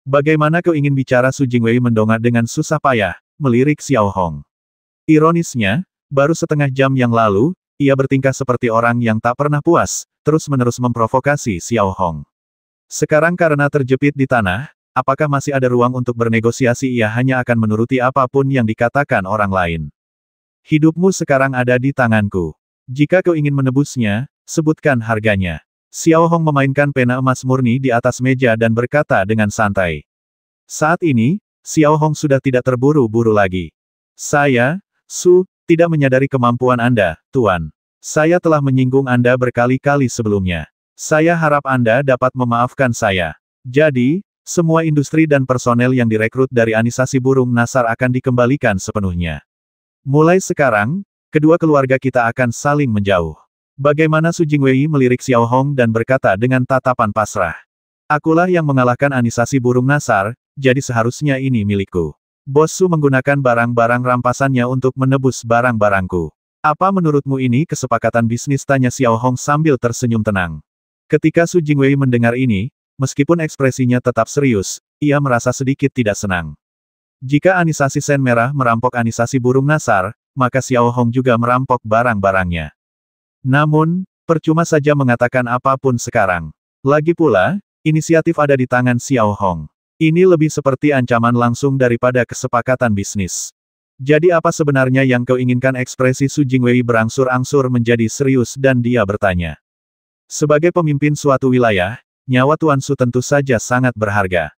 Bagaimana kau ingin bicara? Su Jingwei mendongak dengan susah payah, melirik Xiao Hong. Ironisnya, baru setengah jam yang lalu, ia bertingkah seperti orang yang tak pernah puas, terus-menerus memprovokasi Xiao Hong. Sekarang karena terjepit di tanah, apakah masih ada ruang untuk bernegosiasi? Ia hanya akan menuruti apapun yang dikatakan orang lain. Hidupmu sekarang ada di tanganku. Jika kau ingin menebusnya, sebutkan harganya. Xiao Hong memainkan pena emas murni di atas meja dan berkata dengan santai. Saat ini, Xiao Hong sudah tidak terburu-buru lagi. Saya, Su, tidak menyadari kemampuan Anda, Tuan. Saya telah menyinggung Anda berkali-kali sebelumnya. Saya harap Anda dapat memaafkan saya. Jadi, semua industri dan personel yang direkrut dari Anisasi Burung Nasar akan dikembalikan sepenuhnya. Mulai sekarang, kedua keluarga kita akan saling menjauh. Bagaimana? Su Jingwei melirik Xiao Hong dan berkata dengan tatapan pasrah. Akulah yang mengalahkan Anisasi Burung Nasar, jadi seharusnya ini milikku. Bos Su menggunakan barang-barang rampasannya untuk menebus barang-barangku. Apa menurutmu ini kesepakatan bisnis? Tanya Xiao Hong sambil tersenyum tenang. Ketika Su Jingwei mendengar ini, meskipun ekspresinya tetap serius, ia merasa sedikit tidak senang. Jika Anisasi Sen Merah merampok Anisasi Burung Nasar, maka Xiao Hong juga merampok barang-barangnya. Namun, percuma saja mengatakan apapun sekarang. Lagi pula, inisiatif ada di tangan Xiao Hong. Ini lebih seperti ancaman langsung daripada kesepakatan bisnis. Jadi apa sebenarnya yang kau inginkan? Ekspresi Su Jingwei berangsur-angsur menjadi serius dan dia bertanya. Sebagai pemimpin suatu wilayah, nyawa Tuan Su tentu saja sangat berharga.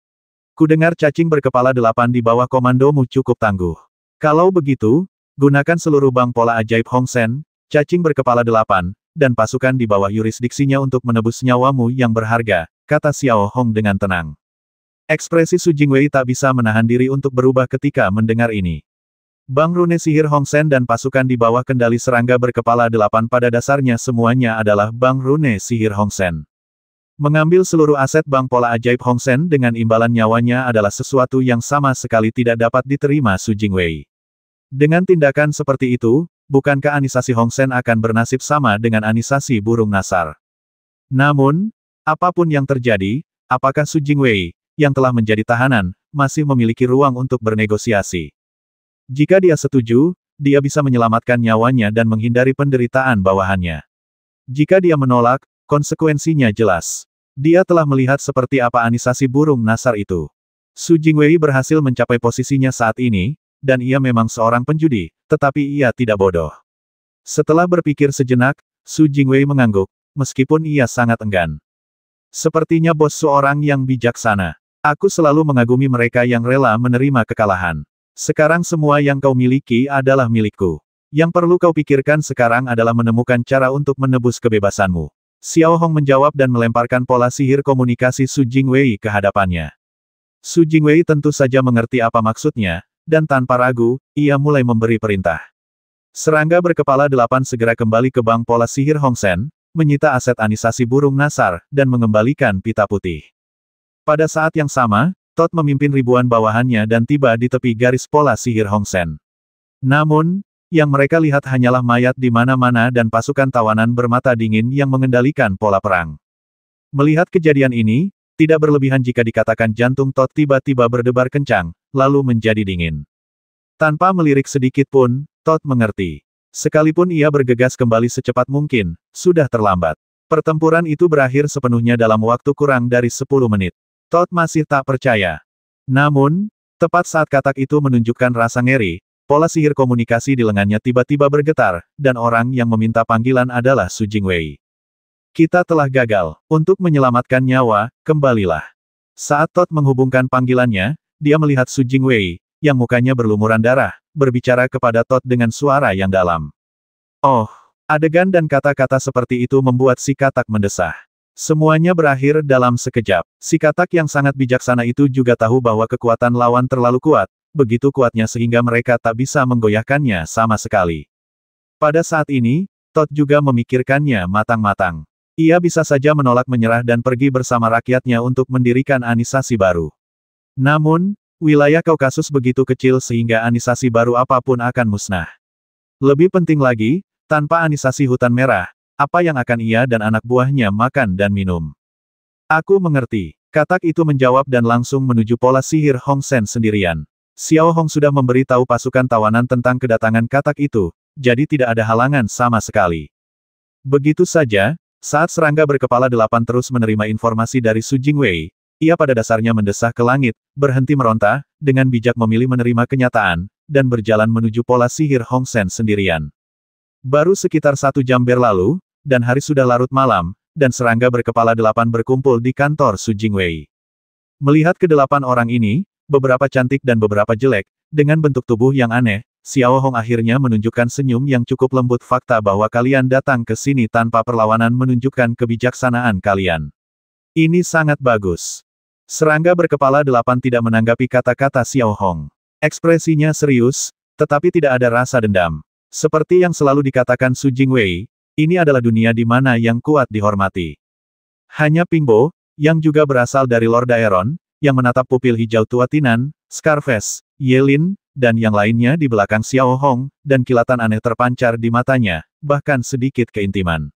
Kudengar cacing berkepala 8 di bawah komandomu cukup tangguh. Kalau begitu, gunakan seluruh bank pola ajaib Hong Sen, cacing berkepala 8, dan pasukan di bawah yurisdiksinya untuk menebus nyawamu yang berharga, kata Xiao Hong dengan tenang. Ekspresi Su Jingwei tak bisa menahan diri untuk berubah ketika mendengar ini. Bank Rune Sihir Hong Sen dan pasukan di bawah kendali serangga berkepala 8 pada dasarnya semuanya adalah Bank Rune Sihir Hong Sen. Mengambil seluruh aset Bank Pola Ajaib Hong Sen dengan imbalan nyawanya adalah sesuatu yang sama sekali tidak dapat diterima Su Jingwei. Dengan tindakan seperti itu, bukankah Anisasi Hong Sen akan bernasib sama dengan Anisasi Burung Nasar? Namun, apapun yang terjadi, apakah Su Jingwei, yang telah menjadi tahanan, masih memiliki ruang untuk bernegosiasi? Jika dia setuju, dia bisa menyelamatkan nyawanya dan menghindari penderitaan bawahannya. Jika dia menolak, konsekuensinya jelas. Dia telah melihat seperti apa Anisasi Burung Nasar itu. Su Jingwei berhasil mencapai posisinya saat ini, dan ia memang seorang penjudi, tetapi ia tidak bodoh. Setelah berpikir sejenak, Su Jingwei mengangguk, meskipun ia sangat enggan. Sepertinya bos seorang yang bijaksana. Aku selalu mengagumi mereka yang rela menerima kekalahan. Sekarang semua yang kau miliki adalah milikku. Yang perlu kau pikirkan sekarang adalah menemukan cara untuk menebus kebebasanmu. Xiao Hong menjawab dan melemparkan pola sihir komunikasi Su Jingwei ke hadapannya. Su Jingwei tentu saja mengerti apa maksudnya, dan tanpa ragu, ia mulai memberi perintah. Serangga berkepala 8 segera kembali ke bank pola sihir Hong Sen, menyita aset Anisasi Burung Nasar, dan mengembalikan pita putih. Pada saat yang sama, Todd memimpin ribuan bawahannya dan tiba di tepi garis pola sihir Hong Sen. Namun, yang mereka lihat hanyalah mayat di mana-mana dan pasukan tawanan bermata dingin yang mengendalikan pola perang. Melihat kejadian ini, tidak berlebihan jika dikatakan jantung Todd tiba-tiba berdebar kencang, lalu menjadi dingin. Tanpa melirik sedikit pun, Todd mengerti. Sekalipun ia bergegas kembali secepat mungkin, sudah terlambat. Pertempuran itu berakhir sepenuhnya dalam waktu kurang dari 10 menit. Todd masih tak percaya. Namun, tepat saat katak itu menunjukkan rasa ngeri, pola sihir komunikasi di lengannya tiba-tiba bergetar, dan orang yang meminta panggilan adalah Su Jingwei. Kita telah gagal. Untuk menyelamatkan nyawa, kembalilah. Saat Todd menghubungkan panggilannya, dia melihat Su Jingwei, yang mukanya berlumuran darah, berbicara kepada Todd dengan suara yang dalam. Oh, adegan dan kata-kata seperti itu membuat si katak mendesah. Semuanya berakhir dalam sekejap. Si katak yang sangat bijaksana itu juga tahu bahwa kekuatan lawan terlalu kuat, begitu kuatnya sehingga mereka tak bisa menggoyahkannya sama sekali. Pada saat ini, Todd juga memikirkannya matang-matang. Ia bisa saja menolak menyerah dan pergi bersama rakyatnya untuk mendirikan anisasi baru. Namun, wilayah Kaukasus begitu kecil sehingga anisasi baru apapun akan musnah. Lebih penting lagi, tanpa anisasi hutan merah, apa yang akan ia dan anak buahnya makan dan minum? Aku mengerti. Katak itu menjawab dan langsung menuju pola sihir Hong Sen sendirian. Xiao Hong sudah memberitahu pasukan tawanan tentang kedatangan katak itu, jadi tidak ada halangan sama sekali. Begitu saja, saat serangga berkepala 8 terus menerima informasi dari Su Jingwei, ia pada dasarnya mendesah ke langit, berhenti meronta, dengan bijak memilih menerima kenyataan, dan berjalan menuju pola sihir Hong Sen sendirian. Baru sekitar 1 jam berlalu, dan hari sudah larut malam, dan serangga berkepala 8 berkumpul di kantor Su Jingwei. Melihat ke-8 orang ini, beberapa cantik dan beberapa jelek, dengan bentuk tubuh yang aneh, Xiao Hong akhirnya menunjukkan senyum yang cukup lembut. Fakta bahwa kalian datang ke sini tanpa perlawanan menunjukkan kebijaksanaan kalian. Ini sangat bagus. Serangga berkepala 8 tidak menanggapi kata-kata Xiao Hong. Ekspresinya serius, tetapi tidak ada rasa dendam. Seperti yang selalu dikatakan Su Jingwei, ini adalah dunia di mana yang kuat dihormati. Hanya Pingbo, yang juga berasal dari Lord Daeron, yang menatap pupil hijau tua Tinan, Scarface, Yelin, dan yang lainnya di belakang Xiao Hong, dan kilatan aneh terpancar di matanya, bahkan sedikit keintiman.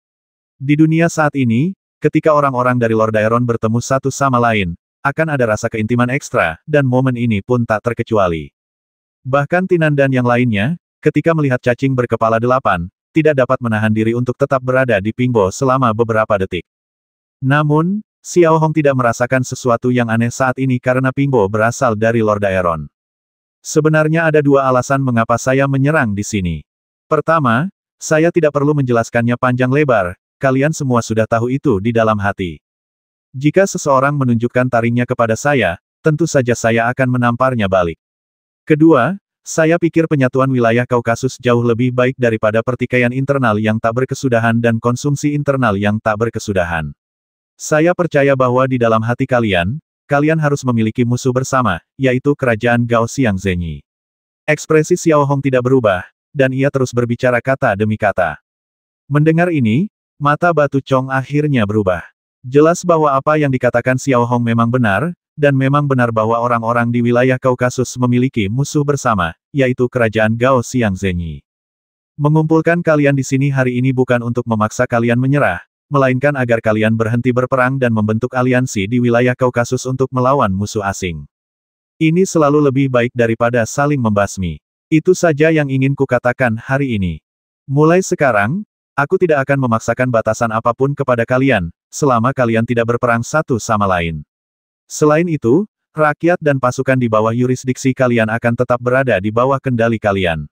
Di dunia saat ini, ketika orang-orang dari Lord Daeron bertemu satu sama lain, akan ada rasa keintiman ekstra, dan momen ini pun tak terkecuali. Bahkan Tinan dan yang lainnya, ketika melihat cacing berkepala 8, tidak dapat menahan diri untuk tetap berada di Pingbo selama beberapa detik. Namun, Xiao Hong tidak merasakan sesuatu yang aneh saat ini karena Pingbo berasal dari Lord Daeron. Sebenarnya ada 2 alasan mengapa saya menyerang di sini. Pertama, saya tidak perlu menjelaskannya panjang lebar, kalian semua sudah tahu itu di dalam hati. Jika seseorang menunjukkan taringnya kepada saya, tentu saja saya akan menamparnya balik. Kedua, saya pikir penyatuan wilayah Kaukasus jauh lebih baik daripada pertikaian internal yang tak berkesudahan dan konsumsi internal yang tak berkesudahan. Saya percaya bahwa di dalam hati kalian, kalian harus memiliki musuh bersama, yaitu kerajaan Gao Xiangzenyi. Ekspresi Xiao Hong tidak berubah, dan ia terus berbicara kata demi kata. Mendengar ini, mata Batu Chong akhirnya berubah. Jelas bahwa apa yang dikatakan Xiao Hong memang benar, dan memang benar bahwa orang-orang di wilayah Kaukasus memiliki musuh bersama, yaitu kerajaan Gao Xiangzenyi. Mengumpulkan kalian di sini hari ini bukan untuk memaksa kalian menyerah, melainkan agar kalian berhenti berperang dan membentuk aliansi di wilayah Kaukasus untuk melawan musuh asing. Ini selalu lebih baik daripada saling membasmi. Itu saja yang ingin kukatakan hari ini. Mulai sekarang, aku tidak akan memaksakan batasan apapun kepada kalian, selama kalian tidak berperang satu sama lain. Selain itu, rakyat dan pasukan di bawah yurisdiksi kalian akan tetap berada di bawah kendali kalian.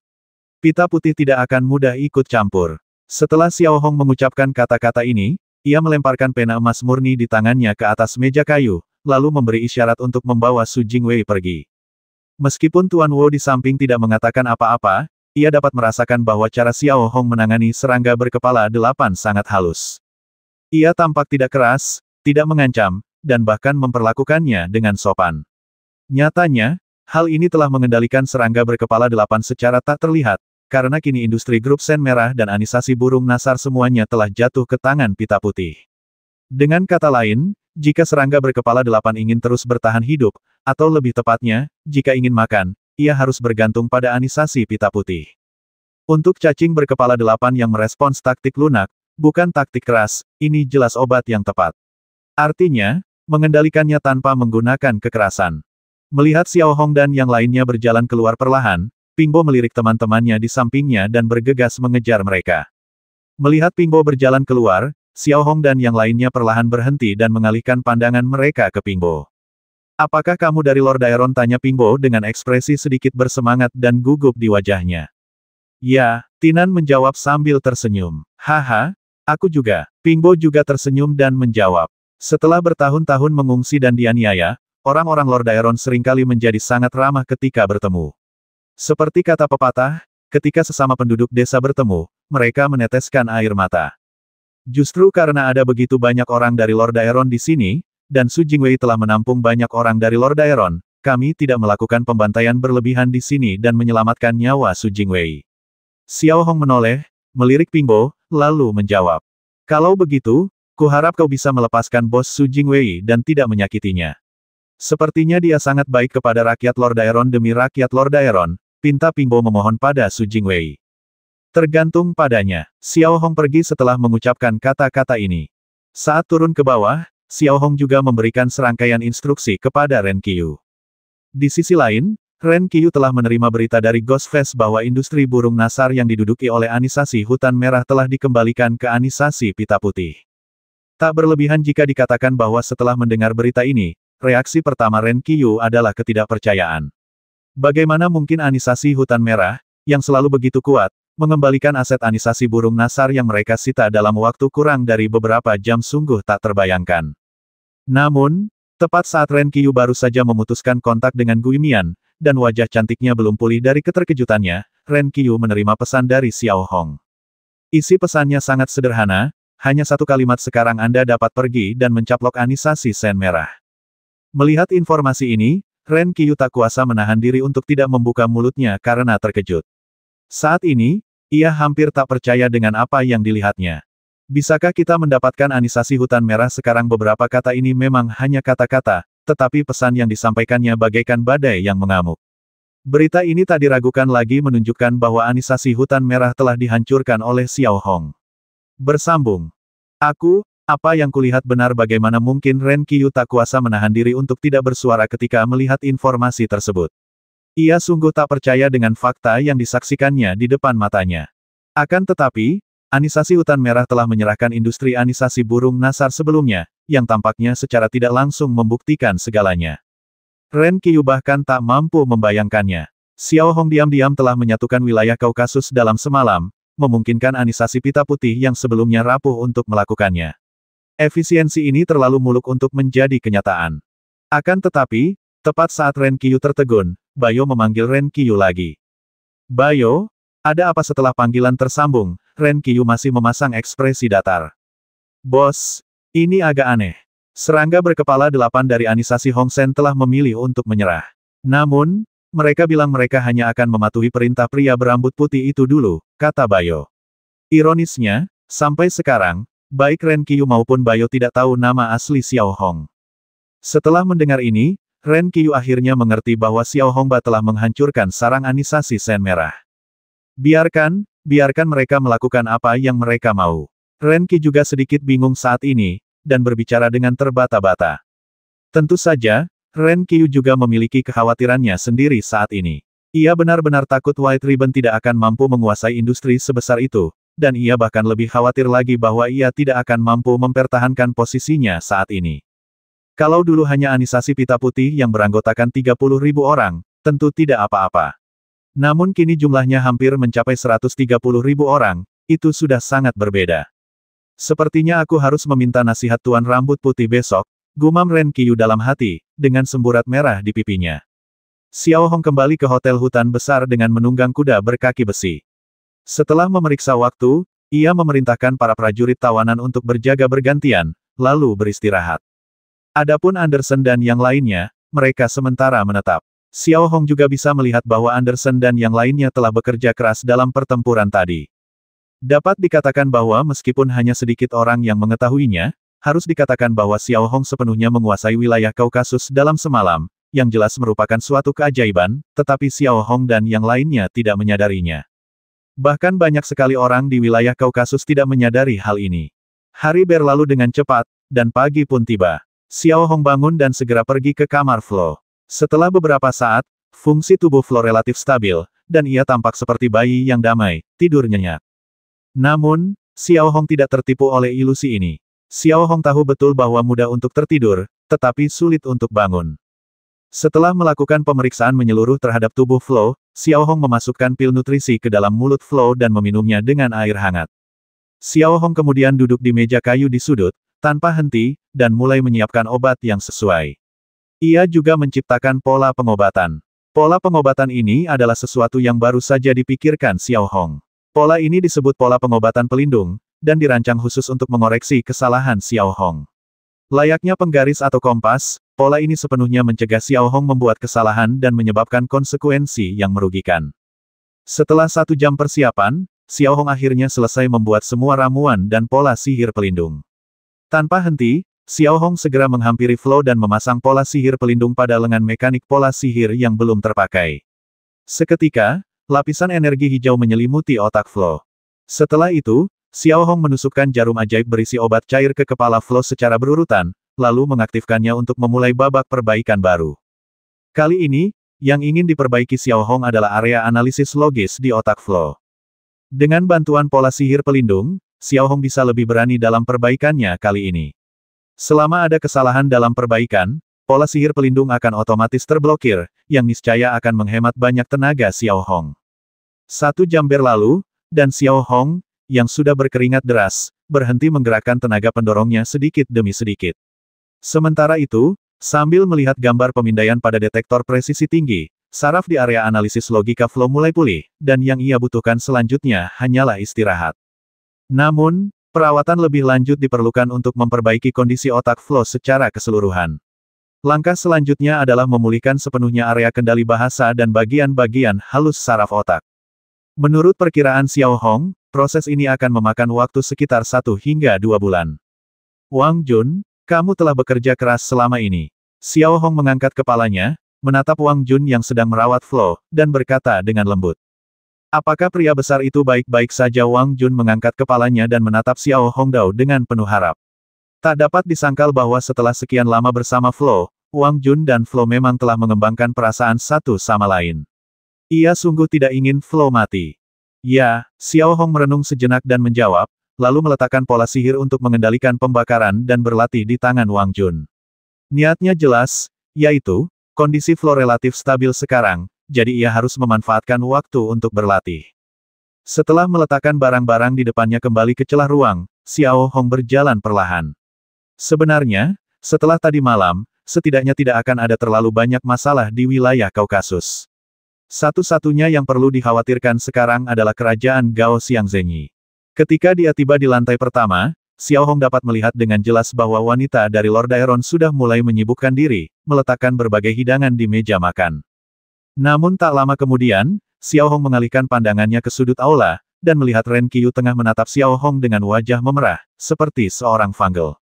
Pita Putih tidak akan mudah ikut campur. Setelah Xiao Hong mengucapkan kata-kata ini, ia melemparkan pena emas murni di tangannya ke atas meja kayu, lalu memberi isyarat untuk membawa Su Jingwei pergi. Meskipun Tuan Wu di samping tidak mengatakan apa-apa, ia dapat merasakan bahwa cara Xiao Hong menangani serangga berkepala 8 sangat halus. Ia tampak tidak keras, tidak mengancam, dan bahkan memperlakukannya dengan sopan. Nyatanya, hal ini telah mengendalikan serangga berkepala 8 secara tak terlihat, karena kini industri grup Sen Merah dan anisasi burung nasar semuanya telah jatuh ke tangan Pita Putih. Dengan kata lain, jika serangga berkepala 8 ingin terus bertahan hidup, atau lebih tepatnya, jika ingin makan, ia harus bergantung pada anisasi Pita Putih. Untuk cacing berkepala 8 yang merespons taktik lunak, bukan taktik keras, ini jelas obat yang tepat. Artinya, mengendalikannya tanpa menggunakan kekerasan. Melihat Xiao Hong dan yang lainnya berjalan keluar perlahan, Pingbo melirik teman-temannya di sampingnya dan bergegas mengejar mereka. Melihat Pingbo berjalan keluar, Xiao Hong dan yang lainnya perlahan berhenti dan mengalihkan pandangan mereka ke Pingbo. Apakah kamu dari Lord Daeron? Tanya Pingbo dengan ekspresi sedikit bersemangat dan gugup di wajahnya. Ya, Tinan menjawab sambil tersenyum. Haha, aku juga. Pingbo juga tersenyum dan menjawab. Setelah bertahun-tahun mengungsi dan dianiaya, orang-orang Lord Daeron seringkali menjadi sangat ramah ketika bertemu. Seperti kata pepatah, ketika sesama penduduk desa bertemu, mereka meneteskan air mata. Justru karena ada begitu banyak orang dari Lord Daeron di sini, dan Su Jingwei telah menampung banyak orang dari Lord Daeron, kami tidak melakukan pembantaian berlebihan di sini dan menyelamatkan nyawa Su Jingwei. Xiao Hong menoleh, melirik Pingbo, lalu menjawab. Kalau begitu, kuharap kau bisa melepaskan bos Su Jingwei dan tidak menyakitinya. Sepertinya dia sangat baik kepada rakyat Lord Daeron. Demi rakyat Lord Daeron, pinta Pingbo memohon pada Su Jingwei. Tergantung padanya. Xiao Hong pergi setelah mengucapkan kata-kata ini. Saat turun ke bawah, Xiao Hong juga memberikan serangkaian instruksi kepada Ren Qiu. Di sisi lain, Ren Qiu telah menerima berita dari Ghost Face bahwa industri burung nasar yang diduduki oleh Anisasi Hutan Merah telah dikembalikan ke Anisasi Pita Putih. Tak berlebihan jika dikatakan bahwa setelah mendengar berita ini, reaksi pertama Ren Qiu adalah ketidakpercayaan. Bagaimana mungkin Anisasi Hutan Merah, yang selalu begitu kuat, mengembalikan aset Anisasi burung nasar yang mereka sita dalam waktu kurang dari beberapa jam sungguh tak terbayangkan. Namun, tepat saat Ren Qiu baru saja memutuskan kontak dengan Gui Mian, dan wajah cantiknya belum pulih dari keterkejutannya, Ren Qiu menerima pesan dari Xiao Hong. Isi pesannya sangat sederhana, hanya satu kalimat sekarang Anda dapat pergi dan mencaplok Anisasi Sen Merah. Melihat informasi ini, Ren Qiu tak kuasa menahan diri untuk tidak membuka mulutnya karena terkejut. Saat ini, ia hampir tak percaya dengan apa yang dilihatnya. Bisakah kita mendapatkan Anisasi Hutan Merah sekarang? Beberapa kata ini memang hanya kata-kata, tetapi pesan yang disampaikannya bagaikan badai yang mengamuk. Berita ini tak diragukan lagi menunjukkan bahwa Anisasi Hutan Merah telah dihancurkan oleh Xiao Hong. Bersambung. Apa yang kulihat benar? Bagaimana mungkin? Ren Qiu tak kuasa menahan diri untuk tidak bersuara ketika melihat informasi tersebut. Ia sungguh tak percaya dengan fakta yang disaksikannya di depan matanya. Akan tetapi, Anisasi Hutan Merah telah menyerahkan industri anisasi burung nasar sebelumnya, yang tampaknya secara tidak langsung membuktikan segalanya. Ren Qiu bahkan tak mampu membayangkannya. Xiao Hong diam-diam telah menyatukan wilayah Kaukasus dalam semalam, memungkinkan Anisasi Pita Putih yang sebelumnya rapuh untuk melakukannya. Efisiensi ini terlalu muluk untuk menjadi kenyataan. Akan tetapi, tepat saat Ren Qiu tertegun, Bayo memanggil Ren Qiu lagi. Bayo, ada apa? Setelah panggilan tersambung, Ren Qiu masih memasang ekspresi datar. Bos, ini agak aneh. Serangga berkepala 8 dari Anisasi Hong Sen telah memilih untuk menyerah. Namun, mereka bilang mereka hanya akan mematuhi perintah pria berambut putih itu dulu, kata Bayo. Ironisnya, sampai sekarang, baik Ren Qiu maupun Bayo tidak tahu nama asli Xiao Hong. Setelah mendengar ini, Ren Qiu akhirnya mengerti bahwa Xiao Hongba telah menghancurkan sarang Anisasi Sen Merah. Biarkan mereka melakukan apa yang mereka mau. Ren Qiu juga sedikit bingung saat ini, dan berbicara dengan terbata-bata. Tentu saja, Ren Qiu juga memiliki kekhawatirannya sendiri saat ini. Ia benar-benar takut White Ribbon tidak akan mampu menguasai industri sebesar itu, dan ia bahkan lebih khawatir lagi bahwa ia tidak akan mampu mempertahankan posisinya saat ini. Kalau dulu hanya Anisasi Pita Putih yang beranggotakan 30.000 orang, tentu tidak apa-apa. Namun kini jumlahnya hampir mencapai 130.000 orang, itu sudah sangat berbeda. Sepertinya aku harus meminta nasihat Tuan Rambut Putih besok, gumam Ren Qiu dalam hati, dengan semburat merah di pipinya. Xiao Hong kembali ke hotel hutan besar dengan menunggang kuda berkaki besi. Setelah memeriksa waktu, ia memerintahkan para prajurit tawanan untuk berjaga bergantian, lalu beristirahat. Adapun Anderson dan yang lainnya, mereka sementara menetap. Xiao Hong juga bisa melihat bahwa Anderson dan yang lainnya telah bekerja keras dalam pertempuran tadi. Dapat dikatakan bahwa meskipun hanya sedikit orang yang mengetahuinya, harus dikatakan bahwa Xiao Hong sepenuhnya menguasai wilayah Kaukasus dalam semalam, yang jelas merupakan suatu keajaiban, tetapi Xiao Hong dan yang lainnya tidak menyadarinya. Bahkan banyak sekali orang di wilayah Kaukasus tidak menyadari hal ini. Hari berlalu dengan cepat, dan pagi pun tiba. Xiao Hong bangun dan segera pergi ke kamar Flo. Setelah beberapa saat, fungsi tubuh Flo relatif stabil, dan ia tampak seperti bayi yang damai, tidur nyenyak. Namun, Xiao Hong tidak tertipu oleh ilusi ini. Xiao Hong tahu betul bahwa mudah untuk tertidur, tetapi sulit untuk bangun. Setelah melakukan pemeriksaan menyeluruh terhadap tubuh Flo, Xiao Hong memasukkan pil nutrisi ke dalam mulut Flo dan meminumnya dengan air hangat. Xiao Hong kemudian duduk di meja kayu di sudut, tanpa henti, dan mulai menyiapkan obat yang sesuai. Ia juga menciptakan pola pengobatan. Pola pengobatan ini adalah sesuatu yang baru saja dipikirkan Xiao Hong. Pola ini disebut pola pengobatan pelindung, dan dirancang khusus untuk mengoreksi kesalahan Xiao Hong. Layaknya penggaris atau kompas, pola ini sepenuhnya mencegah Xiao Hong membuat kesalahan dan menyebabkan konsekuensi yang merugikan. Setelah 1 jam persiapan, Xiao Hong akhirnya selesai membuat semua ramuan dan pola sihir pelindung. Tanpa henti, Xiao Hong segera menghampiri Flo dan memasang pola sihir pelindung pada lengan mekanik pola sihir yang belum terpakai. Seketika, lapisan energi hijau menyelimuti otak Flo. Setelah itu, Xiao Hong menusukkan jarum ajaib berisi obat cair ke kepala Flo secara berurutan, lalu mengaktifkannya untuk memulai babak perbaikan baru. Kali ini, yang ingin diperbaiki Xiao Hong adalah area analisis logis di otak Flo. Dengan bantuan pola sihir pelindung, Xiao Hong bisa lebih berani dalam perbaikannya kali ini. Selama ada kesalahan dalam perbaikan, pola sihir pelindung akan otomatis terblokir, yang niscaya akan menghemat banyak tenaga Xiao Hong. 1 jam berlalu, dan Xiao Hong, yang sudah berkeringat deras, berhenti menggerakkan tenaga pendorongnya sedikit demi sedikit. Sementara itu, sambil melihat gambar pemindaian pada detektor presisi tinggi, saraf di area analisis logika Flo mulai pulih, dan yang ia butuhkan selanjutnya hanyalah istirahat. Namun, perawatan lebih lanjut diperlukan untuk memperbaiki kondisi otak Flo secara keseluruhan. Langkah selanjutnya adalah memulihkan sepenuhnya area kendali bahasa dan bagian-bagian halus saraf otak. Menurut perkiraan Xiao Hong, proses ini akan memakan waktu sekitar 1 hingga 2 bulan. Wang Jun, kamu telah bekerja keras selama ini. Xiao Hong mengangkat kepalanya, menatap Wang Jun yang sedang merawat Flo, dan berkata dengan lembut. Apakah pria besar itu baik-baik saja? Wang Jun mengangkat kepalanya dan menatap Xiao Hongdao dengan penuh harap. Tak dapat disangkal bahwa setelah sekian lama bersama Flo, Wang Jun dan Flo memang telah mengembangkan perasaan satu sama lain. Ia sungguh tidak ingin Flo mati. Ya, Xiao Hong merenung sejenak dan menjawab, lalu meletakkan pola sihir untuk mengendalikan pembakaran dan berlatih di tangan Wang Jun. Niatnya jelas, yaitu, kondisi Flo relatif stabil sekarang, jadi ia harus memanfaatkan waktu untuk berlatih. Setelah meletakkan barang-barang di depannya kembali ke celah ruang, Xiao Hong berjalan perlahan. Sebenarnya, setelah tadi malam, setidaknya tidak akan ada terlalu banyak masalah di wilayah Kaukasus. Satu-satunya yang perlu dikhawatirkan sekarang adalah kerajaan Gao Xiangzhenyi. Ketika dia tiba di lantai pertama, Xiao Hong dapat melihat dengan jelas bahwa wanita dari Lord Daeron sudah mulai menyibukkan diri, meletakkan berbagai hidangan di meja makan. Namun tak lama kemudian, Xiao Hong mengalihkan pandangannya ke sudut aula, dan melihat Ren Qiyu tengah menatap Xiao Hong dengan wajah memerah, seperti seorang vanggel.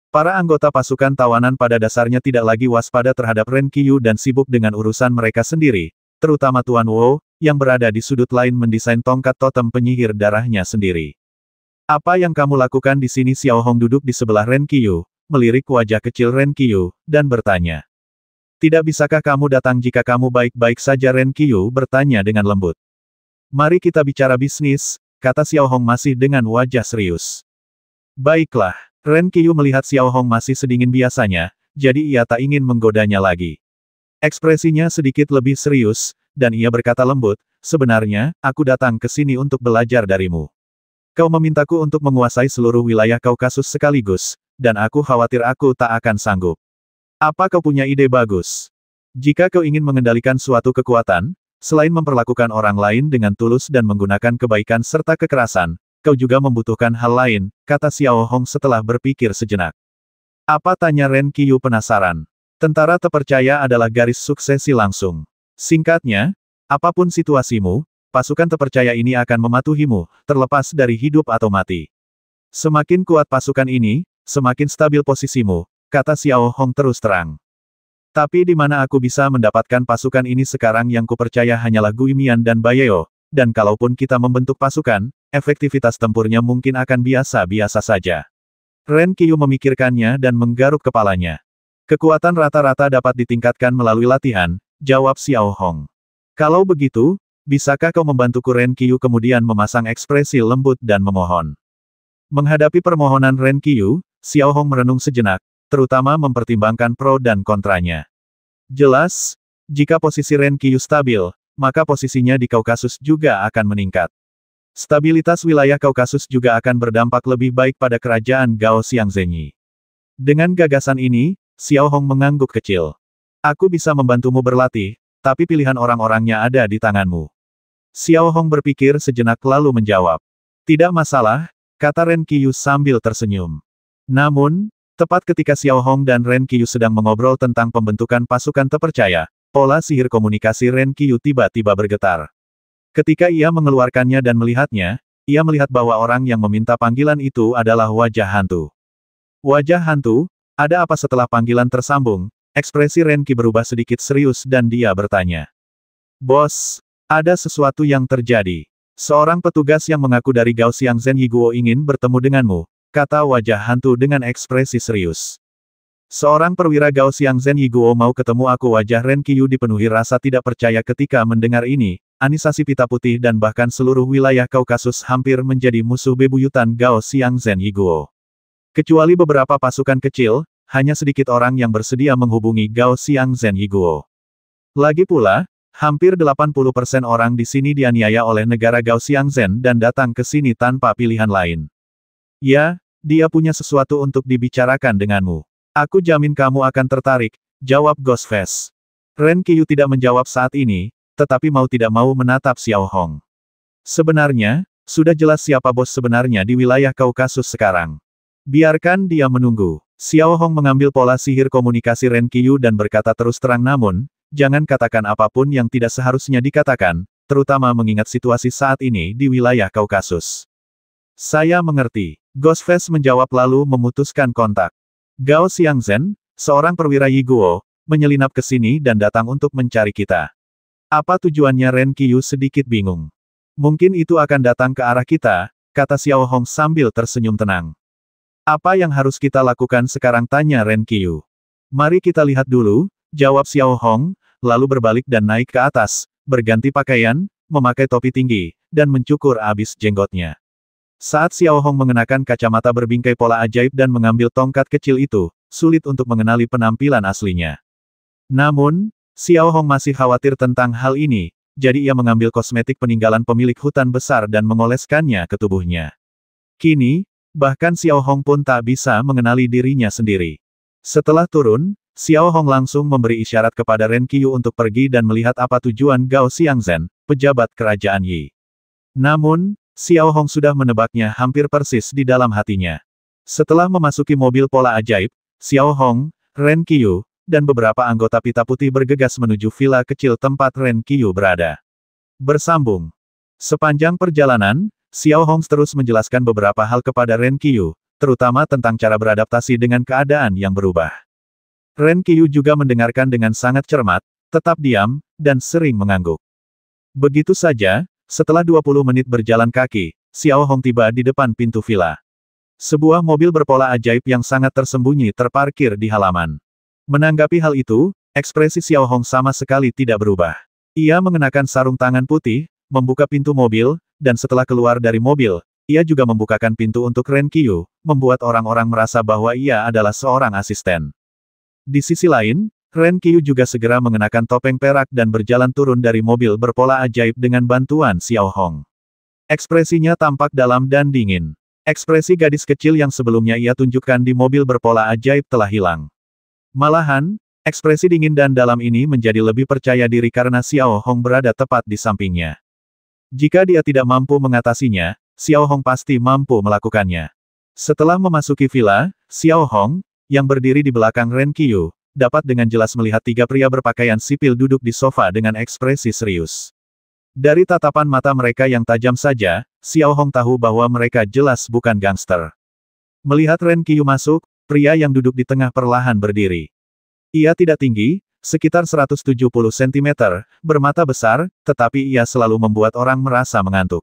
Para anggota pasukan tawanan pada dasarnya tidak lagi waspada terhadap Ren Qiyu dan sibuk dengan urusan mereka sendiri, terutama Tuan Wu, yang berada di sudut lain mendesain tongkat totem penyihir darahnya sendiri. Apa yang kamu lakukan di sini? Xiao Hong duduk di sebelah Ren Qiyu, melirik wajah kecil Ren Qiyu, dan bertanya. Tidak bisakah kamu datang jika kamu baik-baik saja? Ren Qiyu bertanya dengan lembut. Mari kita bicara bisnis, kata Xiao Hong masih dengan wajah serius. Baiklah, Ren Qiyu melihat Xiao Hong masih sedingin biasanya, jadi ia tak ingin menggodanya lagi. Ekspresinya sedikit lebih serius, dan ia berkata lembut, sebenarnya, aku datang ke sini untuk belajar darimu. Kau memintaku untuk menguasai seluruh wilayah Kaukasus sekaligus, dan aku khawatir aku tak akan sanggup. Apa kau punya ide bagus? Jika kau ingin mengendalikan suatu kekuatan, selain memperlakukan orang lain dengan tulus dan menggunakan kebaikan serta kekerasan, kau juga membutuhkan hal lain, kata Xiao Hong setelah berpikir sejenak. Apa? Tanya Ren Qiyu penasaran. Tentara terpercaya adalah garis suksesi langsung. Singkatnya, apapun situasimu, pasukan terpercaya ini akan mematuhimu, terlepas dari hidup atau mati. Semakin kuat pasukan ini, semakin stabil posisimu, kata Xiao Hong terus terang. Tapi di mana aku bisa mendapatkan pasukan ini sekarang? Yang kupercaya hanyalah Guimian dan Bayeo, dan kalaupun kita membentuk pasukan, efektivitas tempurnya mungkin akan biasa-biasa saja. Ren Qiyu memikirkannya dan menggaruk kepalanya. Kekuatan rata-rata dapat ditingkatkan melalui latihan, jawab Xiao Hong. Kalau begitu, bisakah kau membantuku? Ren Qiyu kemudian memasang ekspresi lembut dan memohon. Menghadapi permohonan Ren Qiyu, Xiao Hong merenung sejenak, terutama mempertimbangkan pro dan kontranya. Jelas, jika posisi Ren Qiyu stabil, maka posisinya di Kaukasus juga akan meningkat. Stabilitas wilayah Kaukasus juga akan berdampak lebih baik pada kerajaan Gao Xiangzhenyi. Dengan gagasan ini, Xiao Hong mengangguk kecil. Aku bisa membantumu berlatih, tapi pilihan orang-orangnya ada di tanganmu. Xiao Hong berpikir sejenak lalu menjawab. Tidak masalah, kata Ren Qiyu sambil tersenyum. Namun, tepat ketika Xiao Hong dan Ren Qiyu sedang mengobrol tentang pembentukan pasukan terpercaya, pola sihir komunikasi Ren Qiyu tiba-tiba bergetar. Ketika ia mengeluarkannya dan melihatnya, ia melihat bahwa orang yang meminta panggilan itu adalah wajah hantu. Wajah hantu? Ada apa? Setelah panggilan tersambung, ekspresi Ren Qiyu berubah sedikit serius dan dia bertanya. Bos, ada sesuatu yang terjadi. Seorang petugas yang mengaku dari Gao Xiangzhenyi Guo ingin bertemu denganmu, kata wajah hantu dengan ekspresi serius. Seorang perwira Gao Xiangzhen Yiguo mau ketemu aku. Wajah Ren Qiyu dipenuhi rasa tidak percaya ketika mendengar ini. Anisasi Pita Putih dan bahkan seluruh wilayah Kaukasus hampir menjadi musuh bebuyutan Gao Xiangzhen Yiguo. Kecuali beberapa pasukan kecil, hanya sedikit orang yang bersedia menghubungi Gao Xiangzhen Yiguo. Lagi pula, hampir 80% orang di sini dianiaya oleh negara Gao Xiangzhen dan datang ke sini tanpa pilihan lain. Ya, dia punya sesuatu untuk dibicarakan denganmu. Aku jamin kamu akan tertarik, jawab Ghostface. Ren Qiyu tidak menjawab saat ini, tetapi mau tidak mau menatap Xiao Hong. Sebenarnya, sudah jelas siapa bos sebenarnya di wilayah Kaukasus sekarang. Biarkan dia menunggu. Xiao Hong mengambil pola sihir komunikasi Ren Qiyu dan berkata terus terang, namun, jangan katakan apapun yang tidak seharusnya dikatakan, terutama mengingat situasi saat ini di wilayah Kaukasus. Saya mengerti. Ghostface menjawab lalu memutuskan kontak. Gao Xiangzhen, seorang perwira Yiguo, menyelinap ke sini dan datang untuk mencari kita. Apa tujuannya? Ren Qiyu sedikit bingung. Mungkin itu akan datang ke arah kita, kata Xiao Hong sambil tersenyum tenang. Apa yang harus kita lakukan sekarang? Tanya Ren Qiyu. Mari kita lihat dulu, jawab Xiao Hong, lalu berbalik dan naik ke atas, berganti pakaian, memakai topi tinggi, dan mencukur abis jenggotnya. Saat Xiao Hong mengenakan kacamata berbingkai pola ajaib dan mengambil tongkat kecil itu, sulit untuk mengenali penampilan aslinya. Namun, Xiao Hong masih khawatir tentang hal ini, jadi ia mengambil kosmetik peninggalan pemilik hutan besar dan mengoleskannya ke tubuhnya. Kini, bahkan Xiao Hong pun tak bisa mengenali dirinya sendiri. Setelah turun, Xiao Hong langsung memberi isyarat kepada Ren Qiyu untuk pergi dan melihat apa tujuan Gao Xiangzhen, pejabat kerajaan Yi. Namun, Xiao Hong sudah menebaknya hampir persis di dalam hatinya. Setelah memasuki mobil pola ajaib, Xiao Hong, Ren Qiyu, dan beberapa anggota Pita Putih bergegas menuju villa kecil tempat Ren Qiyu berada. Bersambung. Sepanjang perjalanan, Xiao Hong terus menjelaskan beberapa hal kepada Ren Qiyu, terutama tentang cara beradaptasi dengan keadaan yang berubah. Ren Qiyu juga mendengarkan dengan sangat cermat, tetap diam, dan sering mengangguk. Begitu saja, setelah 20 menit berjalan kaki, Xiao Hong tiba di depan pintu villa. Sebuah mobil berpola ajaib yang sangat tersembunyi terparkir di halaman. Menanggapi hal itu, ekspresi Xiao Hong sama sekali tidak berubah. Ia mengenakan sarung tangan putih, membuka pintu mobil, dan setelah keluar dari mobil, ia juga membukakan pintu untuk Ren Qiyu, membuat orang-orang merasa bahwa ia adalah seorang asisten. Di sisi lain, Ren Qiyu juga segera mengenakan topeng perak dan berjalan turun dari mobil berpola ajaib dengan bantuan Xiao Hong. Ekspresinya tampak dalam dan dingin. Ekspresi gadis kecil yang sebelumnya ia tunjukkan di mobil berpola ajaib telah hilang. Malahan, ekspresi dingin dan dalam ini menjadi lebih percaya diri karena Xiao Hong berada tepat di sampingnya. Jika dia tidak mampu mengatasinya, Xiao Hong pasti mampu melakukannya. Setelah memasuki villa, Xiao Hong, yang berdiri di belakang Ren Qiyu, dapat dengan jelas melihat tiga pria berpakaian sipil duduk di sofa dengan ekspresi serius. Dari tatapan mata mereka yang tajam saja, Xiao Hong tahu bahwa mereka jelas bukan gangster. Melihat Ren Qiyu masuk, pria yang duduk di tengah perlahan berdiri. Ia tidak tinggi, sekitar 170 cm, bermata besar, tetapi ia selalu membuat orang merasa mengantuk.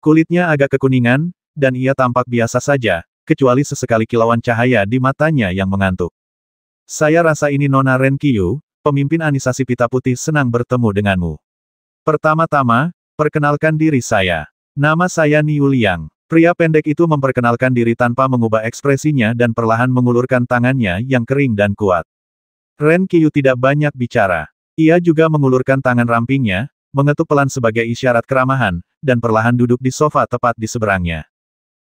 Kulitnya agak kekuningan, dan ia tampak biasa saja, kecuali sesekali kilauan cahaya di matanya yang mengantuk. Saya rasa ini Nona Ren Qiyu, pemimpin Anisasi Pita Putih, senang bertemu denganmu. Pertama-tama, perkenalkan diri saya. Nama saya Niu Liang. Pria pendek itu memperkenalkan diri tanpa mengubah ekspresinya dan perlahan mengulurkan tangannya yang kering dan kuat. Ren Qiyu tidak banyak bicara. Ia juga mengulurkan tangan rampingnya, mengetuk pelan sebagai isyarat keramahan, dan perlahan duduk di sofa tepat di seberangnya.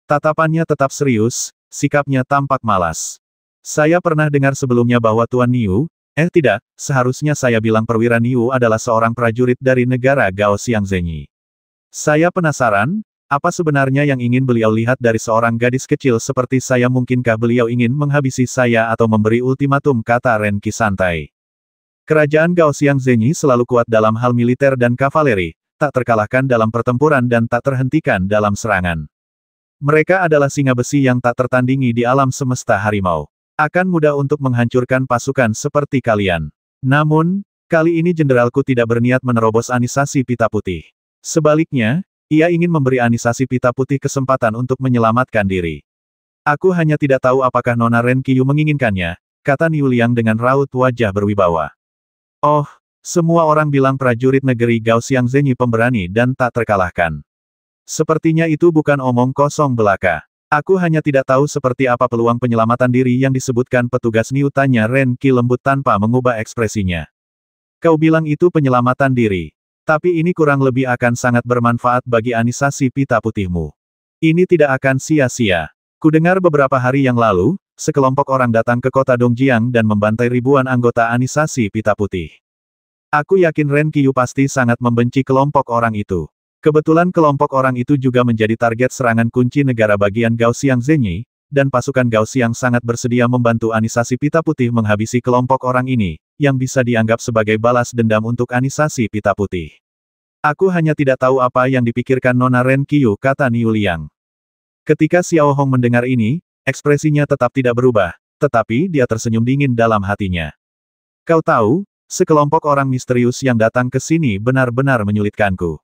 Tatapannya tetap serius, sikapnya tampak malas. Saya pernah dengar sebelumnya bahwa Tuan Niu, tidak, seharusnya saya bilang perwira Niu adalah seorang prajurit dari negara Gao Xiangzhen. Saya penasaran, apa sebenarnya yang ingin beliau lihat dari seorang gadis kecil seperti saya? Mungkinkah beliau ingin menghabisi saya atau memberi ultimatum, kata Ren Qi santai. Kerajaan Gao Xiangzhen selalu kuat dalam hal militer dan kavaleri, tak terkalahkan dalam pertempuran dan tak terhentikan dalam serangan. Mereka adalah singa besi yang tak tertandingi di alam semesta harimau. Akan mudah untuk menghancurkan pasukan seperti kalian. Namun, kali ini jenderalku tidak berniat menerobos Anisasi Pita Putih. Sebaliknya, ia ingin memberi Anisasi Pita Putih kesempatan untuk menyelamatkan diri. Aku hanya tidak tahu apakah Nona Ren Qiyu menginginkannya, kata Niu Liang dengan raut wajah berwibawa. Oh, semua orang bilang prajurit negeri Gao Xiang Zenyi pemberani dan tak terkalahkan. Sepertinya itu bukan omong kosong belaka. Aku hanya tidak tahu seperti apa peluang penyelamatan diri yang disebutkan petugas Niu, tanya Ren Qi lembut tanpa mengubah ekspresinya. Kau bilang itu penyelamatan diri. Tapi ini kurang lebih akan sangat bermanfaat bagi anisasi pita putihmu. Ini tidak akan sia-sia. Kudengar beberapa hari yang lalu, sekelompok orang datang ke kota Dongjiang dan membantai ribuan anggota anisasi pita putih. Aku yakin Ren Qiu pasti sangat membenci kelompok orang itu. Kebetulan kelompok orang itu juga menjadi target serangan kunci negara bagian Gao Xiang Zenyi, dan pasukan Gao Xiang sangat bersedia membantu anisasi pita putih menghabisi kelompok orang ini, yang bisa dianggap sebagai balas dendam untuk anisasi pita putih. Aku hanya tidak tahu apa yang dipikirkan Nona Ren Qiu, kata Niu Liang. Ketika Xiao Hong mendengar ini, ekspresinya tetap tidak berubah, tetapi dia tersenyum dingin dalam hatinya. Kau tahu, sekelompok orang misterius yang datang ke sini benar-benar menyulitkanku.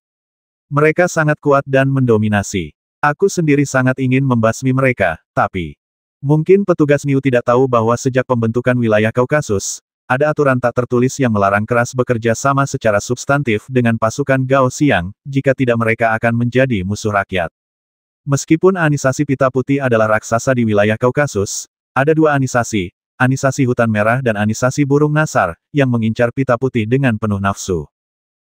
Mereka sangat kuat dan mendominasi. Aku sendiri sangat ingin membasmi mereka, tapi mungkin petugas Niu tidak tahu bahwa sejak pembentukan wilayah Kaukasus, ada aturan tak tertulis yang melarang keras bekerja sama secara substantif dengan pasukan Gao Xiang, jika tidak mereka akan menjadi musuh rakyat. Meskipun anisasi pita putih adalah raksasa di wilayah Kaukasus, ada dua anisasi, anisasi hutan merah dan anisasi burung nasar, yang mengincar pita putih dengan penuh nafsu.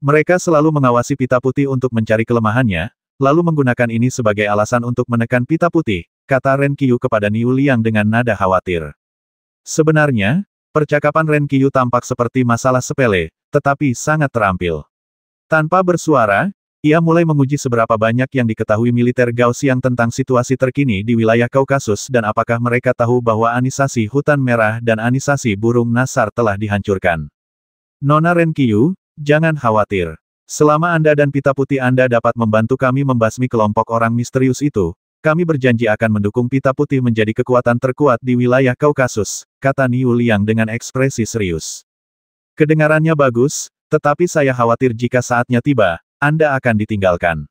Mereka selalu mengawasi pita putih untuk mencari kelemahannya, lalu menggunakan ini sebagai alasan untuk menekan pita putih, kata Ren Qiu kepada Niu Liang dengan nada khawatir. Sebenarnya, percakapan Ren Qiu tampak seperti masalah sepele, tetapi sangat terampil. Tanpa bersuara, ia mulai menguji seberapa banyak yang diketahui militer Gao Xiang tentang situasi terkini di wilayah Kaukasus dan apakah mereka tahu bahwa anisasi hutan merah dan anisasi burung nasar telah dihancurkan. Nona Ren Qiu, jangan khawatir. Selama Anda dan pita putih Anda dapat membantu kami membasmi kelompok orang misterius itu, kami berjanji akan mendukung pita putih menjadi kekuatan terkuat di wilayah Kaukasus, kata Niu Liang dengan ekspresi serius. Kedengarannya bagus, tetapi saya khawatir jika saatnya tiba, Anda akan ditinggalkan.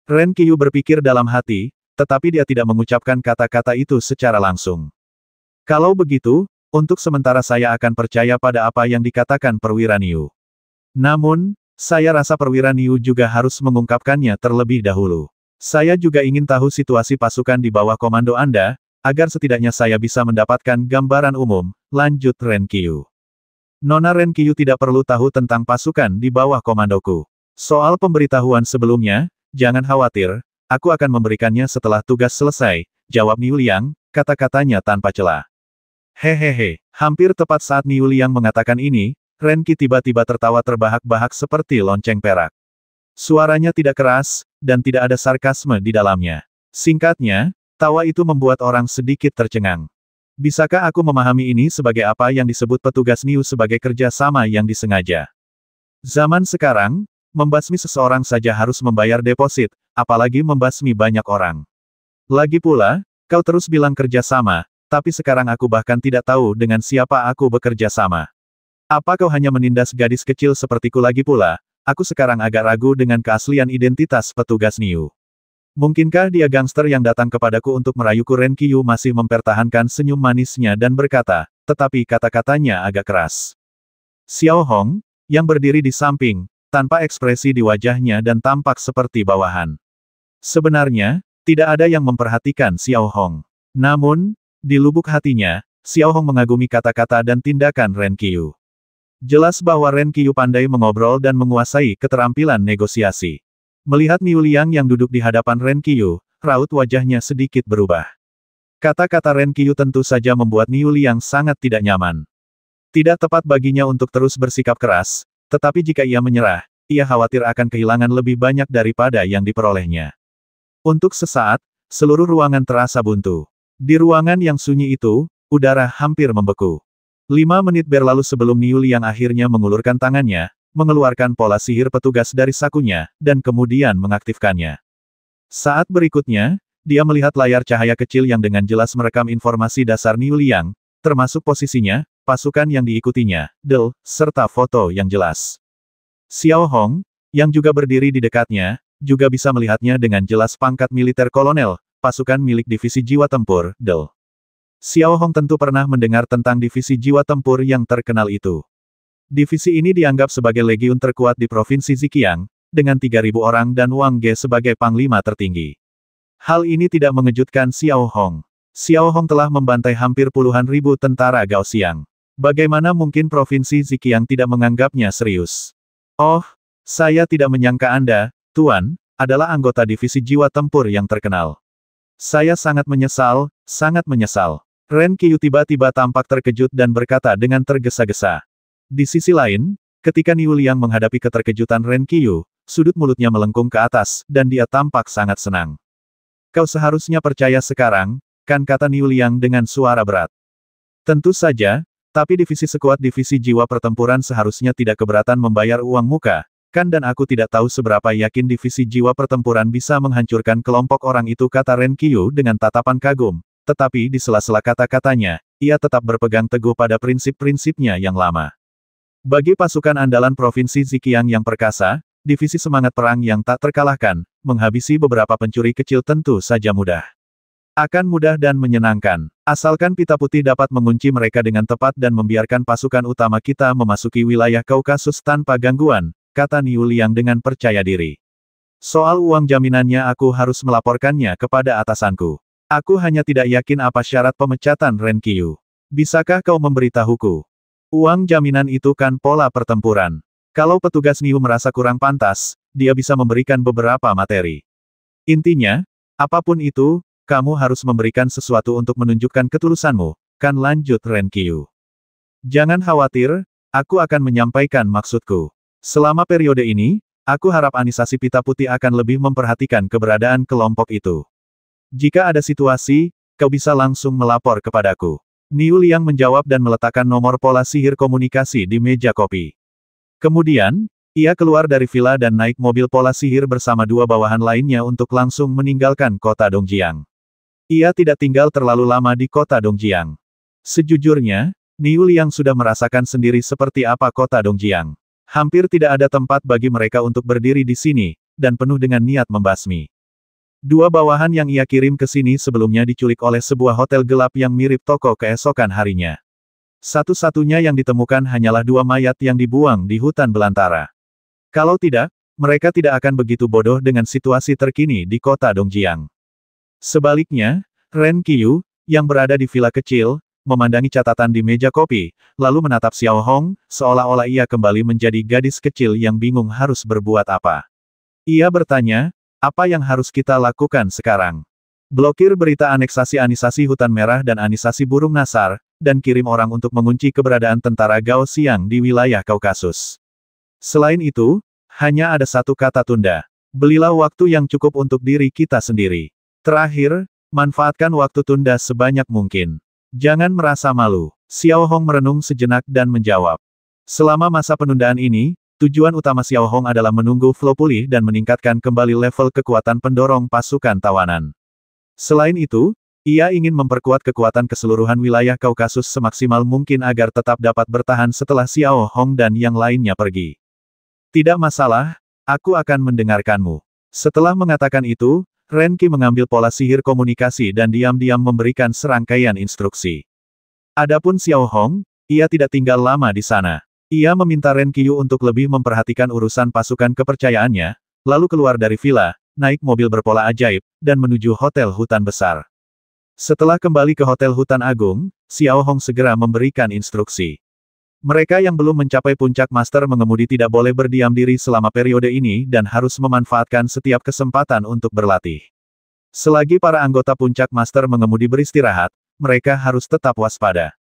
Ren Qiu berpikir dalam hati, tetapi dia tidak mengucapkan kata-kata itu secara langsung. Kalau begitu, untuk sementara saya akan percaya pada apa yang dikatakan perwira Niu. Namun, saya rasa perwira Niu juga harus mengungkapkannya terlebih dahulu. Saya juga ingin tahu situasi pasukan di bawah komando Anda, agar setidaknya saya bisa mendapatkan gambaran umum, lanjut Ren Qiu. Nona Ren Qiu tidak perlu tahu tentang pasukan di bawah komandoku. Soal pemberitahuan sebelumnya, jangan khawatir, aku akan memberikannya setelah tugas selesai, jawab Niu Liang, kata-katanya tanpa celah. Hehehe, hampir tepat saat Niu Liang mengatakan ini, Ren Qi tiba-tiba tertawa terbahak-bahak seperti lonceng perak. Suaranya tidak keras, dan tidak ada sarkasme di dalamnya. Singkatnya, tawa itu membuat orang sedikit tercengang. Bisakah aku memahami ini sebagai apa yang disebut petugas Niu sebagai kerja sama yang disengaja? Zaman sekarang, membasmi seseorang saja harus membayar deposit, apalagi membasmi banyak orang. Lagi pula, kau terus bilang kerja sama, tapi sekarang aku bahkan tidak tahu dengan siapa aku bekerja sama. Apa kau hanya menindas gadis kecil sepertiku? Lagi pula, aku sekarang agak ragu dengan keaslian identitas petugas Niu. Mungkinkah dia gangster yang datang kepadaku untuk merayuku? Ren Qiu masih mempertahankan senyum manisnya dan berkata, tetapi kata-katanya agak keras. Xiao Hong, yang berdiri di samping, tanpa ekspresi di wajahnya dan tampak seperti bawahan. Sebenarnya, tidak ada yang memperhatikan Xiao Hong. Namun, di lubuk hatinya, Xiao Hong mengagumi kata-kata dan tindakan Ren Qiu. Jelas bahwa Ren Qiu pandai mengobrol dan menguasai keterampilan negosiasi. Melihat Niu Liang yang duduk di hadapan Ren Qiu, raut wajahnya sedikit berubah. Kata-kata Ren Qiu tentu saja membuat Niu Liang sangat tidak nyaman. Tidak tepat baginya untuk terus bersikap keras, tetapi jika ia menyerah, ia khawatir akan kehilangan lebih banyak daripada yang diperolehnya. Untuk sesaat, seluruh ruangan terasa buntu. Di ruangan yang sunyi itu, udara hampir membeku. 5 menit berlalu sebelum Niu Liang akhirnya mengulurkan tangannya, mengeluarkan pola sihir petugas dari sakunya, dan kemudian mengaktifkannya. Saat berikutnya, dia melihat layar cahaya kecil yang dengan jelas merekam informasi dasar Niu Liang, termasuk posisinya, pasukan yang diikutinya, del, serta foto yang jelas. Xiao Hong, yang juga berdiri di dekatnya, juga bisa melihatnya dengan jelas pangkat militer kolonel, pasukan milik divisi jiwa tempur, del. Xiao Hong tentu pernah mendengar tentang divisi jiwa tempur yang terkenal itu. Divisi ini dianggap sebagai legiun terkuat di Provinsi Zhejiang, dengan 3.000 orang dan Wang Ge sebagai panglima tertinggi. Hal ini tidak mengejutkan Xiao Hong. Xiao Hong telah membantai hampir puluhan ribu tentara Gao Xiang. Bagaimana mungkin Provinsi Zhejiang tidak menganggapnya serius? Oh, saya tidak menyangka Anda, Tuan, adalah anggota divisi jiwa tempur yang terkenal. Saya sangat menyesal, sangat menyesal. Ren Qiu tiba-tiba tampak terkejut dan berkata dengan tergesa-gesa. Di sisi lain, ketika Niu Liang menghadapi keterkejutan Ren Qiu, sudut mulutnya melengkung ke atas, dan dia tampak sangat senang. Kau seharusnya percaya sekarang, kan, kata Niu Liang dengan suara berat. Tentu saja, tapi divisi sekuat divisi jiwa pertempuran seharusnya tidak keberatan membayar uang muka, kan, dan aku tidak tahu seberapa yakin divisi jiwa pertempuran bisa menghancurkan kelompok orang itu, kata Ren Qiu dengan tatapan kagum. Tetapi di sela-sela kata-katanya, ia tetap berpegang teguh pada prinsip-prinsipnya yang lama. Bagi pasukan andalan Provinsi Zhejiang yang perkasa, divisi semangat perang yang tak terkalahkan, menghabisi beberapa pencuri kecil tentu saja mudah. Akan mudah dan menyenangkan, asalkan pita putih dapat mengunci mereka dengan tepat dan membiarkan pasukan utama kita memasuki wilayah Kaukasus tanpa gangguan, kata Niu Liang dengan percaya diri. Soal uang jaminannya aku harus melaporkannya kepada atasanku. Aku hanya tidak yakin apa syarat pemecatan Ren Qiu. Bisakah kau memberitahuku? Uang jaminan itu kan pola pertempuran. Kalau petugas Niu merasa kurang pantas, dia bisa memberikan beberapa materi. Intinya, apapun itu, kamu harus memberikan sesuatu untuk menunjukkan ketulusanmu, kan, lanjut Ren Qiu. Jangan khawatir, aku akan menyampaikan maksudku. Selama periode ini, aku harap Anisasi Pita Putih akan lebih memperhatikan keberadaan kelompok itu. Jika ada situasi, kau bisa langsung melapor kepadaku. Niu Liang menjawab dan meletakkan nomor pola sihir komunikasi di meja kopi. Kemudian, ia keluar dari villa dan naik mobil pola sihir bersama dua bawahan lainnya untuk langsung meninggalkan kota Dongjiang. Ia tidak tinggal terlalu lama di kota Dongjiang. Sejujurnya, Niu Liang sudah merasakan sendiri seperti apa kota Dongjiang. Hampir tidak ada tempat bagi mereka untuk berdiri di sini, dan penuh dengan niat membasmi. Dua bawahan yang ia kirim ke sini sebelumnya diculik oleh sebuah hotel gelap yang mirip toko keesokan harinya. Satu-satunya yang ditemukan hanyalah dua mayat yang dibuang di hutan belantara. Kalau tidak, mereka tidak akan begitu bodoh dengan situasi terkini di kota Dongjiang. Sebaliknya, Ren Qiu, yang berada di villa kecil, memandangi catatan di meja kopi, lalu menatap Xiao Hong, seolah-olah ia kembali menjadi gadis kecil yang bingung harus berbuat apa. Ia bertanya, apa yang harus kita lakukan sekarang? Blokir berita aneksasi hutan merah dan anisasi burung nasar, dan kirim orang untuk mengunci keberadaan tentara Gao Xiang di wilayah Kaukasus. Selain itu, hanya ada satu kata tunda. Belilah waktu yang cukup untuk diri kita sendiri. Terakhir, manfaatkan waktu tunda sebanyak mungkin. Jangan merasa malu. Xiao Hong merenung sejenak dan menjawab. Selama masa penundaan ini, tujuan utama Xiao Hong adalah menunggu flow pulih dan meningkatkan kembali level kekuatan pendorong pasukan tawanan. Selain itu, ia ingin memperkuat kekuatan keseluruhan wilayah Kaukasus semaksimal mungkin agar tetap dapat bertahan setelah Xiao Hong dan yang lainnya pergi. Tidak masalah, aku akan mendengarkanmu. Setelah mengatakan itu, Ren Qiu mengambil pola sihir komunikasi dan diam-diam memberikan serangkaian instruksi. Adapun Xiao Hong, ia tidak tinggal lama di sana. Ia meminta Ren Qiu untuk lebih memperhatikan urusan pasukan kepercayaannya, lalu keluar dari villa, naik mobil berpola ajaib, dan menuju hotel hutan besar. Setelah kembali ke hotel hutan agung, Xiao Hong segera memberikan instruksi. Mereka yang belum mencapai puncak master mengemudi tidak boleh berdiam diri selama periode ini dan harus memanfaatkan setiap kesempatan untuk berlatih. Selagi para anggota puncak master mengemudi beristirahat, mereka harus tetap waspada.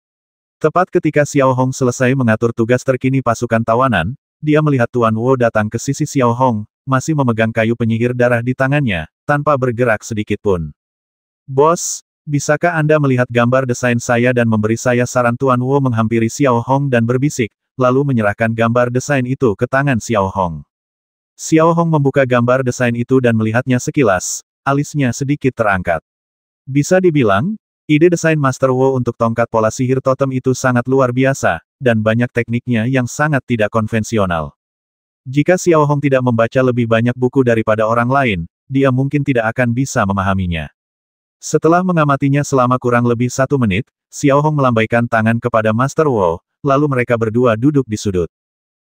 Tepat ketika Xiao Hong selesai mengatur tugas terkini pasukan tawanan, dia melihat Tuan Wu datang ke sisi Xiao Hong, masih memegang kayu penyihir darah di tangannya, tanpa bergerak sedikit pun. Bos, bisakah Anda melihat gambar desain saya dan memberi saya saran? Tuan Wu menghampiri Xiao Hong dan berbisik, lalu menyerahkan gambar desain itu ke tangan Xiao Hong. Xiao Hong membuka gambar desain itu dan melihatnya sekilas, alisnya sedikit terangkat. Bisa dibilang, ide desain Master Wu untuk tongkat pola sihir totem itu sangat luar biasa, dan banyak tekniknya yang sangat tidak konvensional. Jika Xiao Hong tidak membaca lebih banyak buku daripada orang lain, dia mungkin tidak akan bisa memahaminya. Setelah mengamatinya selama kurang lebih 1 menit, Xiao Hong melambaikan tangan kepada Master Wu, lalu mereka berdua duduk di sudut.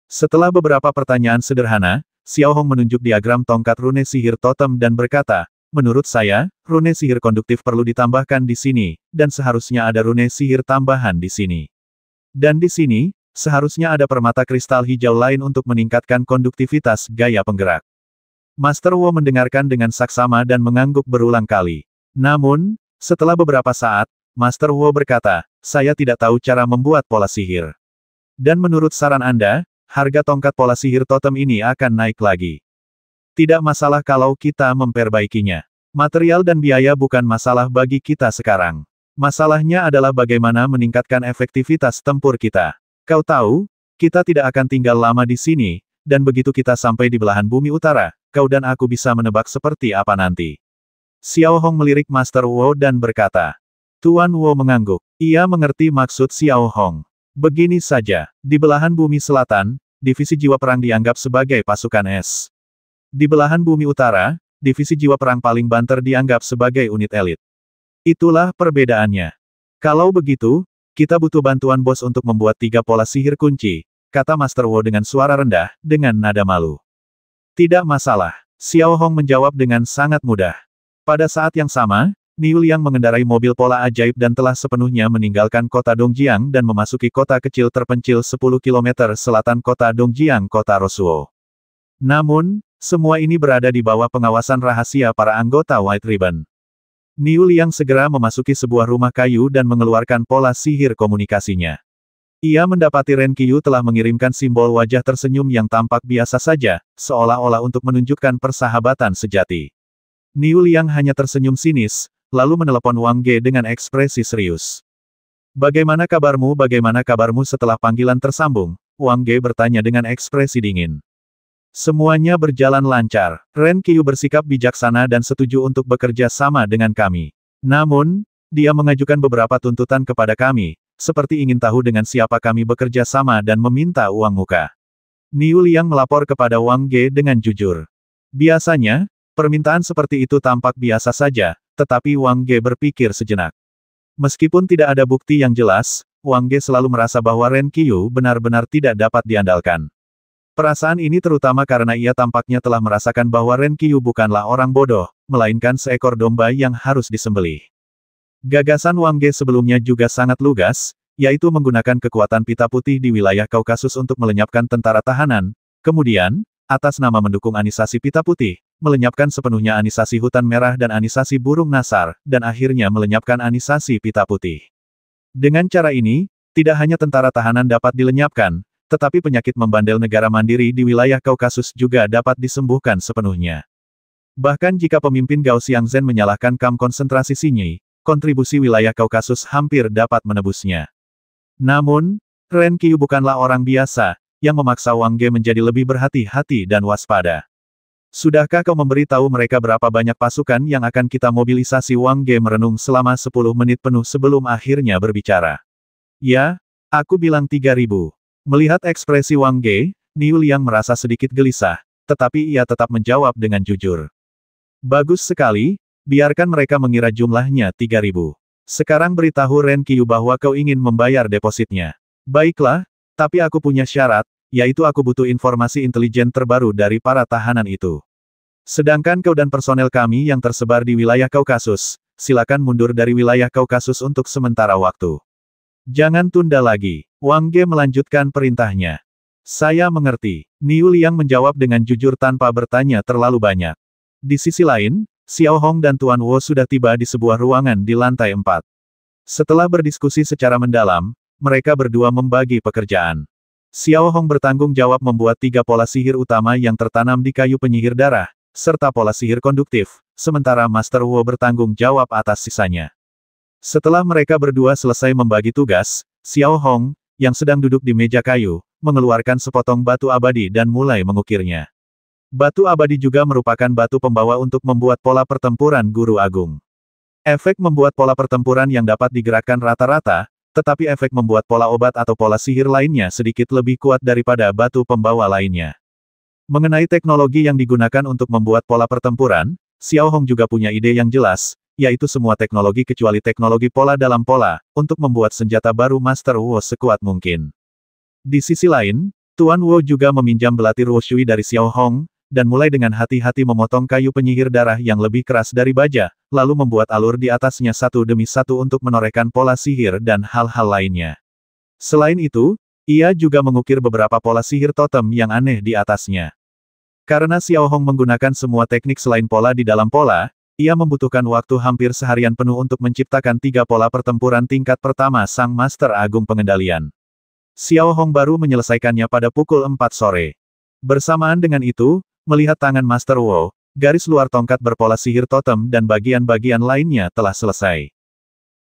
Setelah beberapa pertanyaan sederhana, Xiao Hong menunjuk diagram tongkat rune sihir totem dan berkata, menurut saya, rune sihir konduktif perlu ditambahkan di sini, dan seharusnya ada rune sihir tambahan di sini. Dan di sini, seharusnya ada permata kristal hijau lain untuk meningkatkan konduktivitas gaya penggerak. Master Wu mendengarkan dengan saksama dan mengangguk berulang kali. Namun, setelah beberapa saat, Master Wu berkata, saya tidak tahu cara membuat pola sihir. Dan menurut saran Anda, harga tongkat pola sihir totem ini akan naik lagi. Tidak masalah kalau kita memperbaikinya. Material dan biaya bukan masalah bagi kita sekarang. Masalahnya adalah bagaimana meningkatkan efektivitas tempur kita. Kau tahu, kita tidak akan tinggal lama di sini, dan begitu kita sampai di belahan bumi utara, kau dan aku bisa menebak seperti apa nanti. Xiao Hong melirik Master Wu dan berkata. Tuan Wu mengangguk. Ia mengerti maksud Xiao Hong. Begini saja, di belahan bumi selatan, divisi jiwa perang dianggap sebagai pasukan es. Di belahan bumi utara, divisi jiwa perang paling banter dianggap sebagai unit elit. Itulah perbedaannya. Kalau begitu, kita butuh bantuan bos untuk membuat 3 pola sihir kunci, kata Master Wu dengan suara rendah, dengan nada malu. Tidak masalah. Xiao Hong menjawab dengan sangat mudah. Pada saat yang sama, Niu Liang mengendarai mobil pola ajaib dan telah sepenuhnya meninggalkan kota Dongjiang dan memasuki kota kecil terpencil 10 km selatan kota Dongjiang, kota Rosuo. Namun, semua ini berada di bawah pengawasan rahasia para anggota White Ribbon. Niu Liang segera memasuki sebuah rumah kayu dan mengeluarkan pola sihir komunikasinya. Ia mendapati Ren Qiu telah mengirimkan simbol wajah tersenyum yang tampak biasa saja, seolah-olah untuk menunjukkan persahabatan sejati. Niu Liang hanya tersenyum sinis, lalu menelepon Wang Ge dengan ekspresi serius. Bagaimana kabarmu setelah panggilan tersambung? Wang Ge bertanya dengan ekspresi dingin. Semuanya berjalan lancar. Ren Qiu bersikap bijaksana dan setuju untuk bekerja sama dengan kami. Namun, dia mengajukan beberapa tuntutan kepada kami, seperti ingin tahu dengan siapa kami bekerja sama dan meminta uang muka. Niu Liang melapor kepada Wang Ge dengan jujur. Biasanya, permintaan seperti itu tampak biasa saja, tetapi Wang Ge berpikir sejenak. Meskipun tidak ada bukti yang jelas, Wang Ge selalu merasa bahwa Ren Qiu benar-benar tidak dapat diandalkan. Perasaan ini terutama karena ia tampaknya telah merasakan bahwa Ren Qiu bukanlah orang bodoh, melainkan seekor domba yang harus disembelih. Gagasan Wang Ge sebelumnya juga sangat lugas, yaitu menggunakan kekuatan pita putih di wilayah Kaukasus untuk melenyapkan tentara tahanan, kemudian, atas nama mendukung anisasi pita putih, melenyapkan sepenuhnya anisasi hutan merah dan anisasi burung nasar, dan akhirnya melenyapkan anisasi pita putih. Dengan cara ini, tidak hanya tentara tahanan dapat dilenyapkan, tetapi penyakit membandel negara mandiri di wilayah Kaukasus juga dapat disembuhkan sepenuhnya. Bahkan jika pemimpin Gao Xiangzhen menyalahkan kamp konsentrasi Xinyi, kontribusi wilayah Kaukasus hampir dapat menebusnya. Namun, Ren Qiu bukanlah orang biasa, yang memaksa Wang Ge menjadi lebih berhati-hati dan waspada. Sudahkah kau memberitahu mereka berapa banyak pasukan yang akan kita mobilisasi? Wang Ge merenung selama 10 menit penuh sebelum akhirnya berbicara. Ya, aku bilang 3.000. Melihat ekspresi Wang Ge, Niu Liang merasa sedikit gelisah, tetapi ia tetap menjawab dengan jujur. Bagus sekali, biarkan mereka mengira jumlahnya 3.000. Sekarang beritahu Ren Qiu bahwa kau ingin membayar depositnya. Baiklah, tapi aku punya syarat, yaitu aku butuh informasi intelijen terbaru dari para tahanan itu. Sedangkan kau dan personel kami yang tersebar di wilayah Kaukasus, silakan mundur dari wilayah Kaukasus untuk sementara waktu. Jangan tunda lagi. Wang Ge melanjutkan perintahnya. Saya mengerti. Niu Liang menjawab dengan jujur tanpa bertanya terlalu banyak. Di sisi lain, Xiao Hong dan Tuan Wu sudah tiba di sebuah ruangan di lantai 4. Setelah berdiskusi secara mendalam, mereka berdua membagi pekerjaan. Xiao Hong bertanggung jawab membuat 3 pola sihir utama yang tertanam di kayu penyihir darah, serta pola sihir konduktif, sementara Master Wu bertanggung jawab atas sisanya. Setelah mereka berdua selesai membagi tugas, Xiao Hong, yang sedang duduk di meja kayu, mengeluarkan sepotong batu abadi dan mulai mengukirnya. Batu abadi juga merupakan batu pembawa untuk membuat pola pertempuran Guru Agung. Efek membuat pola pertempuran yang dapat digerakkan rata-rata, tetapi efek membuat pola obat atau pola sihir lainnya sedikit lebih kuat daripada batu pembawa lainnya. Mengenai teknologi yang digunakan untuk membuat pola pertempuran, Xiao Hong juga punya ide yang jelas, yaitu semua teknologi kecuali teknologi pola dalam pola, untuk membuat senjata baru Master Wu sekuat mungkin. Di sisi lain, Tuan Wu juga meminjam belati Ruo Shui dari Xiao Hong, dan mulai dengan hati-hati memotong kayu penyihir darah yang lebih keras dari baja, lalu membuat alur di atasnya satu demi satu untuk menorehkan pola sihir dan hal-hal lainnya. Selain itu, ia juga mengukir beberapa pola sihir totem yang aneh di atasnya. Karena Xiao Hong menggunakan semua teknik selain pola di dalam pola, ia membutuhkan waktu hampir seharian penuh untuk menciptakan 3 pola pertempuran tingkat pertama Sang Master Agung Pengendalian. Xiao Hong baru menyelesaikannya pada pukul 4 sore. Bersamaan dengan itu, melihat tangan Master Wu, garis luar tongkat berpola sihir totem dan bagian-bagian lainnya telah selesai.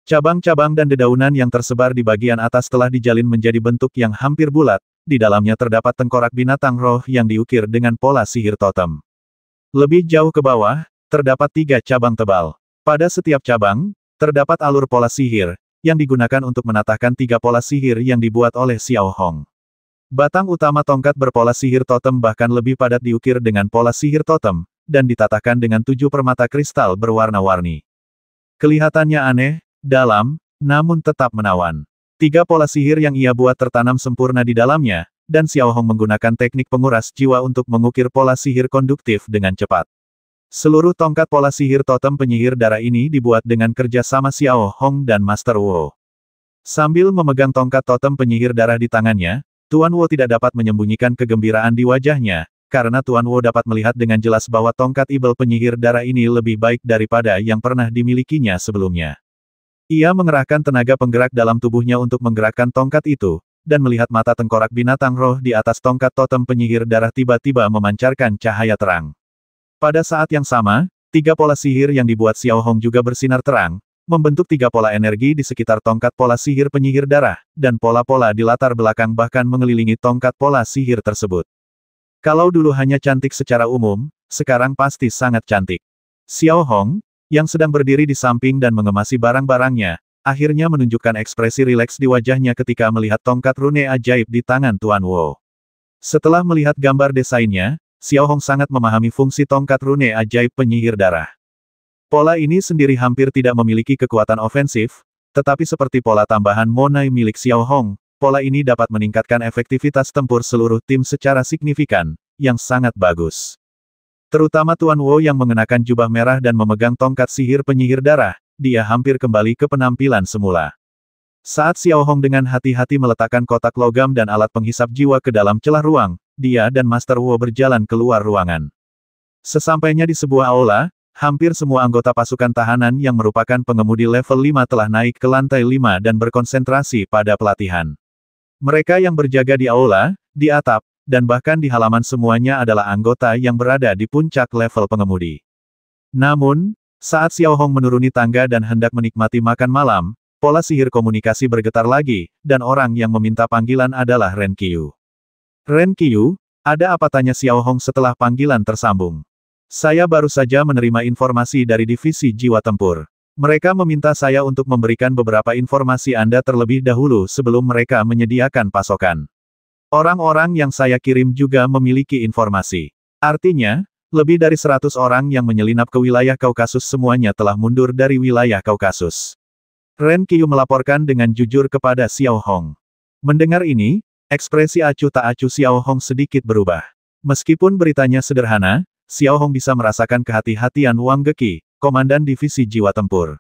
Cabang-cabang dan dedaunan yang tersebar di bagian atas telah dijalin menjadi bentuk yang hampir bulat, di dalamnya terdapat tengkorak binatang roh yang diukir dengan pola sihir totem. Lebih jauh ke bawah, terdapat 3 cabang tebal. Pada setiap cabang, terdapat alur pola sihir, yang digunakan untuk menatahkan 3 pola sihir yang dibuat oleh Xiao Hong. Batang utama tongkat berpola sihir totem bahkan lebih padat diukir dengan pola sihir totem, dan ditatahkan dengan 7 permata kristal berwarna-warni. Kelihatannya aneh, dalam, namun tetap menawan. 3 pola sihir yang ia buat tertanam sempurna di dalamnya, dan Xiao Hong menggunakan teknik penguras jiwa untuk mengukir pola sihir konduktif dengan cepat. Seluruh tongkat pola sihir totem penyihir darah ini dibuat dengan kerja sama Xiao Hong dan Master Wu. Sambil memegang tongkat totem penyihir darah di tangannya, Tuan Wu tidak dapat menyembunyikan kegembiraan di wajahnya, karena Tuan Wu dapat melihat dengan jelas bahwa tongkat ibel penyihir darah ini lebih baik daripada yang pernah dimilikinya sebelumnya. Ia mengerahkan tenaga penggerak dalam tubuhnya untuk menggerakkan tongkat itu, dan melihat mata tengkorak binatang roh di atas tongkat totem penyihir darah tiba-tiba memancarkan cahaya terang. Pada saat yang sama, 3 pola sihir yang dibuat Xiao Hong juga bersinar terang, membentuk 3 pola energi di sekitar tongkat pola sihir penyihir darah, dan pola-pola di latar belakang bahkan mengelilingi tongkat pola sihir tersebut. Kalau dulu hanya cantik secara umum, sekarang pasti sangat cantik. Xiao Hong, yang sedang berdiri di samping dan mengemasi barang-barangnya, akhirnya menunjukkan ekspresi rileks di wajahnya ketika melihat tongkat rune ajaib di tangan Tuan Wu. Setelah melihat gambar desainnya, Xiao Hong sangat memahami fungsi tongkat rune ajaib penyihir darah. Pola ini sendiri hampir tidak memiliki kekuatan ofensif, tetapi seperti pola tambahan Monai milik Xiao Hong, pola ini dapat meningkatkan efektivitas tempur seluruh tim secara signifikan, yang sangat bagus. Terutama Tuan Wu yang mengenakan jubah merah dan memegang tongkat sihir penyihir darah, dia hampir kembali ke penampilan semula. Saat Xiao Hong dengan hati-hati meletakkan kotak logam dan alat penghisap jiwa ke dalam celah ruang, dia dan Master Wu berjalan keluar ruangan. Sesampainya di sebuah aula, hampir semua anggota pasukan tahanan yang merupakan pengemudi level 5 telah naik ke lantai 5 dan berkonsentrasi pada pelatihan. Mereka yang berjaga di aula, di atap, dan bahkan di halaman semuanya adalah anggota yang berada di puncak level pengemudi. Namun, saat Xiao Hong menuruni tangga dan hendak menikmati makan malam, pola sihir komunikasi bergetar lagi, dan orang yang meminta panggilan adalah Ren Qiu. Ren Qiu, ada apa, tanya Xiao Hong setelah panggilan tersambung. Saya baru saja menerima informasi dari divisi jiwa tempur. Mereka meminta saya untuk memberikan beberapa informasi Anda terlebih dahulu sebelum mereka menyediakan pasokan. Orang-orang yang saya kirim juga memiliki informasi. Artinya, lebih dari 100 orang yang menyelinap ke wilayah Kaukasus semuanya telah mundur dari wilayah Kaukasus. Ren Qiu melaporkan dengan jujur kepada Xiao Hong. Mendengar ini, ekspresi acuh tak acuh Xiao Hong sedikit berubah. Meskipun beritanya sederhana, Xiao Hong bisa merasakan kehati-hatian Wang Geki, komandan divisi jiwa tempur.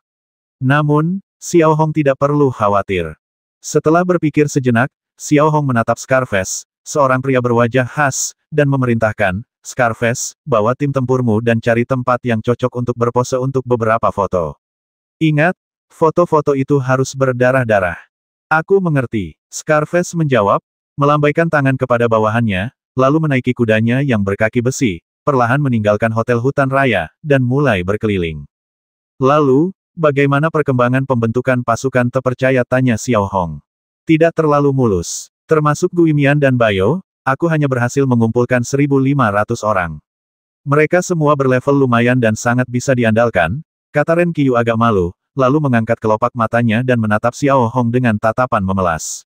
Namun, Xiao Hong tidak perlu khawatir. Setelah berpikir sejenak, Xiao Hong menatap Scarface, seorang pria berwajah khas, dan memerintahkan, Scarface, bawa tim tempurmu dan cari tempat yang cocok untuk berpose untuk beberapa foto. Ingat, foto-foto itu harus berdarah-darah. Aku mengerti, Scarface menjawab, melambaikan tangan kepada bawahannya, lalu menaiki kudanya yang berkaki besi, perlahan meninggalkan hotel hutan raya, dan mulai berkeliling. Lalu, bagaimana perkembangan pembentukan pasukan terpercaya, tanya Xiao Hong. Tidak terlalu mulus. Termasuk Guimian dan Bayo, aku hanya berhasil mengumpulkan 1.500 orang. Mereka semua berlevel lumayan dan sangat bisa diandalkan, kata Ren Qiu agak malu, lalu mengangkat kelopak matanya dan menatap Xiao Hong dengan tatapan memelas.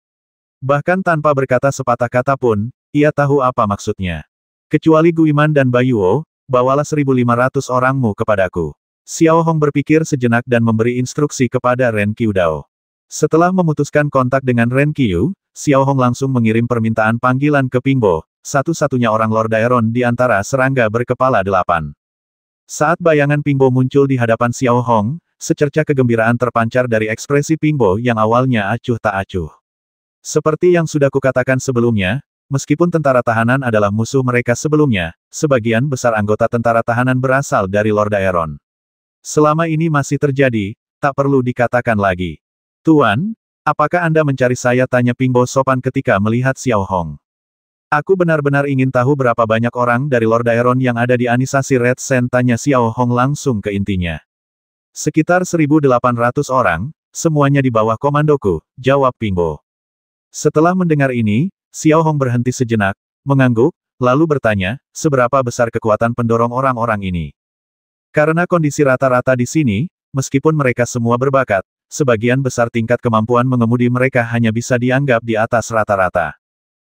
Bahkan tanpa berkata sepatah kata pun, ia tahu apa maksudnya. Kecuali Guiman dan Bayuo, bawalah 1.500 orangmu kepadaku. Xiao Hong berpikir sejenak dan memberi instruksi kepada Ren Qiudao. Setelah memutuskan kontak dengan Ren Qiu, Xiao Hong langsung mengirim permintaan panggilan ke Pingbo, satu-satunya orang Lord Daeron di antara serangga berkepala 8. Saat bayangan Pingbo muncul di hadapan Xiao Hong, secerca kegembiraan terpancar dari ekspresi Pingbo yang awalnya acuh tak acuh. Seperti yang sudah kukatakan sebelumnya, meskipun tentara tahanan adalah musuh mereka sebelumnya, sebagian besar anggota tentara tahanan berasal dari Lord Daeron. Selama ini masih terjadi, tak perlu dikatakan lagi. Tuan, apakah Anda mencari saya? Tanya Pingbo sopan ketika melihat Xiao Hong. Aku benar-benar ingin tahu berapa banyak orang dari Lord Daeron yang ada di Anisasi Red Sen, tanya Xiao Hong langsung ke intinya. Sekitar 1.800 orang, semuanya di bawah komandoku, jawab Pingbo. Setelah mendengar ini, Xiao Hong berhenti sejenak, mengangguk, lalu bertanya, seberapa besar kekuatan pendorong orang-orang ini? Karena kondisi rata-rata di sini, meskipun mereka semua berbakat, sebagian besar tingkat kemampuan mengemudi mereka hanya bisa dianggap di atas rata-rata.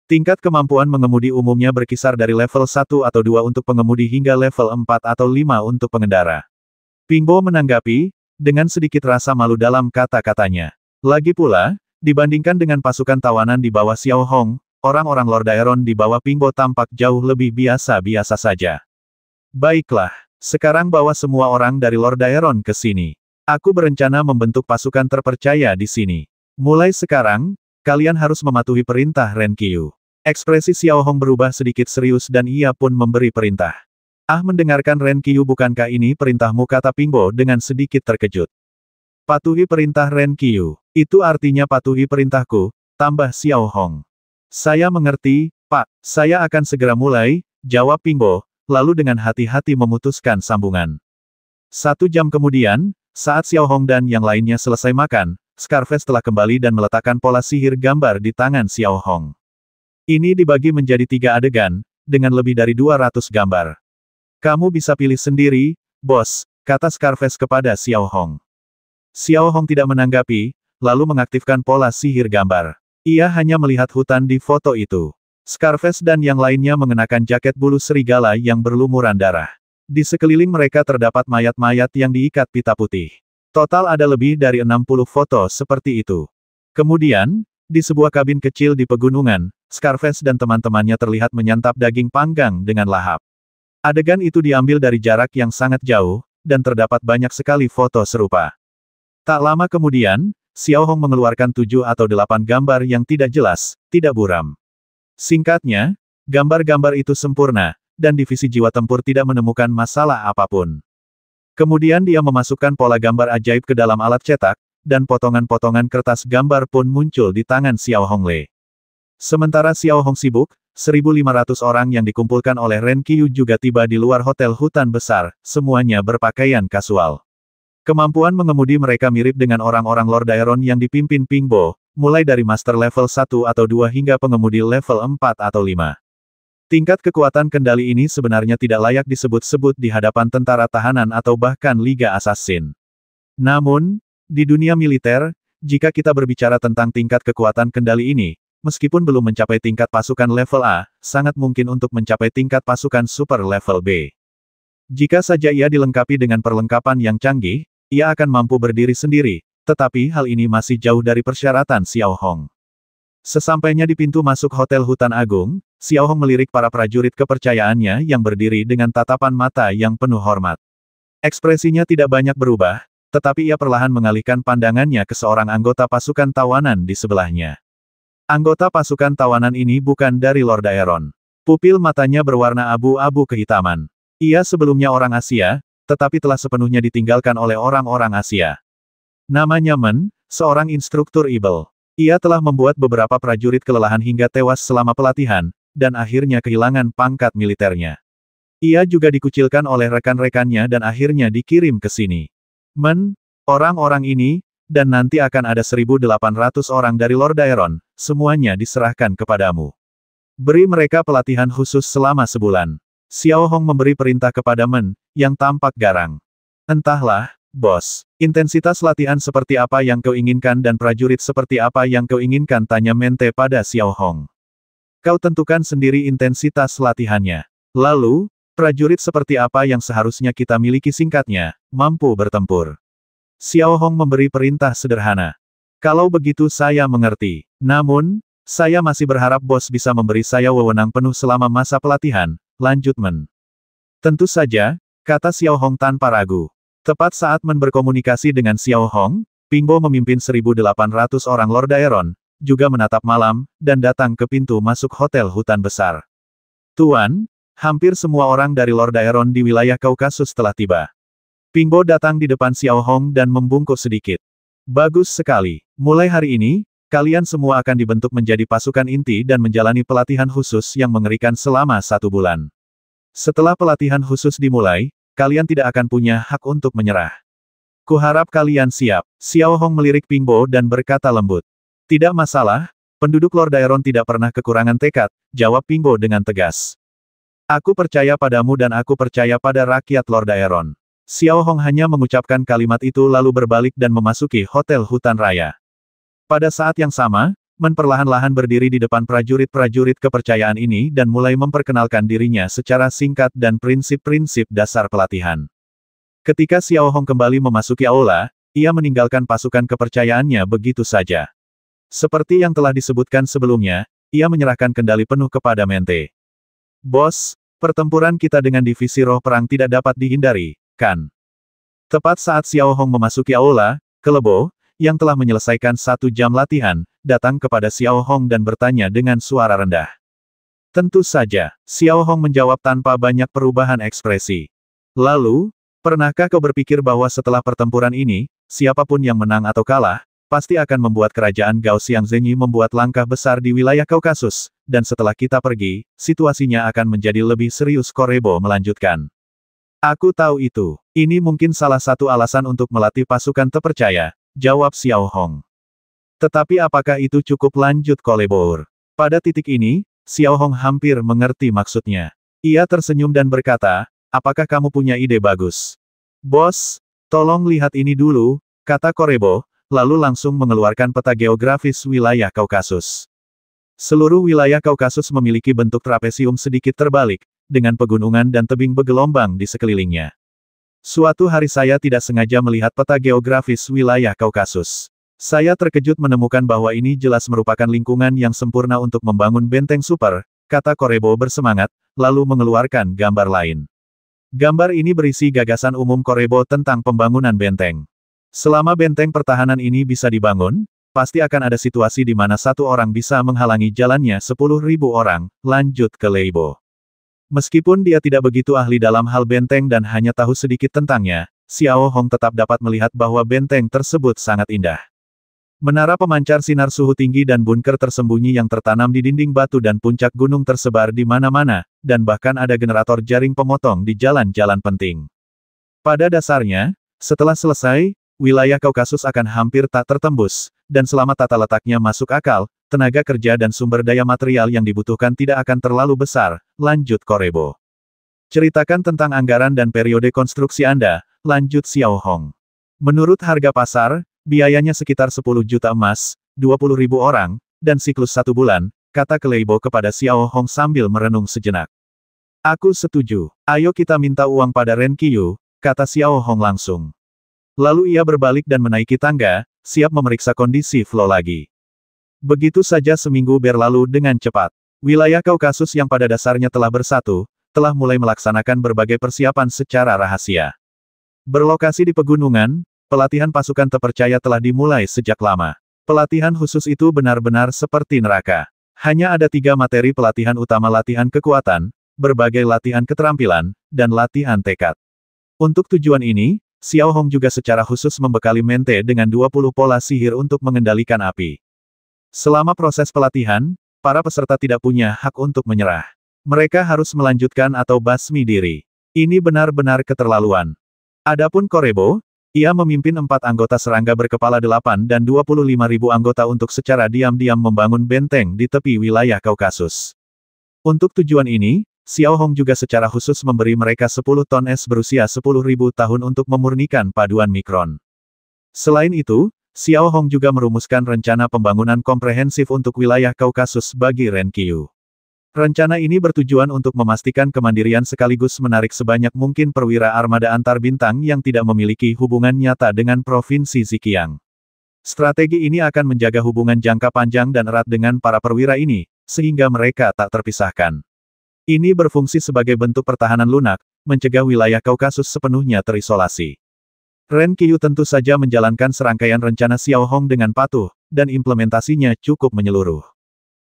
Tingkat kemampuan mengemudi umumnya berkisar dari level 1 atau 2 untuk pengemudi hingga level 4 atau 5 untuk pengendara. Pingbo menanggapi, dengan sedikit rasa malu dalam kata-katanya. Lagi pula, dibandingkan dengan pasukan tawanan di bawah Xiao Hong, orang-orang Lord Daeron di bawah Pingbo tampak jauh lebih biasa-biasa saja. Baiklah, sekarang bawa semua orang dari Lord Daeron ke sini. Aku berencana membentuk pasukan terpercaya di sini. Mulai sekarang, kalian harus mematuhi perintah Ren Qiu. Ekspresi Xiao Hong berubah sedikit serius dan ia pun memberi perintah. Mendengarkan Ren Qiu, bukankah ini perintahmu? Kata Pingbo dengan sedikit terkejut. Patuhi perintah Ren Qiu. Itu artinya patuhi perintahku, tambah Xiao Hong. Saya mengerti, Pak. Saya akan segera mulai, jawab Pingbo, lalu dengan hati-hati memutuskan sambungan. 1 jam kemudian, saat Xiao Hong dan yang lainnya selesai makan, Scarface telah kembali dan meletakkan pola sihir gambar di tangan Xiao Hong. Ini dibagi menjadi 3 adegan, dengan lebih dari 200 gambar. Kamu bisa pilih sendiri, bos, kata Scarface kepada Xiao Hong. Xiao Hong tidak menanggapi, lalu mengaktifkan pola sihir gambar. Ia hanya melihat hutan di foto itu. Scarface dan yang lainnya mengenakan jaket bulu serigala yang berlumuran darah. Di sekeliling mereka terdapat mayat-mayat yang diikat pita putih. Total ada lebih dari 60 foto seperti itu. Kemudian, di sebuah kabin kecil di pegunungan, Scarface dan teman-temannya terlihat menyantap daging panggang dengan lahap. Adegan itu diambil dari jarak yang sangat jauh, dan terdapat banyak sekali foto serupa. Tak lama kemudian, Xiao Hong mengeluarkan 7 atau 8 gambar yang tidak jelas, tidak buram. Singkatnya, gambar-gambar itu sempurna, dan divisi jiwa tempur tidak menemukan masalah apapun. Kemudian dia memasukkan pola gambar ajaib ke dalam alat cetak, dan potongan-potongan kertas gambar pun muncul di tangan Xiao Hongle. Sementara Xiao Hong sibuk, 1.500 orang yang dikumpulkan oleh Ren Qiu juga tiba di luar hotel hutan besar, semuanya berpakaian kasual. Kemampuan mengemudi mereka mirip dengan orang-orang Lord Daeron yang dipimpin Pingbo, mulai dari master level 1 atau 2 hingga pengemudi level 4 atau 5. Tingkat kekuatan kendali ini sebenarnya tidak layak disebut-sebut di hadapan tentara tahanan atau bahkan Liga Assassin. Namun, di dunia militer, jika kita berbicara tentang tingkat kekuatan kendali ini, meskipun belum mencapai tingkat pasukan level A, sangat mungkin untuk mencapai tingkat pasukan super level B. Jika saja ia dilengkapi dengan perlengkapan yang canggih, ia akan mampu berdiri sendiri, tetapi hal ini masih jauh dari persyaratan Xiao Hong. Sesampainya di pintu masuk Hotel Hutan Agung, Xiao Hong melirik para prajurit kepercayaannya yang berdiri dengan tatapan mata yang penuh hormat. Ekspresinya tidak banyak berubah, tetapi ia perlahan mengalihkan pandangannya ke seorang anggota pasukan tawanan di sebelahnya. Anggota pasukan tawanan ini bukan dari Lord Daeron. Pupil matanya berwarna abu-abu kehitaman. Ia sebelumnya orang Asia, tetapi telah sepenuhnya ditinggalkan oleh orang-orang Asia. Namanya Men, seorang instruktur Ibel. Ia telah membuat beberapa prajurit kelelahan hingga tewas selama pelatihan, dan akhirnya kehilangan pangkat militernya. Ia juga dikucilkan oleh rekan-rekannya dan akhirnya dikirim ke sini. Men, orang-orang ini, dan nanti akan ada 1.800 orang dari Lord Daeron, semuanya diserahkan kepadamu. Beri mereka pelatihan khusus selama sebulan. Xiao Hong memberi perintah kepada Men, yang tampak garang. Entahlah, bos, intensitas latihan seperti apa yang kau inginkan dan prajurit seperti apa yang kau inginkan, tanya Mente pada Xiao Hong. Kau tentukan sendiri intensitas latihannya. Lalu, Prajurit seperti apa yang seharusnya kita miliki singkatnya, mampu bertempur. Xiao Hong memberi perintah sederhana. Kalau begitu saya mengerti. Namun, saya masih berharap bos bisa memberi saya wewenang penuh selama masa pelatihan, lanjut Men. Tentu saja, kata Xiao Hong tanpa ragu. Tepat saat Men berkomunikasi dengan Xiao Hong, Pingbo memimpin 1.800 orang Lord Daeron, juga menatap malam, dan datang ke pintu masuk hotel hutan besar. Tuan, hampir semua orang dari Lord Daeron di wilayah Kaukasus telah tiba. Pingbo datang di depan Xiao Hong dan membungkuk sedikit. Bagus sekali. Mulai hari ini, kalian semua akan dibentuk menjadi pasukan inti dan menjalani pelatihan khusus yang mengerikan selama 1 bulan. Setelah pelatihan khusus dimulai, kalian tidak akan punya hak untuk menyerah. Kuharap kalian siap. Xiao Hong melirik Pingbo dan berkata lembut. Tidak masalah, penduduk Lord Daeron tidak pernah kekurangan tekad, jawab Pingbo dengan tegas. Aku percaya padamu dan aku percaya pada rakyat Lord Daeron. Xiao Hong hanya mengucapkan kalimat itu lalu berbalik dan memasuki hotel hutan raya. Pada saat yang sama, Men perlahan-lahan berdiri di depan prajurit-prajurit kepercayaan ini dan mulai memperkenalkan dirinya secara singkat dan prinsip-prinsip dasar pelatihan. Ketika Xiao Hong kembali memasuki aula, ia meninggalkan pasukan kepercayaannya begitu saja. Seperti yang telah disebutkan sebelumnya, ia menyerahkan kendali penuh kepada Mente. Bos, pertempuran kita dengan divisi roh perang tidak dapat dihindari, kan? Tepat saat Xiao Hong memasuki aula, Kelebo, yang telah menyelesaikan 1 jam latihan, datang kepada Xiao Hong dan bertanya dengan suara rendah. Tentu saja, Xiao Hong menjawab tanpa banyak perubahan ekspresi. Lalu, pernahkah kau berpikir bahwa setelah pertempuran ini, siapapun yang menang atau kalah, pasti akan membuat kerajaan Gao Xiangzenyi membuat langkah besar di wilayah Kaukasus, dan setelah kita pergi, situasinya akan menjadi lebih serius, Korebo melanjutkan. Aku tahu itu. Ini mungkin salah satu alasan untuk melatih pasukan terpercaya, jawab Xiao Hong. Tetapi apakah itu cukup, lanjut Kolebour. Pada titik ini, Xiao Hong hampir mengerti maksudnya. Ia tersenyum dan berkata, apakah kamu punya ide bagus? Bos, tolong lihat ini dulu, kata Korebo, lalu langsung mengeluarkan peta geografis wilayah Kaukasus. Seluruh wilayah Kaukasus memiliki bentuk trapesium sedikit terbalik, dengan pegunungan dan tebing bergelombang di sekelilingnya. Suatu hari saya tidak sengaja melihat peta geografis wilayah Kaukasus. Saya terkejut menemukan bahwa ini jelas merupakan lingkungan yang sempurna untuk membangun benteng super, kata Korebo bersemangat, lalu mengeluarkan gambar lain. Gambar ini berisi gagasan umum Korebo tentang pembangunan benteng. Selama benteng pertahanan ini bisa dibangun, pasti akan ada situasi di mana satu orang bisa menghalangi jalannya 10.000 orang, lanjut ke Leibo. Meskipun dia tidak begitu ahli dalam hal benteng dan hanya tahu sedikit tentangnya, Xiao Hong tetap dapat melihat bahwa benteng tersebut sangat indah. Menara pemancar sinar suhu tinggi dan bunker tersembunyi yang tertanam di dinding batu dan puncak gunung tersebar di mana-mana, dan bahkan ada generator jaring pemotong di jalan-jalan penting. Pada dasarnya, setelah selesai, wilayah Kaukasus akan hampir tak tertembus, dan selama tata letaknya masuk akal, tenaga kerja dan sumber daya material yang dibutuhkan tidak akan terlalu besar, lanjut Korebo. Ceritakan tentang anggaran dan periode konstruksi Anda, lanjut Xiao Hong. Menurut harga pasar, biayanya sekitar 10 juta emas, 20.000 orang, dan siklus 1 bulan, kata Kleibo kepada Xiao Hong sambil merenung sejenak. Aku setuju. Ayo kita minta uang pada Ren Qiyu, kata Xiao Hong langsung. Lalu ia berbalik dan menaiki tangga, siap memeriksa kondisi flow lagi. Begitu saja seminggu berlalu dengan cepat. Wilayah Kaukasus yang pada dasarnya telah bersatu, telah mulai melaksanakan berbagai persiapan secara rahasia. Berlokasi di pegunungan, pelatihan pasukan terpercaya telah dimulai sejak lama. Pelatihan khusus itu benar-benar seperti neraka. Hanya ada 3 materi pelatihan utama: latihan kekuatan, berbagai latihan keterampilan, dan latihan tekad. Untuk tujuan ini, Xiao Hong juga secara khusus membekali Mente dengan 20 pola sihir untuk mengendalikan api. Selama proses pelatihan, para peserta tidak punya hak untuk menyerah. Mereka harus melanjutkan atau basmi diri. Ini benar-benar keterlaluan. Adapun Korebo, ia memimpin 4 anggota serangga berkepala 8 dan 25.000 anggota untuk secara diam-diam membangun benteng di tepi wilayah Kaukasus. Untuk tujuan ini, Xiao Hong juga secara khusus memberi mereka 10 ton es berusia 10.000 tahun untuk memurnikan paduan mikron. Selain itu, Xiao Hong juga merumuskan rencana pembangunan komprehensif untuk wilayah Kaukasus bagi Ren Qiyu. Rencana ini bertujuan untuk memastikan kemandirian sekaligus menarik sebanyak mungkin perwira armada antar bintang yang tidak memiliki hubungan nyata dengan Provinsi Zhejiang. Strategi ini akan menjaga hubungan jangka panjang dan erat dengan para perwira ini, sehingga mereka tak terpisahkan. Ini berfungsi sebagai bentuk pertahanan lunak, mencegah wilayah Kaukasus sepenuhnya terisolasi. Ren Qiu tentu saja menjalankan serangkaian rencana Xiao Hong dengan patuh, dan implementasinya cukup menyeluruh.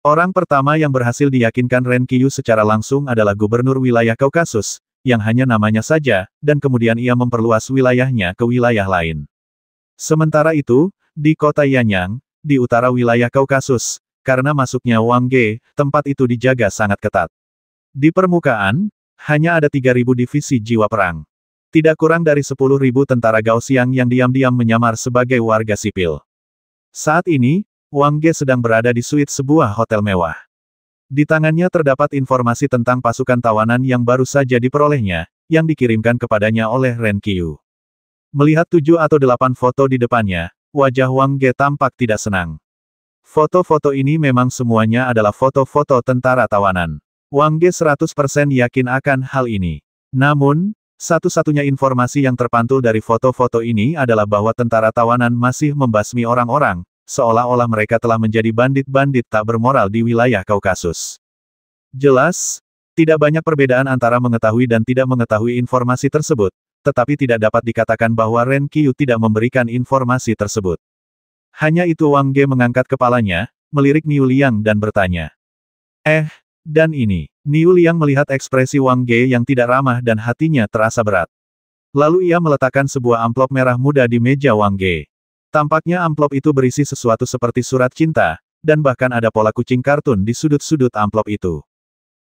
Orang pertama yang berhasil diyakinkan Ren Qiu secara langsung adalah gubernur wilayah Kaukasus, yang hanya namanya saja, dan kemudian ia memperluas wilayahnya ke wilayah lain. Sementara itu, di kota Yanyang, di utara wilayah Kaukasus, karena masuknya Wang Ge, tempat itu dijaga sangat ketat. Di permukaan, hanya ada 3.000 divisi jiwa perang. Tidak kurang dari 10.000 tentara Gaoxiang yang diam-diam menyamar sebagai warga sipil. Saat ini, Wang Ge sedang berada di suite sebuah hotel mewah. Di tangannya terdapat informasi tentang pasukan tawanan yang baru saja diperolehnya, yang dikirimkan kepadanya oleh Ren Qiu. Melihat 7 atau 8 foto di depannya, wajah Wang Ge tampak tidak senang. Foto-foto ini memang semuanya adalah foto-foto tentara tawanan. Wang Ge 100% yakin akan hal ini. Namun, satu-satunya informasi yang terpantul dari foto-foto ini adalah bahwa tentara tawanan masih membasmi orang-orang, seolah-olah mereka telah menjadi bandit-bandit tak bermoral di wilayah Kaukasus. Jelas, tidak banyak perbedaan antara mengetahui dan tidak mengetahui informasi tersebut, tetapi tidak dapat dikatakan bahwa Ren Qiu tidak memberikan informasi tersebut. Hanya itu Wang Ge mengangkat kepalanya, melirik Niu Liang dan bertanya. Dan ini. Niu Liang melihat ekspresi Wang Ge yang tidak ramah dan hatinya terasa berat. Lalu ia meletakkan sebuah amplop merah muda di meja Wang Ge. Tampaknya amplop itu berisi sesuatu seperti surat cinta, dan bahkan ada pola kucing kartun di sudut-sudut amplop itu.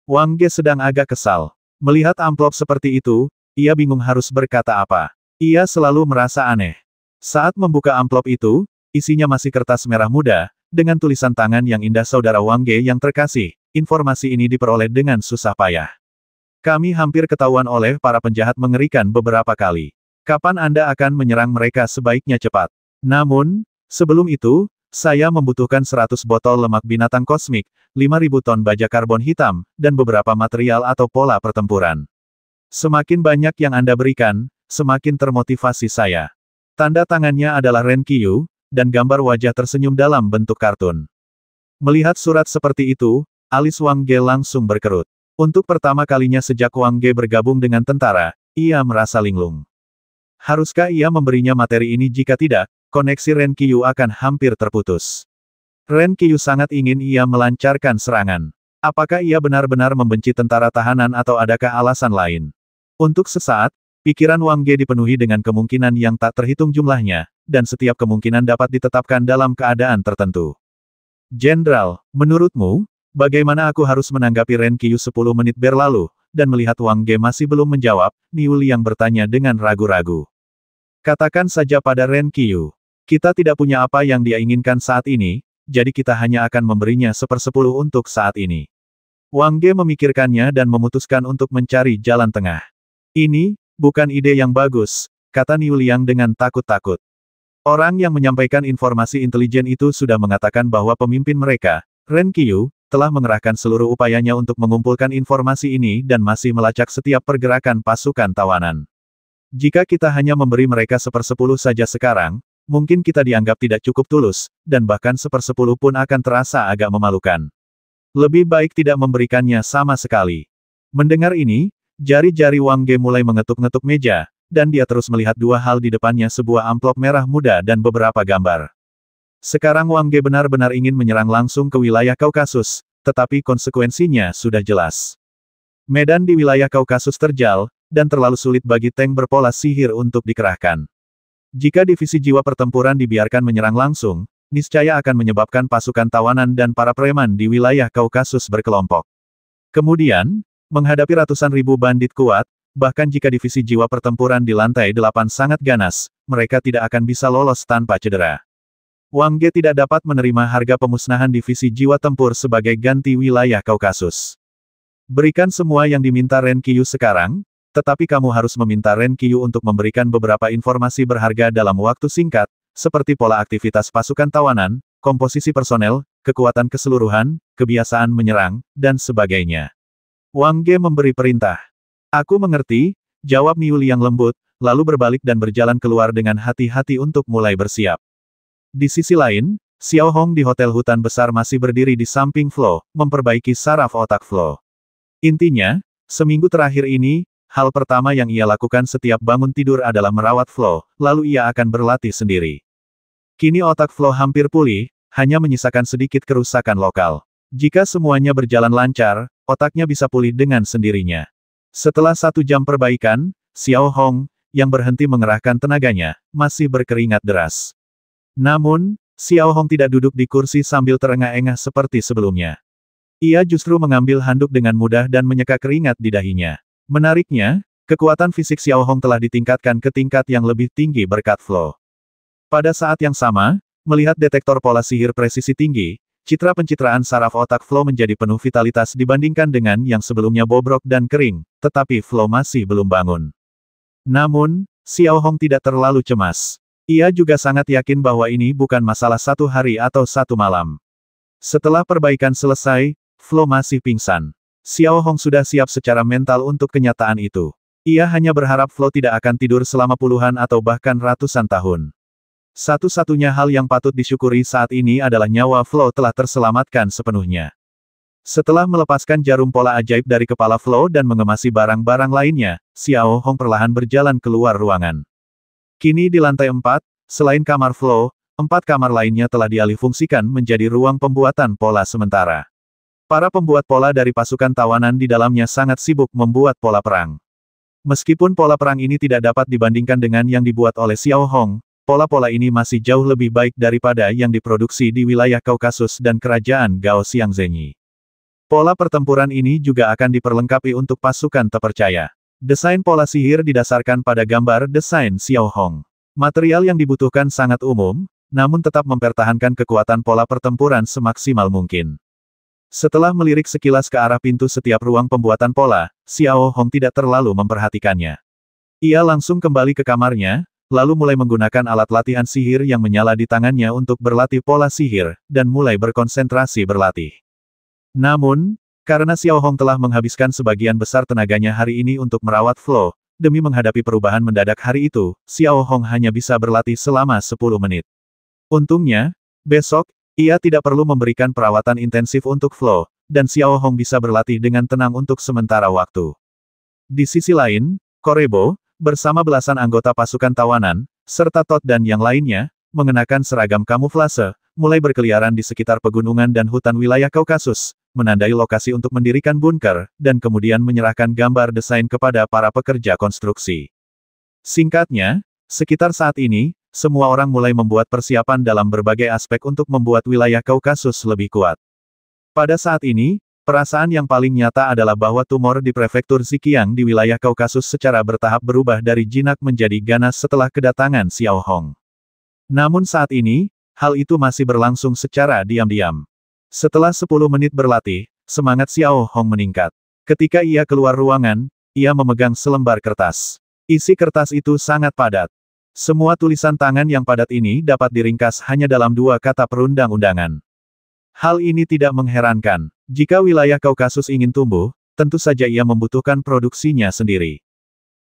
Wang Ge sedang agak kesal. Melihat amplop seperti itu, ia bingung harus berkata apa. Ia selalu merasa aneh. Saat membuka amplop itu, isinya masih kertas merah muda, dengan tulisan tangan yang indah saudara Wang Ge yang terkasih. Informasi ini diperoleh dengan susah payah. Kami hampir ketahuan oleh para penjahat mengerikan beberapa kali. Kapan Anda akan menyerang mereka sebaiknya cepat. Namun, sebelum itu, saya membutuhkan 100 botol lemak binatang kosmik, 5.000 ton baja karbon hitam, dan beberapa material atau pola pertempuran. Semakin banyak yang Anda berikan, semakin termotivasi saya. Tanda tangannya adalah Ren Qiu, dan gambar wajah tersenyum dalam bentuk kartun. Melihat surat seperti itu, alis Wang Ge langsung berkerut. Untuk pertama kalinya sejak Wang Ge bergabung dengan tentara, ia merasa linglung. Haruskah ia memberinya materi ini jika tidak, koneksi Ren Qiu akan hampir terputus. Ren Qiu sangat ingin ia melancarkan serangan. Apakah ia benar-benar membenci tentara tahanan atau adakah alasan lain? Untuk sesaat, pikiran Wang Ge dipenuhi dengan kemungkinan yang tak terhitung jumlahnya, dan setiap kemungkinan dapat ditetapkan dalam keadaan tertentu. Jenderal, menurutmu, bagaimana aku harus menanggapi Ren Qiu 10 menit berlalu, dan melihat Wang Ge masih belum menjawab, Niu Liang bertanya dengan ragu-ragu. Katakan saja pada Ren Qiu. Kita tidak punya apa yang dia inginkan saat ini, jadi kita hanya akan memberinya 1/10 untuk saat ini. Wang Ge memikirkannya dan memutuskan untuk mencari jalan tengah. Ini, bukan ide yang bagus, kata Niu Liang dengan takut-takut. Orang yang menyampaikan informasi intelijen itu sudah mengatakan bahwa pemimpin mereka, Ren Qiu, telah mengerahkan seluruh upayanya untuk mengumpulkan informasi ini dan masih melacak setiap pergerakan pasukan tawanan. Jika kita hanya memberi mereka 1/10 saja sekarang, mungkin kita dianggap tidak cukup tulus, dan bahkan 1/10 pun akan terasa agak memalukan. Lebih baik tidak memberikannya sama sekali. Mendengar ini, jari-jari Wang Ge mulai mengetuk-ngetuk meja, dan dia terus melihat dua hal di depannya, sebuah amplop merah muda dan beberapa gambar. Sekarang Wang Ge benar-benar ingin menyerang langsung ke wilayah Kaukasus, tetapi konsekuensinya sudah jelas. Medan di wilayah Kaukasus terjal, dan terlalu sulit bagi tank berpola sihir untuk dikerahkan. Jika divisi jiwa pertempuran dibiarkan menyerang langsung, niscaya akan menyebabkan pasukan tawanan dan para preman di wilayah Kaukasus berkelompok. Kemudian, menghadapi ratusan ribu bandit kuat, bahkan jika divisi jiwa pertempuran di lantai 8 sangat ganas, mereka tidak akan bisa lolos tanpa cedera. Wang Ge tidak dapat menerima harga pemusnahan divisi jiwa tempur sebagai ganti wilayah Kaukasus. Berikan semua yang diminta Ren Qiu sekarang, tetapi kamu harus meminta Ren Qiu untuk memberikan beberapa informasi berharga dalam waktu singkat, seperti pola aktivitas pasukan tawanan, komposisi personel, kekuatan keseluruhan, kebiasaan menyerang, dan sebagainya. Wang Ge memberi perintah. Aku mengerti, jawab Niu Li yang lembut, lalu berbalik dan berjalan keluar dengan hati-hati untuk mulai bersiap. Di sisi lain, Xiao Hong di Hotel Hutan Besar masih berdiri di samping Flo, memperbaiki saraf otak Flo. Intinya, seminggu terakhir ini, hal pertama yang ia lakukan setiap bangun tidur adalah merawat Flo, lalu ia akan berlatih sendiri. Kini otak Flo hampir pulih, hanya menyisakan sedikit kerusakan lokal. Jika semuanya berjalan lancar, otaknya bisa pulih dengan sendirinya. Setelah 1 jam perbaikan, Xiao Hong, yang berhenti mengerahkan tenaganya, masih berkeringat deras. Namun, Xiao Hong tidak duduk di kursi sambil terengah-engah seperti sebelumnya. Ia justru mengambil handuk dengan mudah dan menyeka keringat di dahinya. Menariknya, kekuatan fisik Xiao Hong telah ditingkatkan ke tingkat yang lebih tinggi berkat Flo. Pada saat yang sama, melihat detektor pola sihir presisi tinggi, citra pencitraan saraf otak Flo menjadi penuh vitalitas dibandingkan dengan yang sebelumnya bobrok dan kering, tetapi Flo masih belum bangun. Namun, Xiao Hong tidak terlalu cemas. Ia juga sangat yakin bahwa ini bukan masalah 1 hari atau 1 malam. Setelah perbaikan selesai, Flo masih pingsan. Xiao Hong sudah siap secara mental untuk kenyataan itu. Ia hanya berharap Flo tidak akan tidur selama puluhan atau bahkan ratusan tahun. Satu-satunya hal yang patut disyukuri saat ini adalah nyawa Flo telah terselamatkan sepenuhnya. Setelah melepaskan jarum pola ajaib dari kepala Flo dan mengemasi barang-barang lainnya, Xiao Hong perlahan berjalan keluar ruangan. Kini di lantai 4, selain kamar Flo, 4 kamar lainnya telah dialihfungsikan menjadi ruang pembuatan pola sementara. Para pembuat pola dari pasukan tawanan di dalamnya sangat sibuk membuat pola perang. Meskipun pola perang ini tidak dapat dibandingkan dengan yang dibuat oleh Xiao Hong, pola-pola ini masih jauh lebih baik daripada yang diproduksi di wilayah Kaukasus dan kerajaan Gao Xiangzhenyi. Pola pertempuran ini juga akan diperlengkapi untuk pasukan terpercaya. Desain pola sihir didasarkan pada gambar desain Xiao Hong. Material yang dibutuhkan sangat umum, namun tetap mempertahankan kekuatan pola pertempuran semaksimal mungkin. Setelah melirik sekilas ke arah pintu setiap ruang pembuatan pola, Xiao Hong tidak terlalu memperhatikannya. Ia langsung kembali ke kamarnya, lalu mulai menggunakan alat latihan sihir yang menyala di tangannya untuk berlatih pola sihir, dan mulai berkonsentrasi berlatih. Namun, karena Xiao Hong telah menghabiskan sebagian besar tenaganya hari ini untuk merawat Flo, demi menghadapi perubahan mendadak hari itu, Xiao Hong hanya bisa berlatih selama 10 menit. Untungnya, besok, ia tidak perlu memberikan perawatan intensif untuk Flo, dan Xiao Hong bisa berlatih dengan tenang untuk sementara waktu. Di sisi lain, Korebo, bersama belasan anggota pasukan tawanan, serta Todd dan yang lainnya, mengenakan seragam kamuflase, mulai berkeliaran di sekitar pegunungan dan hutan wilayah Kaukasus, menandai lokasi untuk mendirikan bunker, dan kemudian menyerahkan gambar desain kepada para pekerja konstruksi. Singkatnya, sekitar saat ini, semua orang mulai membuat persiapan dalam berbagai aspek untuk membuat wilayah Kaukasus lebih kuat. Pada saat ini, perasaan yang paling nyata adalah bahwa tumor di prefektur Zhiqiang di wilayah Kaukasus secara bertahap berubah dari jinak menjadi ganas setelah kedatangan Xiao Hong. Namun saat ini, hal itu masih berlangsung secara diam-diam. Setelah 10 menit berlatih, semangat Xiao Hong meningkat. Ketika ia keluar ruangan, ia memegang selembar kertas. Isi kertas itu sangat padat. Semua tulisan tangan yang padat ini dapat diringkas hanya dalam 2 kata perundang-undangan. Hal ini tidak mengherankan. Jika wilayah Kaukasus ingin tumbuh, tentu saja ia membutuhkan produksinya sendiri.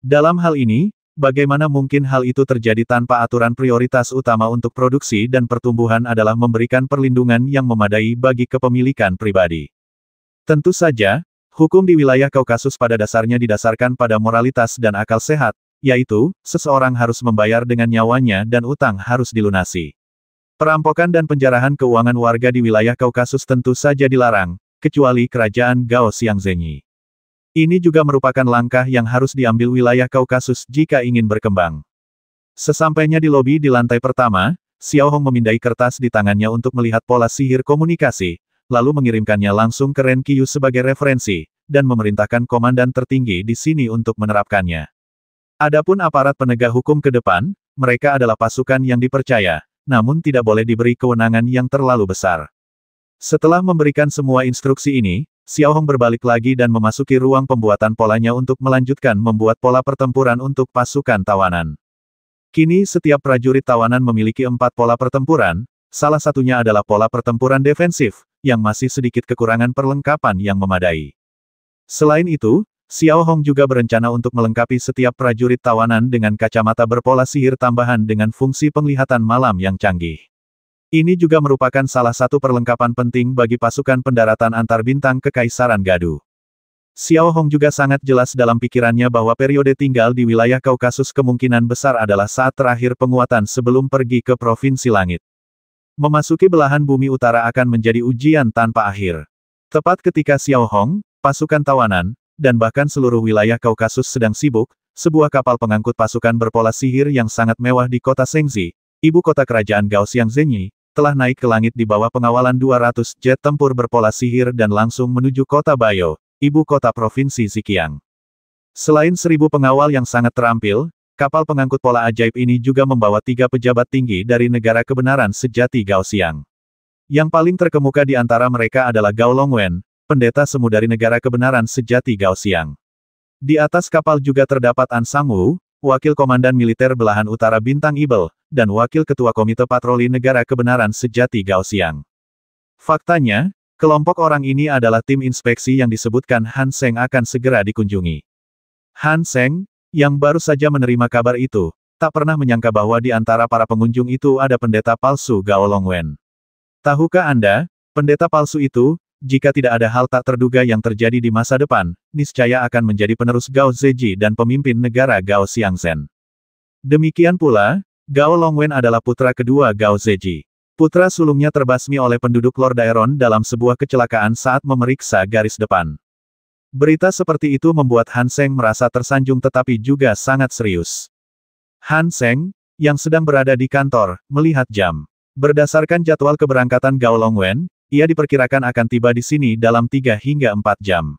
Dalam hal ini, bagaimana mungkin hal itu terjadi tanpa aturan prioritas utama untuk produksi dan pertumbuhan adalah memberikan perlindungan yang memadai bagi kepemilikan pribadi. Tentu saja, hukum di wilayah Kaukasus pada dasarnya didasarkan pada moralitas dan akal sehat, yaitu, seseorang harus membayar dengan nyawanya dan utang harus dilunasi. Perampokan dan penjarahan keuangan warga di wilayah Kaukasus tentu saja dilarang, kecuali kerajaan Gao Xiangzhenyi. Ini juga merupakan langkah yang harus diambil wilayah Kaukasus jika ingin berkembang. Sesampainya di lobi di lantai pertama, Xiao Hong memindai kertas di tangannya untuk melihat pola sihir komunikasi, lalu mengirimkannya langsung ke Ren Qiyu sebagai referensi, dan memerintahkan komandan tertinggi di sini untuk menerapkannya. Adapun aparat penegak hukum ke depan, mereka adalah pasukan yang dipercaya, namun tidak boleh diberi kewenangan yang terlalu besar. Setelah memberikan semua instruksi ini, Xiao Hong berbalik lagi dan memasuki ruang pembuatan polanya untuk melanjutkan membuat pola pertempuran untuk pasukan tawanan. Kini setiap prajurit tawanan memiliki 4 pola pertempuran, salah satunya adalah pola pertempuran defensif, yang masih sedikit kekurangan perlengkapan yang memadai. Selain itu, Xiao Hong juga berencana untuk melengkapi setiap prajurit tawanan dengan kacamata berpola sihir tambahan dengan fungsi penglihatan malam yang canggih. Ini juga merupakan salah satu perlengkapan penting bagi pasukan pendaratan antar bintang Kekaisaran Gadu. Xiao Hong juga sangat jelas dalam pikirannya bahwa periode tinggal di wilayah Kaukasus kemungkinan besar adalah saat terakhir penguatan sebelum pergi ke Provinsi Langit. Memasuki belahan bumi utara akan menjadi ujian tanpa akhir. Tepat ketika Xiao Hong, pasukan tawanan, dan bahkan seluruh wilayah Kaukasus sedang sibuk, sebuah kapal pengangkut pasukan berpola sihir yang sangat mewah di kota Shengzi, ibu kota kerajaan Gao Xiangzhenyi, telah naik ke langit di bawah pengawalan 200 jet tempur berpola sihir dan langsung menuju kota Bayo, ibu kota provinsi Zhejiang. Selain 1000 pengawal yang sangat terampil, kapal pengangkut pola ajaib ini juga membawa 3 pejabat tinggi dari negara kebenaran sejati Gao Xiang. Yang paling terkemuka di antara mereka adalah Gao Longwen, pendeta semu dari negara kebenaran sejati Gao Xiang. Di atas kapal juga terdapat An Sangwu, wakil komandan militer belahan utara Bintang Ibel, dan wakil ketua komite patroli negara kebenaran sejati Gao Xiang. Faktanya, kelompok orang ini adalah tim inspeksi yang disebutkan Han Seng akan segera dikunjungi. Han Seng, yang baru saja menerima kabar itu, tak pernah menyangka bahwa di antara para pengunjung itu ada pendeta palsu Gao Longwen. Tahukah Anda, pendeta palsu itu, jika tidak ada hal tak terduga yang terjadi di masa depan, niscaya akan menjadi penerus Gao Zeji dan pemimpin negara Gao Xiangzhen. Demikian pula, Gao Longwen adalah putra kedua Gao Zeji. Putra sulungnya terbasmi oleh penduduk Lord Daeron dalam sebuah kecelakaan saat memeriksa garis depan. Berita seperti itu membuat Han Seng merasa tersanjung tetapi juga sangat serius. Han Seng, yang sedang berada di kantor, melihat jam. Berdasarkan jadwal keberangkatan Gao Longwen, ia diperkirakan akan tiba di sini dalam 3 hingga 4 jam.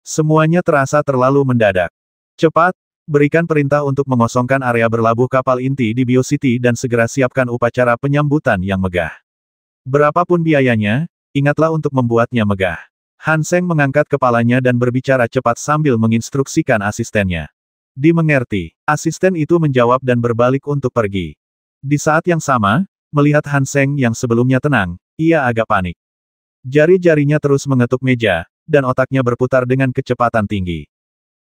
Semuanya terasa terlalu mendadak. Cepat, berikan perintah untuk mengosongkan area berlabuh kapal inti di Bio City dan segera siapkan upacara penyambutan yang megah. Berapapun biayanya, ingatlah untuk membuatnya megah. Han Seng mengangkat kepalanya dan berbicara cepat sambil menginstruksikan asistennya. Dimengerti, asisten itu menjawab dan berbalik untuk pergi. Di saat yang sama, melihat Han Seng yang sebelumnya tenang, ia agak panik. Jari-jarinya terus mengetuk meja, dan otaknya berputar dengan kecepatan tinggi.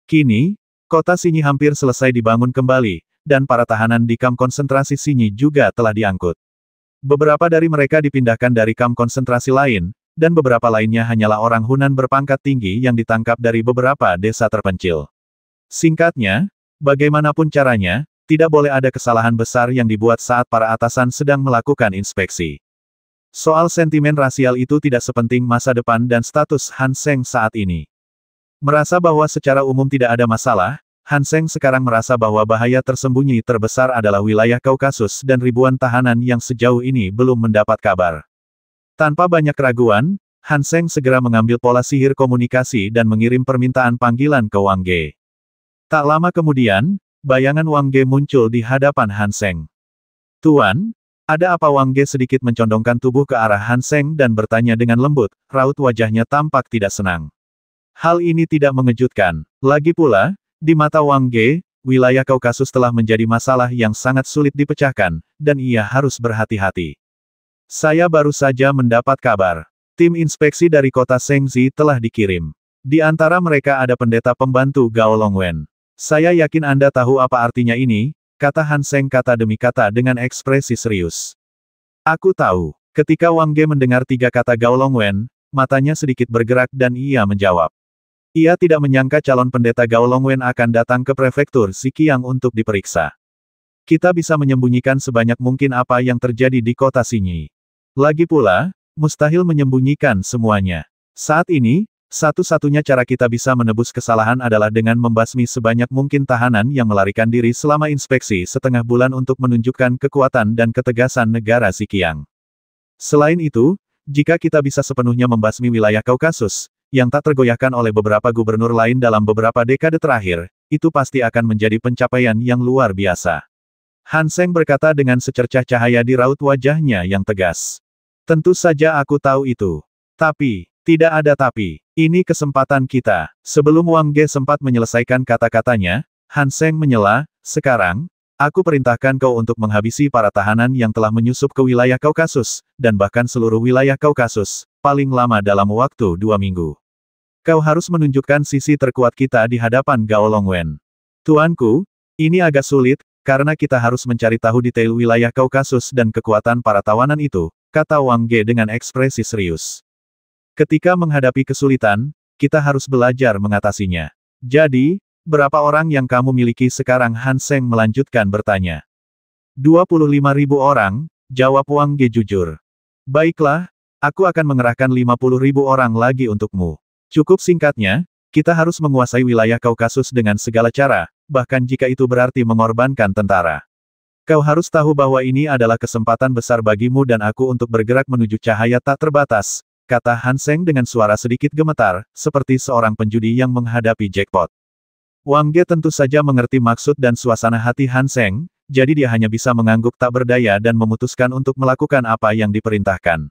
Kini, kota Sinyi hampir selesai dibangun kembali, dan para tahanan di kamp konsentrasi Sinyi juga telah diangkut. Beberapa dari mereka dipindahkan dari kamp konsentrasi lain, dan beberapa lainnya hanyalah orang Hunan berpangkat tinggi yang ditangkap dari beberapa desa terpencil. Singkatnya, bagaimanapun caranya, tidak boleh ada kesalahan besar yang dibuat saat para atasan sedang melakukan inspeksi. Soal sentimen rasial itu tidak sepenting masa depan dan status Han Seng saat ini. Merasa bahwa secara umum tidak ada masalah, Han Seng sekarang merasa bahwa bahaya tersembunyi terbesar adalah wilayah Kaukasus dan ribuan tahanan yang sejauh ini belum mendapat kabar. Tanpa banyak keraguan, Han Seng segera mengambil pola sihir komunikasi dan mengirim permintaan panggilan ke Wang Ge. Tak lama kemudian, bayangan Wang Ge muncul di hadapan Han Seng. "Tuan, ada apa?" Wang Ge sedikit mencondongkan tubuh ke arah Han Seng dan bertanya dengan lembut, raut wajahnya tampak tidak senang. Hal ini tidak mengejutkan. Lagi pula, di mata Wang Ge, wilayah Kaukasus telah menjadi masalah yang sangat sulit dipecahkan, dan ia harus berhati-hati. "Saya baru saja mendapat kabar. Tim inspeksi dari kota Shengzi telah dikirim. Di antara mereka ada pendeta pembantu Gao Longwen. Saya yakin Anda tahu apa artinya ini," kata Han Seng kata demi kata dengan ekspresi serius. "Aku tahu." Ketika Wang Ge mendengar 3 kata Gao Longwen, matanya sedikit bergerak dan ia menjawab. Ia tidak menyangka calon pendeta Gao Longwen akan datang ke prefektur Zhejiang untuk diperiksa. "Kita bisa menyembunyikan sebanyak mungkin apa yang terjadi di kota Sinyi. Lagi pula, mustahil menyembunyikan semuanya. Saat ini, satu-satunya cara kita bisa menebus kesalahan adalah dengan membasmi sebanyak mungkin tahanan yang melarikan diri selama inspeksi setengah bulan untuk menunjukkan kekuatan dan ketegasan negara Zhejiang. Selain itu, jika kita bisa sepenuhnya membasmi wilayah Kaukasus, yang tak tergoyahkan oleh beberapa gubernur lain dalam beberapa dekade terakhir, itu pasti akan menjadi pencapaian yang luar biasa." Han Seng berkata dengan secercah cahaya di raut wajahnya yang tegas. "Tentu saja aku tahu itu. Tapi, tidak ada tapi. Ini kesempatan kita." Sebelum Wang Ge sempat menyelesaikan kata-katanya, Han Seng menyela, "Sekarang, Aku perintahkan kau untuk menghabisi para tahanan yang telah menyusup ke wilayah Kaukasus, dan bahkan seluruh wilayah Kaukasus, paling lama dalam waktu 2 minggu. Kau harus menunjukkan sisi terkuat kita di hadapan Gao Longwen. Tuanku, ini agak sulit, karena kita harus mencari tahu detail wilayah Kaukasus dan kekuatan para tawanan itu, kata Wang Ge dengan ekspresi serius. Ketika menghadapi kesulitan, kita harus belajar mengatasinya. Jadi, berapa orang yang kamu miliki sekarang? Han Seng melanjutkan bertanya. 25.000 orang, jawab Wang Ge jujur. Baiklah, aku akan mengerahkan 50.000 orang lagi untukmu. Cukup singkatnya, kita harus menguasai wilayah Kaukasus dengan segala cara, bahkan jika itu berarti mengorbankan tentara. Kau harus tahu bahwa ini adalah kesempatan besar bagimu dan aku untuk bergerak menuju cahaya tak terbatas, kata Han Seng dengan suara sedikit gemetar, seperti seorang penjudi yang menghadapi jackpot. Wang Ge tentu saja mengerti maksud dan suasana hati Han Seng, jadi dia hanya bisa mengangguk tak berdaya dan memutuskan untuk melakukan apa yang diperintahkan.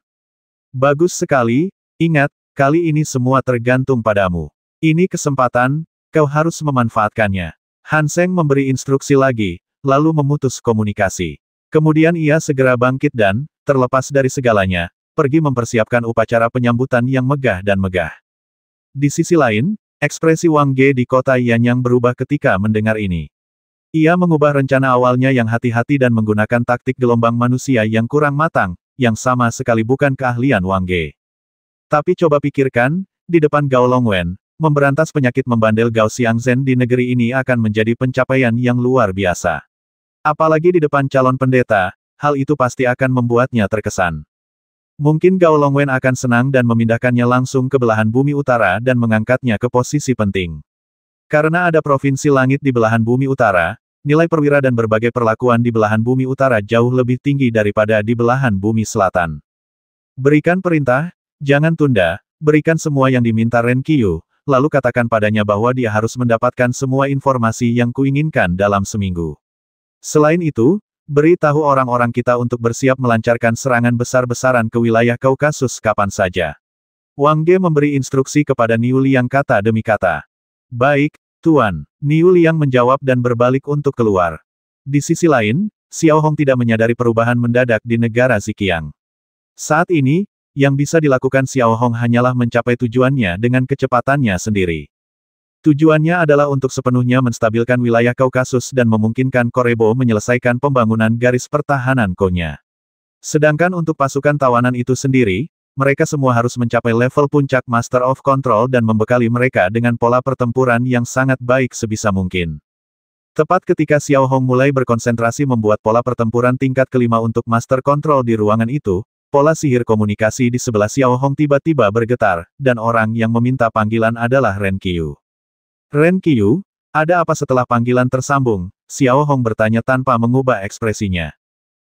Bagus sekali, ingat, kali ini semua tergantung padamu. Ini kesempatan, kau harus memanfaatkannya. Han Seng memberi instruksi lagi, lalu memutus komunikasi. Kemudian ia segera bangkit dan, terlepas dari segalanya, pergi mempersiapkan upacara penyambutan yang megah dan megah. Di sisi lain, ekspresi Wang Ge di kota Yanyang berubah ketika mendengar ini. Ia mengubah rencana awalnya yang hati-hati dan menggunakan taktik gelombang manusia yang kurang matang, yang sama sekali bukan keahlian Wang Ge. Tapi coba pikirkan, di depan Gao Longwen, memberantas penyakit membandel Gao Xiangzhen di negeri ini akan menjadi pencapaian yang luar biasa. Apalagi di depan calon pendeta, hal itu pasti akan membuatnya terkesan. Mungkin Gao Longwen akan senang dan memindahkannya langsung ke belahan bumi utara dan mengangkatnya ke posisi penting. Karena ada provinsi langit di belahan bumi utara, nilai perwira dan berbagai perlakuan di belahan bumi utara jauh lebih tinggi daripada di belahan bumi selatan. Berikan perintah, jangan tunda, berikan semua yang diminta Ren Qiu, lalu katakan padanya bahwa dia harus mendapatkan semua informasi yang kuinginkan dalam seminggu. Selain itu, beri tahu orang-orang kita untuk bersiap melancarkan serangan besar-besaran ke wilayah Kaukasus kapan saja. Wang Ge memberi instruksi kepada Niu Liang kata demi kata. Baik, Tuan. Niu Liang menjawab dan berbalik untuk keluar. Di sisi lain, Xiao Hong tidak menyadari perubahan mendadak di negara Ziqiang. Saat ini, yang bisa dilakukan Xiao Hong hanyalah mencapai tujuannya dengan kecepatannya sendiri. Tujuannya adalah untuk sepenuhnya menstabilkan wilayah Kaukasus dan memungkinkan Korebo menyelesaikan pembangunan garis pertahanan Konya. Sedangkan untuk pasukan tawanan itu sendiri, mereka semua harus mencapai level puncak Master of Control dan membekali mereka dengan pola pertempuran yang sangat baik sebisa mungkin. Tepat ketika Xiao Hong mulai berkonsentrasi membuat pola pertempuran tingkat kelima untuk Master Control di ruangan itu, pola sihir komunikasi di sebelah Xiao Hong tiba-tiba bergetar, dan orang yang meminta panggilan adalah Ren Qiu. Ren Qiu, ada apa? Setelah panggilan tersambung, Xiao Hong bertanya tanpa mengubah ekspresinya.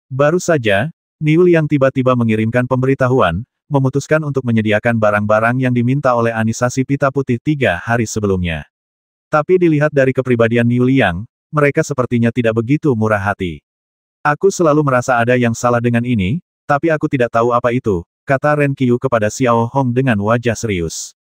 Baru saja, Niu Liang tiba-tiba mengirimkan pemberitahuan, memutuskan untuk menyediakan barang-barang yang diminta oleh Anisasi Pita Putih 3 hari sebelumnya. Tapi dilihat dari kepribadian Niu Liang, mereka sepertinya tidak begitu murah hati. Aku selalu merasa ada yang salah dengan ini, tapi aku tidak tahu apa itu, kata Ren Qiu kepada Xiao Hong dengan wajah serius.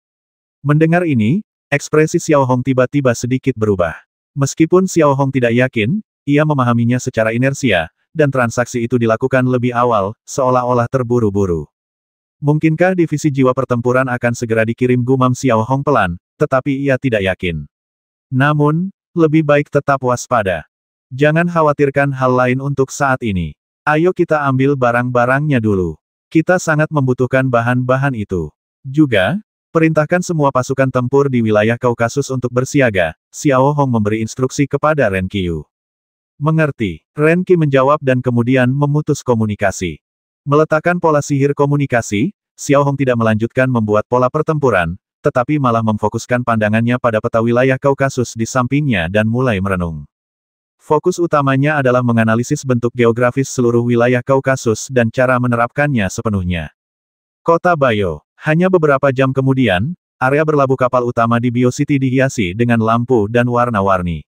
Mendengar ini, ekspresi Xiao Hong tiba-tiba sedikit berubah. Meskipun Xiao Hong tidak yakin, ia memahaminya secara inersia, dan transaksi itu dilakukan lebih awal, seolah-olah terburu-buru. Mungkinkah divisi jiwa pertempuran akan segera dikirim, gumam Xiao Hong pelan, tetapi ia tidak yakin. Namun, lebih baik tetap waspada. Jangan khawatirkan hal lain untuk saat ini. Ayo kita ambil barang-barangnya dulu. Kita sangat membutuhkan bahan-bahan itu. Juga, perintahkan semua pasukan tempur di wilayah Kaukasus untuk bersiaga. Xiao Hong memberi instruksi kepada Ren Qiu. Mengerti. Ren Qiu menjawab dan kemudian memutus komunikasi. Meletakkan pola sihir komunikasi, Xiao Hong tidak melanjutkan membuat pola pertempuran, tetapi malah memfokuskan pandangannya pada peta wilayah Kaukasus di sampingnya dan mulai merenung. Fokus utamanya adalah menganalisis bentuk geografis seluruh wilayah Kaukasus dan cara menerapkannya sepenuhnya. Kota Bayo. Hanya beberapa jam kemudian, area berlabuh kapal utama di Bio City dihiasi dengan lampu dan warna-warni.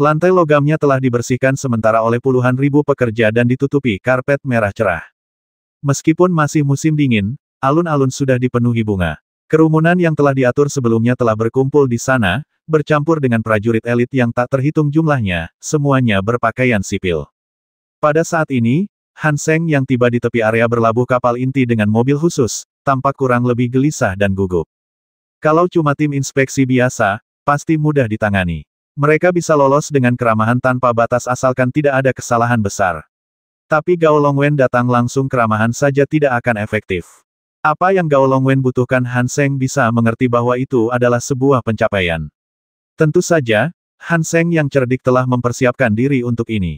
Lantai logamnya telah dibersihkan sementara oleh puluhan ribu pekerja dan ditutupi karpet merah cerah. Meskipun masih musim dingin, alun-alun sudah dipenuhi bunga. Kerumunan yang telah diatur sebelumnya telah berkumpul di sana, bercampur dengan prajurit elit yang tak terhitung jumlahnya, semuanya berpakaian sipil. Pada saat ini, Han Seng yang tiba di tepi area berlabuh kapal inti dengan mobil khusus, tampak kurang lebih gelisah dan gugup. Kalau cuma tim inspeksi biasa, pasti mudah ditangani. Mereka bisa lolos dengan keramahan tanpa batas asalkan tidak ada kesalahan besar. Tapi Gao Longwen datang langsung keramahan saja tidak akan efektif. Apa yang Gao Longwen butuhkan Han Seng bisa mengerti bahwa itu adalah sebuah pencapaian. Tentu saja, Han Seng yang cerdik telah mempersiapkan diri untuk ini.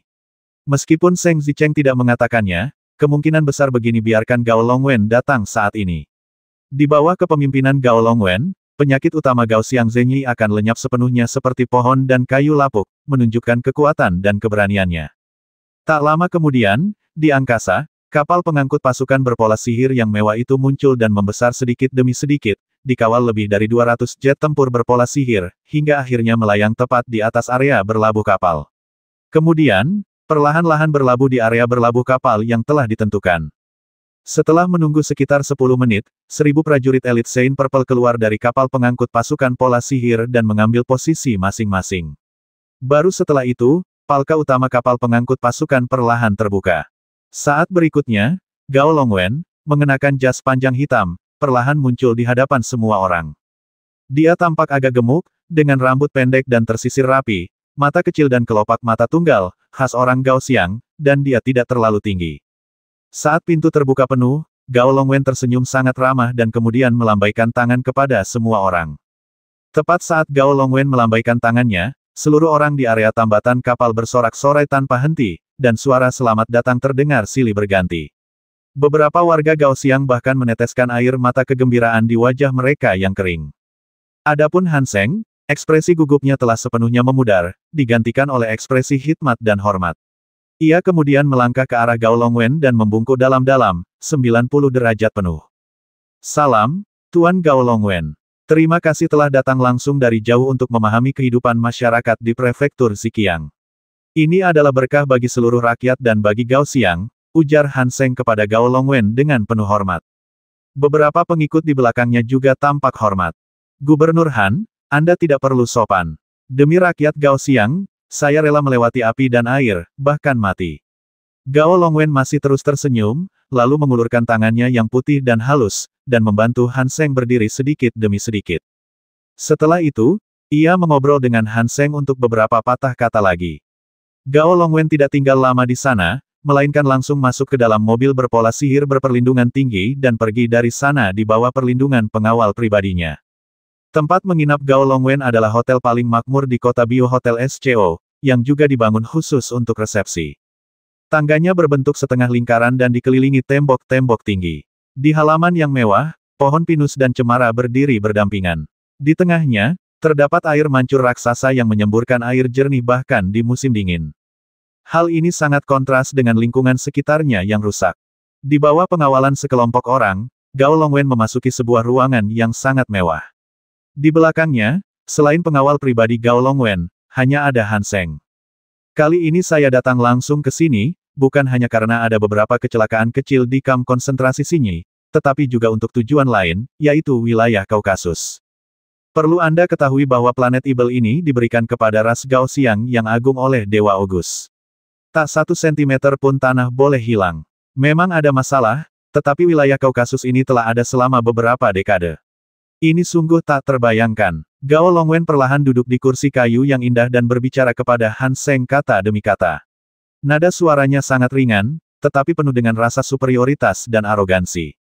Meskipun Seng Zicheng tidak mengatakannya, kemungkinan besar begini biarkan Gao Longwen datang saat ini. Di bawah kepemimpinan Gao Longwen, penyakit utama Gao Xiangzhenyi akan lenyap sepenuhnya seperti pohon dan kayu lapuk, menunjukkan kekuatan dan keberaniannya. Tak lama kemudian, di angkasa, kapal pengangkut pasukan berpola sihir yang mewah itu muncul dan membesar sedikit demi sedikit, dikawal lebih dari 200 jet tempur berpola sihir, hingga akhirnya melayang tepat di atas area berlabuh kapal. Kemudian, perlahan-lahan berlabuh di area berlabuh kapal yang telah ditentukan. Setelah menunggu sekitar 10 menit, 1000 prajurit elit Saint Purple keluar dari kapal pengangkut pasukan pola sihir dan mengambil posisi masing-masing. Baru setelah itu, palka utama kapal pengangkut pasukan perlahan terbuka. Saat berikutnya, Gao Longwen, mengenakan jas panjang hitam, perlahan muncul di hadapan semua orang. Dia tampak agak gemuk, dengan rambut pendek dan tersisir rapi, mata kecil dan kelopak mata tunggal, khas orang Gao Xiang, dan dia tidak terlalu tinggi. Saat pintu terbuka penuh, Gao Longwen tersenyum sangat ramah dan kemudian melambaikan tangan kepada semua orang. Tepat saat Gao Longwen melambaikan tangannya, seluruh orang di area tambatan kapal bersorak-sorai tanpa henti, dan suara selamat datang terdengar silih berganti. Beberapa warga Gao Xiang bahkan meneteskan air mata kegembiraan di wajah mereka yang kering. Adapun Han Seng, ekspresi gugupnya telah sepenuhnya memudar, digantikan oleh ekspresi hikmat dan hormat. Ia kemudian melangkah ke arah Gao Longwen dan membungkuk dalam-dalam, 90 derajat penuh. Salam, Tuan Gao Longwen. Terima kasih telah datang langsung dari jauh untuk memahami kehidupan masyarakat di prefektur Ziqiang. Ini adalah berkah bagi seluruh rakyat dan bagi Gao Xiang, ujar Han Seng kepada Gao Longwen dengan penuh hormat. Beberapa pengikut di belakangnya juga tampak hormat. Gubernur Han, Anda tidak perlu sopan. Demi rakyat Gao Xiang, saya rela melewati api dan air, bahkan mati. Gao Longwen masih terus tersenyum, lalu mengulurkan tangannya yang putih dan halus, dan membantu Han Seng berdiri sedikit demi sedikit. Setelah itu, ia mengobrol dengan Han Seng untuk beberapa patah kata lagi. Gao Longwen tidak tinggal lama di sana, melainkan langsung masuk ke dalam mobil berpola sihir berperlindungan tinggi dan pergi dari sana di bawah perlindungan pengawal pribadinya. Tempat menginap Gao Longwen adalah hotel paling makmur di kota Bio Hotel SCO, yang juga dibangun khusus untuk resepsi. Tangganya berbentuk setengah lingkaran dan dikelilingi tembok-tembok tinggi. Di halaman yang mewah, pohon pinus dan cemara berdiri berdampingan. Di tengahnya, terdapat air mancur raksasa yang menyemburkan air jernih bahkan di musim dingin. Hal ini sangat kontras dengan lingkungan sekitarnya yang rusak. Di bawah pengawalan sekelompok orang, Gao Longwen memasuki sebuah ruangan yang sangat mewah. Di belakangnya, selain pengawal pribadi Gao Longwen, hanya ada Han Seng. Kali ini saya datang langsung ke sini, bukan hanya karena ada beberapa kecelakaan kecil di kamp konsentrasi Xinyi, tetapi juga untuk tujuan lain, yaitu wilayah Kaukasus. Perlu Anda ketahui bahwa planet Ibel ini diberikan kepada ras Gao Xiang yang agung oleh Dewa Ogus. Tak 1 sentimeter pun tanah boleh hilang. Memang ada masalah, tetapi wilayah Kaukasus ini telah ada selama beberapa dekade. Ini sungguh tak terbayangkan. Gao Longwen perlahan duduk di kursi kayu yang indah dan berbicara kepada Han Seng kata demi kata. Nada suaranya sangat ringan, tetapi penuh dengan rasa superioritas dan arogansi.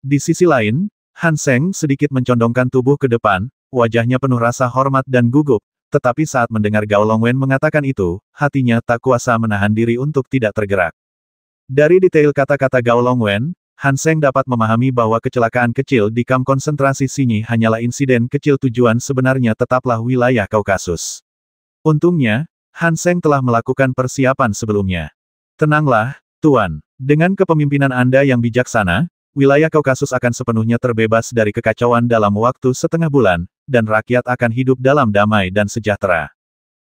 Di sisi lain, Han Seng sedikit mencondongkan tubuh ke depan, wajahnya penuh rasa hormat dan gugup, tetapi saat mendengar Gao Longwen mengatakan itu, hatinya tak kuasa menahan diri untuk tidak tergerak. Dari detail kata-kata Gao Longwen, Han Seng dapat memahami bahwa kecelakaan kecil di kamp konsentrasi Xinyi hanyalah insiden kecil, tujuan sebenarnya tetaplah wilayah Kaukasus. Untungnya, Han Seng telah melakukan persiapan sebelumnya. Tenanglah, Tuan. Dengan kepemimpinan Anda yang bijaksana, wilayah Kaukasus akan sepenuhnya terbebas dari kekacauan dalam waktu setengah bulan, dan rakyat akan hidup dalam damai dan sejahtera.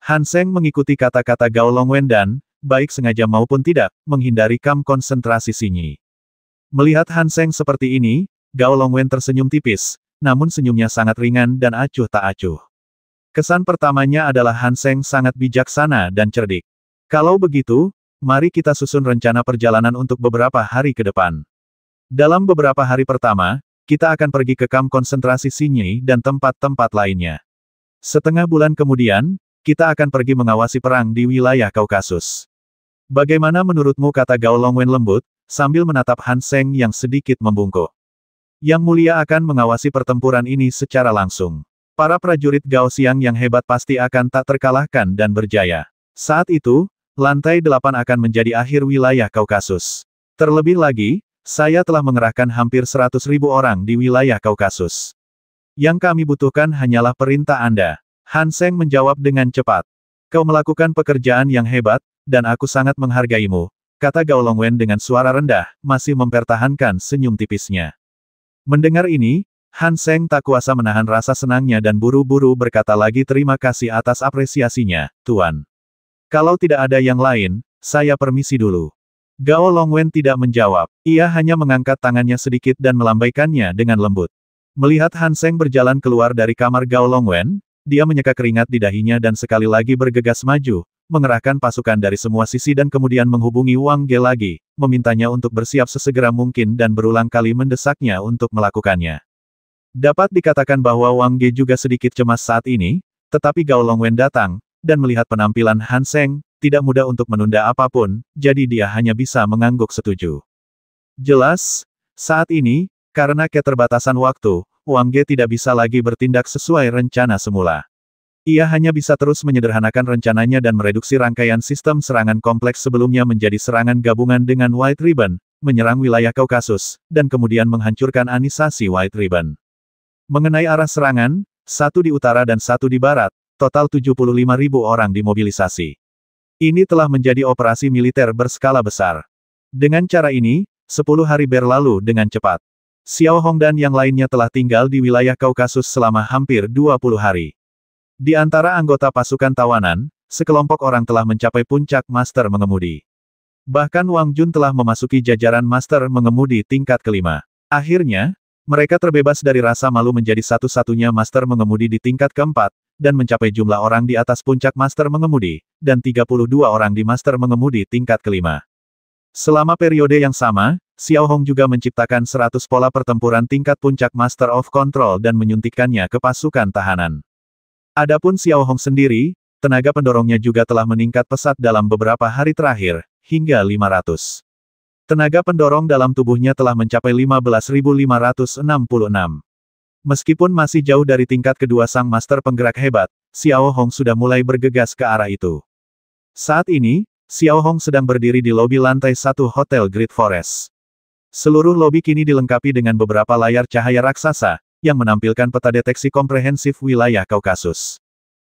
Han Seng mengikuti kata-kata Gao Longwen dan, baik sengaja maupun tidak, menghindari kamp konsentrasi Xinyi. Melihat Han Seng seperti ini, Gao Longwen tersenyum tipis, namun senyumnya sangat ringan dan acuh tak acuh. Kesan pertamanya adalah Han Seng sangat bijaksana dan cerdik. Kalau begitu, mari kita susun rencana perjalanan untuk beberapa hari ke depan. Dalam beberapa hari pertama, kita akan pergi ke kamp konsentrasi Xinyi dan tempat-tempat lainnya. Setengah bulan kemudian, kita akan pergi mengawasi perang di wilayah Kaukasus. Bagaimana menurutmu, kata Gao Longwen lembut, sambil menatap Han Seng yang sedikit membungkuk. Yang mulia akan mengawasi pertempuran ini secara langsung. Para prajurit Gao Xiang yang hebat pasti akan tak terkalahkan dan berjaya. Saat itu, lantai 8 akan menjadi akhir wilayah Kaukasus. Terlebih lagi, saya telah mengerahkan hampir 100.000 orang di wilayah Kaukasus. Yang kami butuhkan hanyalah perintah Anda. Han Seng menjawab dengan cepat. Kau melakukan pekerjaan yang hebat, dan aku sangat menghargaimu, kata Gao Longwen dengan suara rendah, masih mempertahankan senyum tipisnya. Mendengar ini, Han Seng tak kuasa menahan rasa senangnya dan buru-buru berkata lagi, terima kasih atas apresiasinya, Tuan. Kalau tidak ada yang lain, saya permisi dulu. Gao Longwen tidak menjawab. Ia hanya mengangkat tangannya sedikit dan melambaikannya dengan lembut. Melihat Han Seng berjalan keluar dari kamar Gao Longwen, dia menyeka keringat di dahinya dan sekali lagi bergegas maju, mengerahkan pasukan dari semua sisi dan kemudian menghubungi Wang Ge lagi, memintanya untuk bersiap sesegera mungkin dan berulang kali mendesaknya untuk melakukannya. Dapat dikatakan bahwa Wang Ge juga sedikit cemas saat ini, tetapi Gao Longwen datang, dan melihat penampilan Han Seng, tidak mudah untuk menunda apapun, jadi dia hanya bisa mengangguk setuju. Jelas, saat ini, karena keterbatasan waktu, Wang Ge tidak bisa lagi bertindak sesuai rencana semula. Ia hanya bisa terus menyederhanakan rencananya dan mereduksi rangkaian sistem serangan kompleks sebelumnya menjadi serangan gabungan dengan White Ribbon, menyerang wilayah Kaukasus, dan kemudian menghancurkan anisasi White Ribbon. Mengenai arah serangan, satu di utara dan satu di barat, total 75.000 orang dimobilisasi. Ini telah menjadi operasi militer berskala besar. Dengan cara ini, 10 hari berlalu dengan cepat. Xiao Hong dan yang lainnya telah tinggal di wilayah Kaukasus selama hampir 20 hari. Di antara anggota pasukan tawanan, sekelompok orang telah mencapai puncak master mengemudi. Bahkan Wang Jun telah memasuki jajaran master mengemudi tingkat kelima. Akhirnya, mereka terbebas dari rasa malu menjadi satu-satunya master mengemudi di tingkat keempat, dan mencapai jumlah orang di atas puncak master mengemudi, dan 32 orang di master mengemudi tingkat kelima. Selama periode yang sama, Xiao Hong juga menciptakan 100 pola pertempuran tingkat puncak Master of Control dan menyuntikkannya ke pasukan tahanan. Adapun Xiao Hong sendiri, tenaga pendorongnya juga telah meningkat pesat dalam beberapa hari terakhir, hingga 500. Tenaga pendorong dalam tubuhnya telah mencapai 15.566. Meskipun masih jauh dari tingkat kedua sang master penggerak hebat, Xiao Hong sudah mulai bergegas ke arah itu. Saat ini, Xiao Hong sedang berdiri di lobi lantai 1 Hotel Great Forest. Seluruh lobi kini dilengkapi dengan beberapa layar cahaya raksasa, yang menampilkan peta deteksi komprehensif wilayah Kaukasus.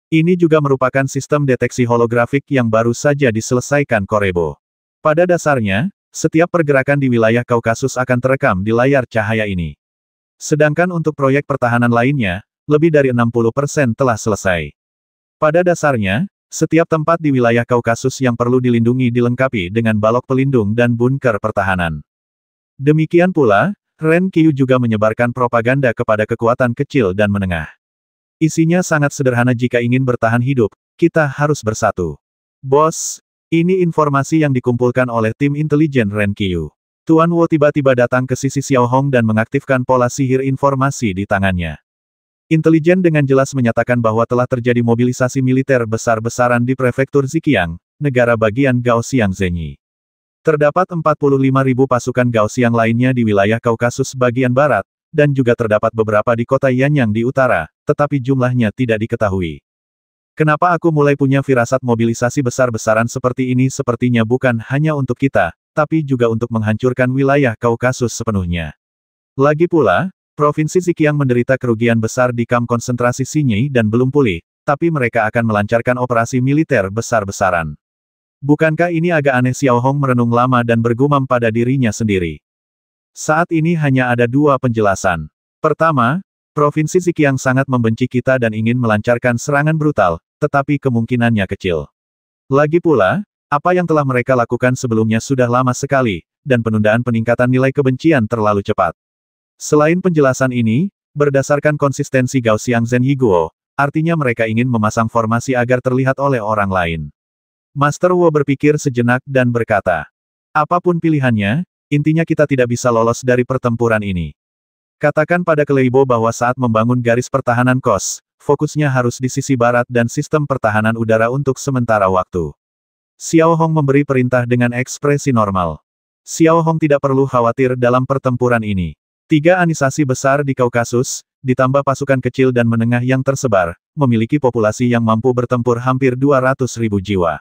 Ini juga merupakan sistem deteksi holografik yang baru saja diselesaikan Korebo. Pada dasarnya, setiap pergerakan di wilayah Kaukasus akan terekam di layar cahaya ini. Sedangkan untuk proyek pertahanan lainnya, lebih dari 60% telah selesai. Pada dasarnya, setiap tempat di wilayah Kaukasus yang perlu dilindungi dilengkapi dengan balok pelindung dan bunker pertahanan. Demikian pula, Ren Qiu juga menyebarkan propaganda kepada kekuatan kecil dan menengah. Isinya sangat sederhana: jika ingin bertahan hidup, kita harus bersatu. Bos, ini informasi yang dikumpulkan oleh tim intelijen Ren Qiu. Tuan Wu tiba-tiba datang ke sisi Xiao Hong dan mengaktifkan pola sihir informasi di tangannya. Intelijen dengan jelas menyatakan bahwa telah terjadi mobilisasi militer besar-besaran di prefektur Ziqiang, negara bagian Gaoxiang Zhenyi. Terdapat 45.000 pasukan Gaoxiang lainnya di wilayah Kaukasus bagian barat, dan juga terdapat beberapa di kota Yanyang di utara, tetapi jumlahnya tidak diketahui. Kenapa aku mulai punya firasat mobilisasi besar-besaran seperti ini? Sepertinya bukan hanya untuk kita, tapi juga untuk menghancurkan wilayah Kaukasus sepenuhnya. Lagi pula, Provinsi Ziqiang menderita kerugian besar di kamp konsentrasi Xinyi dan belum pulih, tapi mereka akan melancarkan operasi militer besar-besaran. Bukankah ini agak aneh? Xiao Hong merenung lama dan bergumam pada dirinya sendiri. Saat ini hanya ada dua penjelasan. Pertama, Provinsi Ziqiang sangat membenci kita dan ingin melancarkan serangan brutal, tetapi kemungkinannya kecil. Lagi pula, apa yang telah mereka lakukan sebelumnya sudah lama sekali, dan penundaan peningkatan nilai kebencian terlalu cepat. Selain penjelasan ini, berdasarkan konsistensi Gaoxiang Zhen Yiguo, Artinya mereka ingin memasang formasi agar terlihat oleh orang lain. Master Wu berpikir sejenak dan berkata, apapun pilihannya, intinya kita tidak bisa lolos dari pertempuran ini. Katakan pada Kleibo bahwa saat membangun garis pertahanan kos, fokusnya harus di sisi barat dan sistem pertahanan udara untuk sementara waktu. Xiao Hong memberi perintah dengan ekspresi normal. Xiao Hong tidak perlu khawatir dalam pertempuran ini. 3 anisasi besar di Kaukasus, ditambah pasukan kecil dan menengah yang tersebar, memiliki populasi yang mampu bertempur hampir 200.000 jiwa.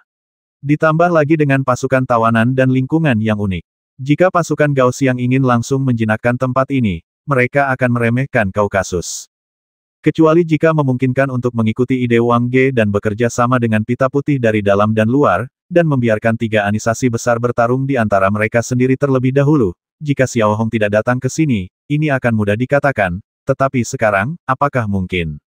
Ditambah lagi dengan pasukan tawanan dan lingkungan yang unik. Jika pasukan Gao Xiang ingin langsung menjinakkan tempat ini, mereka akan meremehkan Kaukasus. Kecuali jika memungkinkan untuk mengikuti ide Wang Ge dan bekerja sama dengan pita putih dari dalam dan luar, dan membiarkan 3 anisasi besar bertarung di antara mereka sendiri terlebih dahulu. Jika Xiao Hong tidak datang ke sini, ini akan mudah dikatakan, tetapi sekarang, apakah mungkin?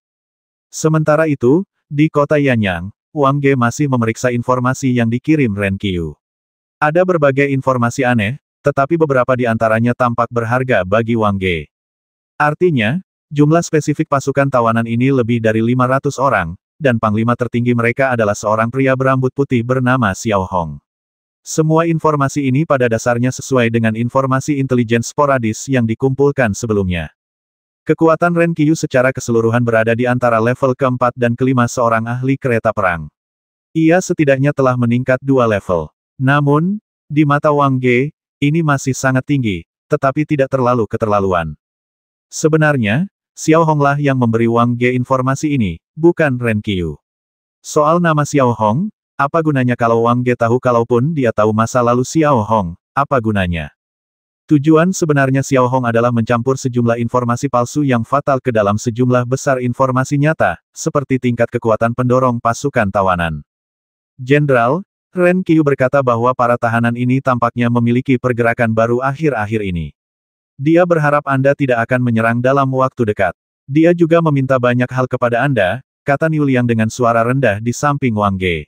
Sementara itu, di kota Yanyang, Wang Ge masih memeriksa informasi yang dikirim Ren Qiu. Ada berbagai informasi aneh, tetapi beberapa di antaranya tampak berharga bagi Wang Ge. Artinya, jumlah spesifik pasukan tawanan ini lebih dari 500 orang, dan panglima tertinggi mereka adalah seorang pria berambut putih bernama Xiao Hong. Semua informasi ini pada dasarnya sesuai dengan informasi intelijen sporadis yang dikumpulkan sebelumnya. Kekuatan Ren Qiu secara keseluruhan berada di antara level keempat dan kelima seorang ahli kereta perang. Ia setidaknya telah meningkat 2 level. Namun, di mata Wang Ge, ini masih sangat tinggi, tetapi tidak terlalu keterlaluan. Sebenarnya, Xiao Hong lah yang memberi Wang Ge informasi ini, bukan Ren Qiu. Soal nama Xiao Hong, apa gunanya kalau Wang Ge tahu kalaupun dia tahu masa lalu Xiao Hong, apa gunanya? Tujuan sebenarnya Xiao Hong adalah mencampur sejumlah informasi palsu yang fatal ke dalam sejumlah besar informasi nyata, seperti tingkat kekuatan pendorong pasukan tawanan. Jenderal, Ren Qiu berkata bahwa para tahanan ini tampaknya memiliki pergerakan baru akhir-akhir ini. Dia berharap Anda tidak akan menyerang dalam waktu dekat. Dia juga meminta banyak hal kepada Anda, kata Niu Liang dengan suara rendah di samping Wang Ge.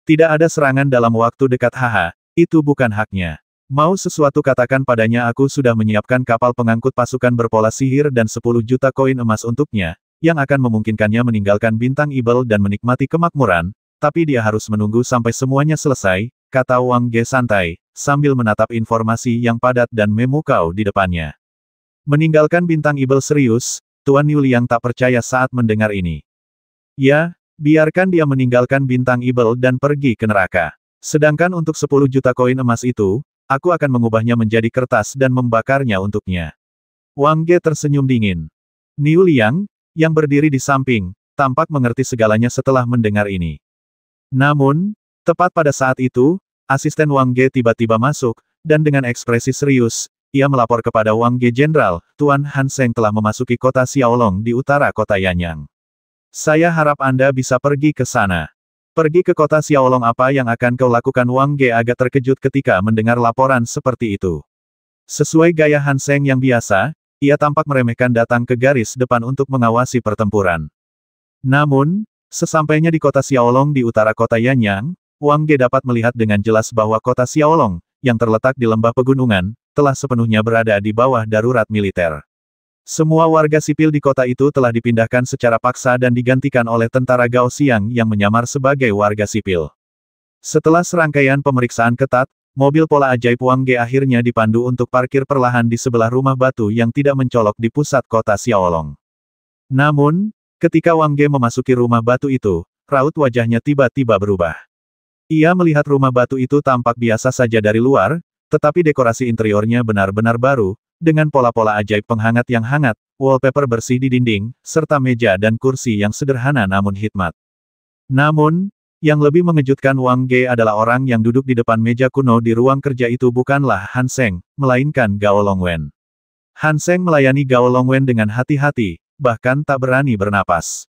Tidak ada serangan dalam waktu dekat haha, itu bukan haknya. Mau sesuatu katakan padanya aku sudah menyiapkan kapal pengangkut pasukan berpola sihir dan 10 juta koin emas untuknya, yang akan memungkinkannya meninggalkan bintang Ibel dan menikmati kemakmuran, tapi dia harus menunggu sampai semuanya selesai, kata Wang Ge santai, sambil menatap informasi yang padat dan memukau di depannya. Meninggalkan bintang Ibel serius, Tuan Niu Liang tak percaya saat mendengar ini. Ya, biarkan dia meninggalkan bintang Ibel dan pergi ke neraka. Sedangkan untuk 10 juta koin emas itu, aku akan mengubahnya menjadi kertas dan membakarnya untuknya. Wang Ge tersenyum dingin. Niu Liang, yang berdiri di samping, tampak mengerti segalanya setelah mendengar ini. Namun, tepat pada saat itu, asisten Wang Ge tiba-tiba masuk, dan dengan ekspresi serius, ia melapor kepada Wang Ge Jenderal, Tuan Han Seng telah memasuki kota Xiaolong di utara kota Yanyang. Saya harap Anda bisa pergi ke sana. Pergi ke kota Xiaolong apa yang akan kau lakukan? Wang Ge agak terkejut ketika mendengar laporan seperti itu. Sesuai gaya Han Seng yang biasa, ia tampak meremehkan datang ke garis depan untuk mengawasi pertempuran. Namun, sesampainya di kota Xiaolong di utara kota Yanyang, Wang Ge dapat melihat dengan jelas bahwa kota Xiaolong, yang terletak di lembah pegunungan, telah sepenuhnya berada di bawah darurat militer. Semua warga sipil di kota itu telah dipindahkan secara paksa dan digantikan oleh tentara Gao Xiang yang menyamar sebagai warga sipil. Setelah serangkaian pemeriksaan ketat, mobil pola ajaib Wang Ge akhirnya dipandu untuk parkir perlahan di sebelah rumah batu yang tidak mencolok di pusat kota Xiaolong. Namun, ketika Wang Ge memasuki rumah batu itu, raut wajahnya tiba-tiba berubah. Ia melihat rumah batu itu tampak biasa saja dari luar, tetapi dekorasi interiornya benar-benar baru, dengan pola-pola ajaib penghangat yang hangat, wallpaper bersih di dinding, serta meja dan kursi yang sederhana namun hikmat. Namun, yang lebih mengejutkan Wang Ge adalah orang yang duduk di depan meja kuno di ruang kerja itu bukanlah Han Seng, melainkan Gao Longwen. Han Seng melayani Gao Longwen dengan hati-hati, bahkan tak berani bernapas.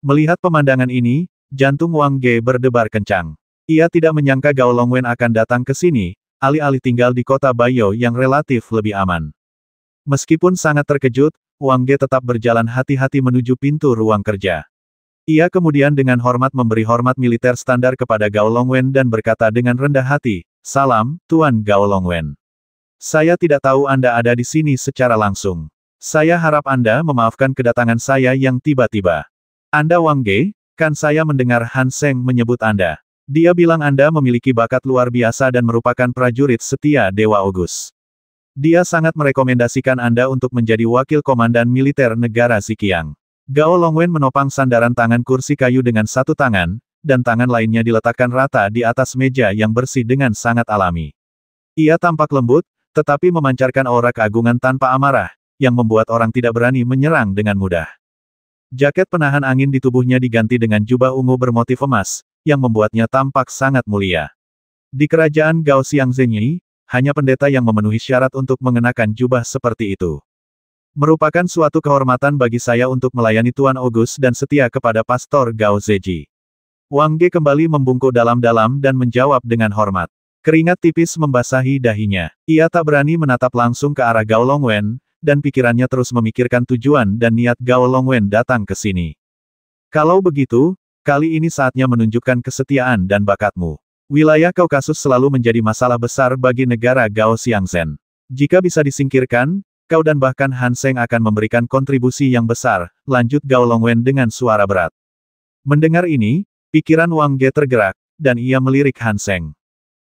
Melihat pemandangan ini, jantung Wang Ge berdebar kencang. Ia tidak menyangka Gao Longwen akan datang ke sini, alih-alih tinggal di kota Baiyou yang relatif lebih aman. Meskipun sangat terkejut, Wang Ge tetap berjalan hati-hati menuju pintu ruang kerja. Ia kemudian dengan hormat memberi hormat militer standar kepada Gao Longwen dan berkata dengan rendah hati, "Salam, Tuan Gao Longwen. Saya tidak tahu Anda ada di sini secara langsung. Saya harap Anda memaafkan kedatangan saya yang tiba-tiba." Anda Wang Ge, kan saya mendengar Han Seng menyebut Anda. Dia bilang Anda memiliki bakat luar biasa dan merupakan prajurit setia Dewa Ogus. Dia sangat merekomendasikan Anda untuk menjadi wakil komandan militer negara Ziqiang. Gao Longwen menopang sandaran tangan kursi kayu dengan satu tangan, dan tangan lainnya diletakkan rata di atas meja yang bersih dengan sangat alami. Ia tampak lembut, tetapi memancarkan aura keagungan tanpa amarah, yang membuat orang tidak berani menyerang dengan mudah. Jaket penahan angin di tubuhnya diganti dengan jubah ungu bermotif emas, yang membuatnya tampak sangat mulia. Di kerajaan Gao Xiangzhenyi, hanya pendeta yang memenuhi syarat untuk mengenakan jubah seperti itu. Merupakan suatu kehormatan bagi saya untuk melayani Tuan Ogus dan setia kepada Pastor Gao Zeji. Wang Ge kembali membungkuk dalam-dalam dan menjawab dengan hormat. Keringat tipis membasahi dahinya. Ia tak berani menatap langsung ke arah Gao Longwen, dan pikirannya terus memikirkan tujuan dan niat Gao Longwen datang ke sini. Kalau begitu, kali ini saatnya menunjukkan kesetiaan dan bakatmu. Wilayah Kaukasus selalu menjadi masalah besar bagi negara Gao Xiangzhen. Jika bisa disingkirkan, kau dan bahkan Han Seng akan memberikan kontribusi yang besar, lanjut Gao Longwen dengan suara berat. Mendengar ini, pikiran Wang Ge tergerak, dan ia melirik Han Seng.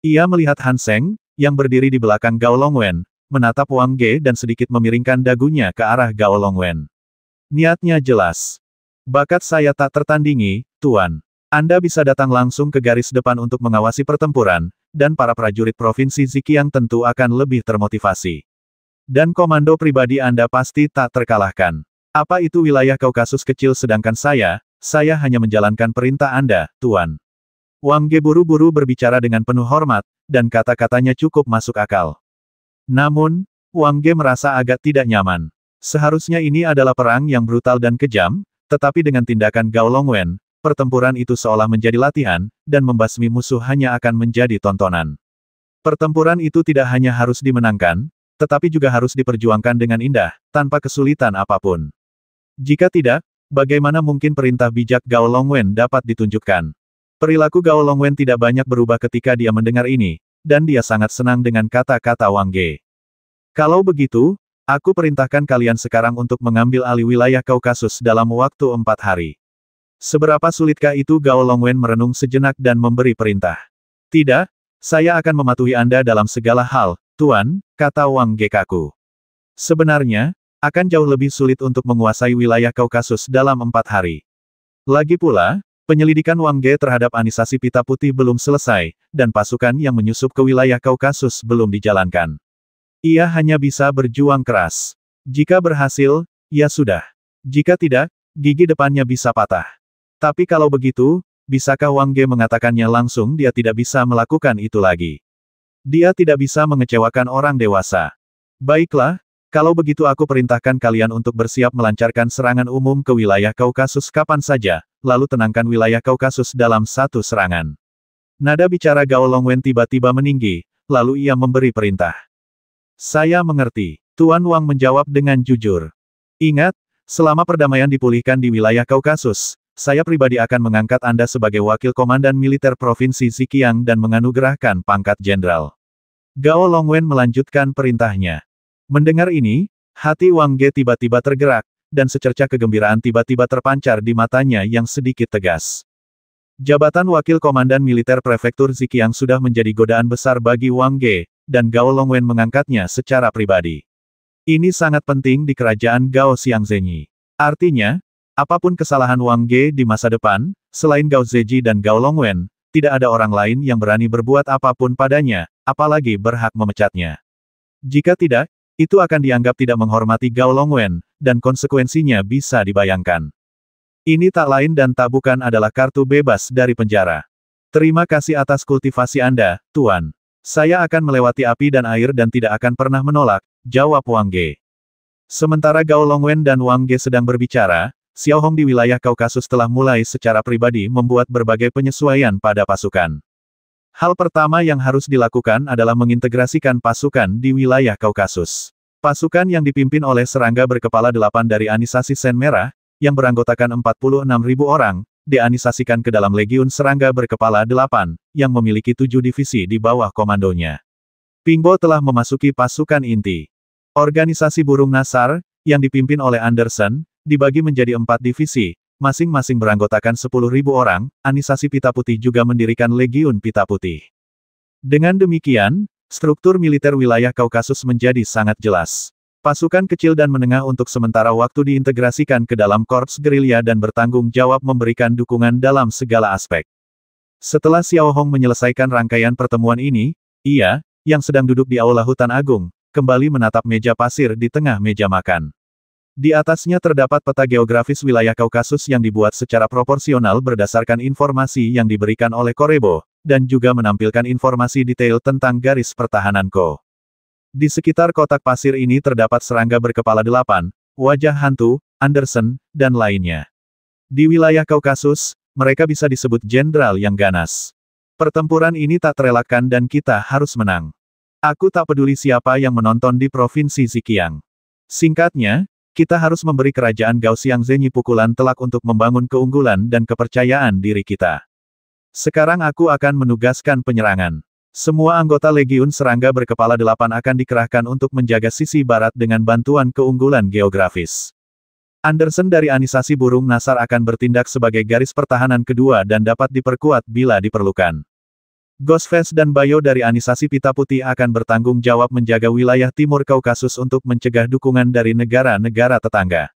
Ia melihat Han Seng, yang berdiri di belakang Gao Longwen, menatap Wang Ge dan sedikit memiringkan dagunya ke arah Gao Longwen. Niatnya jelas. Bakat saya tak tertandingi, Tuan. Anda bisa datang langsung ke garis depan untuk mengawasi pertempuran, dan para prajurit Provinsi Ziqiang tentu akan lebih termotivasi. Dan komando pribadi Anda pasti tak terkalahkan. Apa itu wilayah Kaukasus kecil sedangkan saya hanya menjalankan perintah Anda, Tuan. Wang Ge buru-buru berbicara dengan penuh hormat, dan kata-katanya cukup masuk akal. Namun, Wang Ge merasa agak tidak nyaman. Seharusnya ini adalah perang yang brutal dan kejam, tetapi dengan tindakan Gao Longwen, pertempuran itu seolah menjadi latihan, dan membasmi musuh hanya akan menjadi tontonan. Pertempuran itu tidak hanya harus dimenangkan, tetapi juga harus diperjuangkan dengan indah, tanpa kesulitan apapun. Jika tidak, bagaimana mungkin perintah bijak Gao Longwen dapat ditunjukkan? Perilaku Gao Longwen tidak banyak berubah ketika dia mendengar ini, dan dia sangat senang dengan kata-kata Wang Ge. Kalau begitu, aku perintahkan kalian sekarang untuk mengambil alih wilayah Kaukasus dalam waktu 4 hari. Seberapa sulitkah itu? Gao Longwen merenung sejenak dan memberi perintah. Tidak, saya akan mematuhi Anda dalam segala hal, Tuan, kata Wang Ge kaku. Sebenarnya, akan jauh lebih sulit untuk menguasai wilayah Kaukasus dalam 4 hari. Lagi pula, penyelidikan Wang Ge terhadap anisasi pita putih belum selesai, dan pasukan yang menyusup ke wilayah Kaukasus belum dijalankan. Ia hanya bisa berjuang keras. Jika berhasil, ya sudah. Jika tidak, gigi depannya bisa patah. Tapi kalau begitu, bisakah Wang Ge mengatakannya langsung? Dia tidak bisa melakukan itu lagi. Dia tidak bisa mengecewakan orang dewasa. Baiklah, kalau begitu aku perintahkan kalian untuk bersiap melancarkan serangan umum ke wilayah Kaukasus kapan saja, lalu tenangkan wilayah Kaukasus dalam satu serangan. Nada bicara Gao Longwen tiba-tiba meninggi, lalu ia memberi perintah. Saya mengerti. Tuan Wang menjawab dengan jujur. Ingat, selama perdamaian dipulihkan di wilayah Kaukasus, saya pribadi akan mengangkat Anda sebagai wakil komandan militer Provinsi Ziqiang dan menganugerahkan pangkat jenderal. Gao Longwen melanjutkan perintahnya. Mendengar ini, hati Wang Ge tiba-tiba tergerak, dan secercah kegembiraan tiba-tiba terpancar di matanya yang sedikit tegas. Jabatan wakil komandan militer prefektur Ziqiang sudah menjadi godaan besar bagi Wang Ge, dan Gao Longwen mengangkatnya secara pribadi. Ini sangat penting di kerajaan Gao Xiangzhenyi. Artinya, apapun kesalahan Wang Ge di masa depan, selain Gao Zeji dan Gao Longwen, tidak ada orang lain yang berani berbuat apapun padanya, apalagi berhak memecatnya. Jika tidak, itu akan dianggap tidak menghormati Gao Longwen, dan konsekuensinya bisa dibayangkan. Ini tak lain dan tak bukan adalah kartu bebas dari penjara. Terima kasih atas kultivasi Anda, Tuan. Saya akan melewati api dan air dan tidak akan pernah menolak, jawab Wang Ge. Sementara Gao Longwen dan Wang Ge sedang berbicara, Xiao Hong di wilayah Kaukasus telah mulai secara pribadi membuat berbagai penyesuaian pada pasukan. Hal pertama yang harus dilakukan adalah mengintegrasikan pasukan di wilayah Kaukasus. Pasukan yang dipimpin oleh serangga berkepala 8 dari Anisasi Sen Merah, yang beranggotakan 46.000 orang, dianisasikan ke dalam Legiun Serangga berkepala 8, yang memiliki 7 divisi di bawah komandonya. Pingbo telah memasuki pasukan inti. Organisasi Burung Nasar, yang dipimpin oleh Anderson, dibagi menjadi 4 divisi, masing-masing beranggotakan 10.000 orang, Anisasi Pita Putih juga mendirikan Legiun Pita Putih. Dengan demikian, struktur militer wilayah Kaukasus menjadi sangat jelas. Pasukan kecil dan menengah untuk sementara waktu diintegrasikan ke dalam korps gerilya dan bertanggung jawab memberikan dukungan dalam segala aspek. Setelah Xiao Hong menyelesaikan rangkaian pertemuan ini, ia, yang sedang duduk di aula hutan agung, kembali menatap meja pasir di tengah meja makan. Di atasnya terdapat peta geografis wilayah Kaukasus yang dibuat secara proporsional berdasarkan informasi yang diberikan oleh Korebo, dan juga menampilkan informasi detail tentang garis pertahanan Ko. Di sekitar kotak pasir ini terdapat serangga berkepala 8, wajah hantu, Anderson, dan lainnya. Di wilayah Kaukasus, mereka bisa disebut jenderal yang ganas. Pertempuran ini tak terelakkan dan kita harus menang. Aku tak peduli siapa yang menonton di Provinsi Zhejiang. Singkatnya, kita harus memberi kerajaan Gao Xiangzenyi pukulan telak untuk membangun keunggulan dan kepercayaan diri kita. Sekarang aku akan menugaskan penyerangan. Semua anggota Legiun Serangga berkepala 8 akan dikerahkan untuk menjaga sisi barat dengan bantuan keunggulan geografis. Anderson dari Anisasi Burung Nasar akan bertindak sebagai garis pertahanan kedua dan dapat diperkuat bila diperlukan. Ghostface dan Bayo dari Anisasi Pita Putih akan bertanggung jawab menjaga wilayah timur Kaukasus untuk mencegah dukungan dari negara-negara tetangga.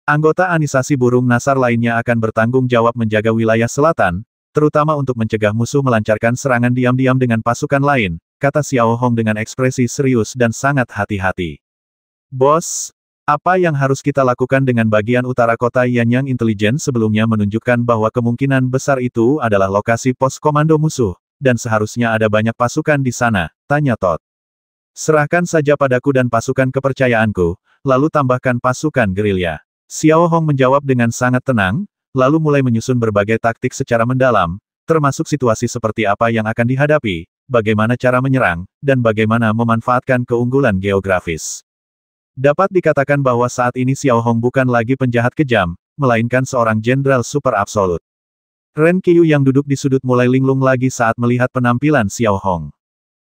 Anggota Anisasi Burung Nasar lainnya akan bertanggung jawab menjaga wilayah selatan, terutama untuk mencegah musuh melancarkan serangan diam-diam dengan pasukan lain, kata Xiao Hong dengan ekspresi serius dan sangat hati-hati. Bos, apa yang harus kita lakukan dengan bagian utara kota Yanyang? Intelijen sebelumnya menunjukkan bahwa kemungkinan besar itu adalah lokasi pos komando musuh. Dan seharusnya ada banyak pasukan di sana, tanya Todd. Serahkan saja padaku dan pasukan kepercayaanku, lalu tambahkan pasukan gerilya. Xiao Hong menjawab dengan sangat tenang, lalu mulai menyusun berbagai taktik secara mendalam, termasuk situasi seperti apa yang akan dihadapi, bagaimana cara menyerang, dan bagaimana memanfaatkan keunggulan geografis. Dapat dikatakan bahwa saat ini Xiao Hong bukan lagi penjahat kejam, melainkan seorang jenderal super absolut. Ren Qiyu yang duduk di sudut mulai linglung lagi saat melihat penampilan Xiao Hong.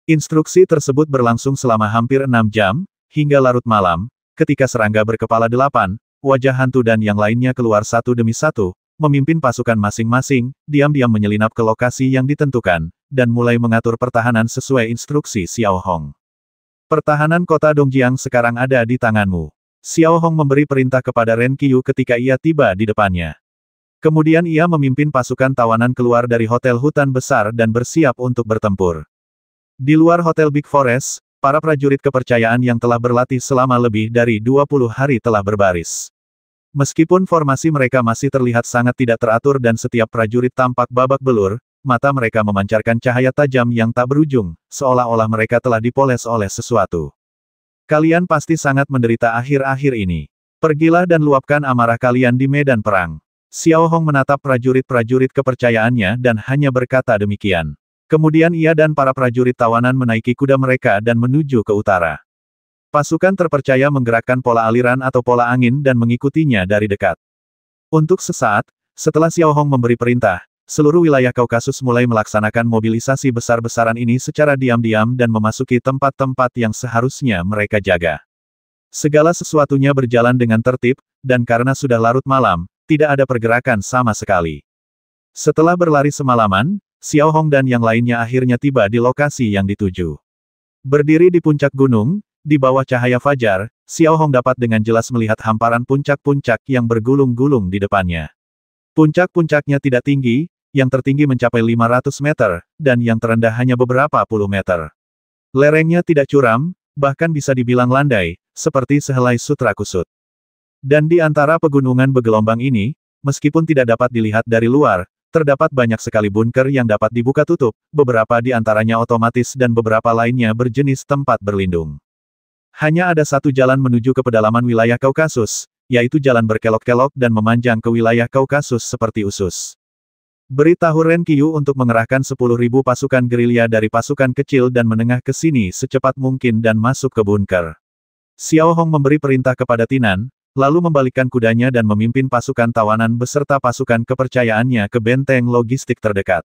Instruksi tersebut berlangsung selama hampir 6 jam, hingga larut malam, ketika serangga berkepala 8, wajah hantu dan yang lainnya keluar satu demi satu, memimpin pasukan masing-masing, diam-diam menyelinap ke lokasi yang ditentukan, dan mulai mengatur pertahanan sesuai instruksi Xiao Hong. Pertahanan kota Dongjiang sekarang ada di tanganmu. Xiao Hong memberi perintah kepada Ren Qiyu ketika ia tiba di depannya. Kemudian ia memimpin pasukan tawanan keluar dari hotel hutan besar dan bersiap untuk bertempur. Di luar hotel Big Forest, para prajurit kepercayaan yang telah berlatih selama lebih dari 20 hari telah berbaris. Meskipun formasi mereka masih terlihat sangat tidak teratur dan setiap prajurit tampak babak belur, mata mereka memancarkan cahaya tajam yang tak berujung, seolah-olah mereka telah dipoles oleh sesuatu. Kalian pasti sangat menderita akhir-akhir ini. Pergilah dan luapkan amarah kalian di medan perang. Xiao Hong menatap prajurit-prajurit kepercayaannya dan hanya berkata demikian. Kemudian ia dan para prajurit tawanan menaiki kuda mereka dan menuju ke utara. Pasukan terpercaya menggerakkan pola aliran atau pola angin dan mengikutinya dari dekat. Untuk sesaat, setelah Xiao Hong memberi perintah, seluruh wilayah Kaukasus mulai melaksanakan mobilisasi besar-besaran ini secara diam-diam dan memasuki tempat-tempat yang seharusnya mereka jaga. Segala sesuatunya berjalan dengan tertib, dan karena sudah larut malam, tidak ada pergerakan sama sekali. Setelah berlari semalaman, Xiao Hong dan yang lainnya akhirnya tiba di lokasi yang dituju. Berdiri di puncak gunung, di bawah cahaya fajar, Xiao Hong dapat dengan jelas melihat hamparan puncak-puncak yang bergulung-gulung di depannya. Puncak-puncaknya tidak tinggi, yang tertinggi mencapai 500 meter, dan yang terendah hanya beberapa puluh meter. Lerengnya tidak curam, bahkan bisa dibilang landai, seperti sehelai sutra kusut. Dan di antara pegunungan bergelombang ini, meskipun tidak dapat dilihat dari luar, terdapat banyak sekali bunker yang dapat dibuka tutup, beberapa di antaranya otomatis dan beberapa lainnya berjenis tempat berlindung. Hanya ada satu jalan menuju ke pedalaman wilayah Kaukasus, yaitu jalan berkelok-kelok dan memanjang ke wilayah Kaukasus seperti usus. Beritahu Ren Qiyu untuk mengerahkan 10.000 pasukan gerilya dari pasukan kecil dan menengah ke sini secepat mungkin dan masuk ke bunker. Xiao Hong memberi perintah kepada Tinan, lalu membalikkan kudanya dan memimpin pasukan tawanan beserta pasukan kepercayaannya ke benteng logistik terdekat.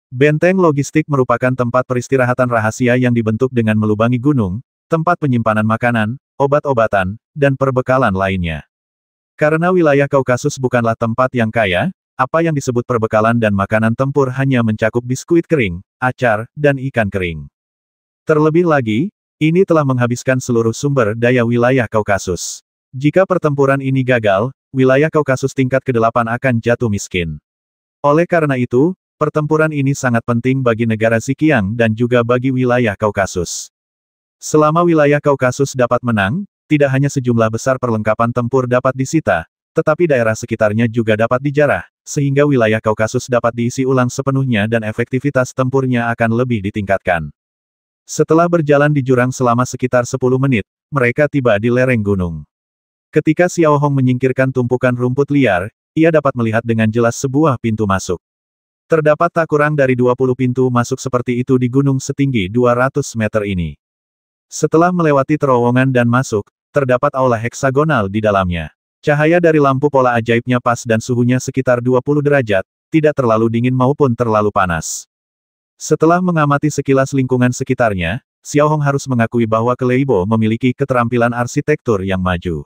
Benteng logistik merupakan tempat peristirahatan rahasia yang dibentuk dengan melubangi gunung, tempat penyimpanan makanan, obat-obatan, dan perbekalan lainnya. Karena wilayah Kaukasus bukanlah tempat yang kaya, apa yang disebut perbekalan dan makanan tempur hanya mencakup biskuit kering, acar, dan ikan kering. Terlebih lagi, ini telah menghabiskan seluruh sumber daya wilayah Kaukasus. Jika pertempuran ini gagal, wilayah Kaukasus tingkat ke-8 akan jatuh miskin. Oleh karena itu, pertempuran ini sangat penting bagi negara Ziqiang dan juga bagi wilayah Kaukasus. Selama wilayah Kaukasus dapat menang, tidak hanya sejumlah besar perlengkapan tempur dapat disita, tetapi daerah sekitarnya juga dapat dijarah, sehingga wilayah Kaukasus dapat diisi ulang sepenuhnya dan efektivitas tempurnya akan lebih ditingkatkan. Setelah berjalan di jurang selama sekitar 10 menit, mereka tiba di lereng gunung. Ketika Xiao Hong menyingkirkan tumpukan rumput liar, ia dapat melihat dengan jelas sebuah pintu masuk. Terdapat tak kurang dari 20 pintu masuk seperti itu di gunung setinggi 200 meter ini. Setelah melewati terowongan dan masuk, terdapat aula heksagonal di dalamnya. Cahaya dari lampu pola ajaibnya pas dan suhunya sekitar 20 derajat, tidak terlalu dingin maupun terlalu panas. Setelah mengamati sekilas lingkungan sekitarnya, Xiao Hong harus mengakui bahwa Kleibo memiliki keterampilan arsitektur yang maju.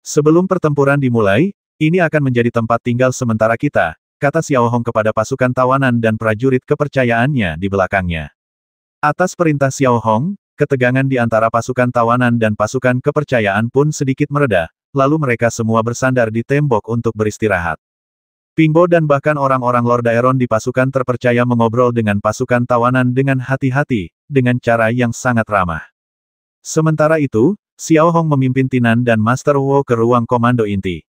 Sebelum pertempuran dimulai, ini akan menjadi tempat tinggal sementara kita, kata Xiao Hong kepada pasukan tawanan dan prajurit kepercayaannya di belakangnya. Atas perintah Xiao Hong, ketegangan di antara pasukan tawanan dan pasukan kepercayaan pun sedikit mereda, lalu mereka semua bersandar di tembok untuk beristirahat. Pingbo dan bahkan orang-orang Lord Daeron di pasukan terpercaya mengobrol dengan pasukan tawanan dengan hati-hati, dengan cara yang sangat ramah. Sementara itu, Xiao Hong memimpin Tinan dan Master Wu ke ruang komando inti.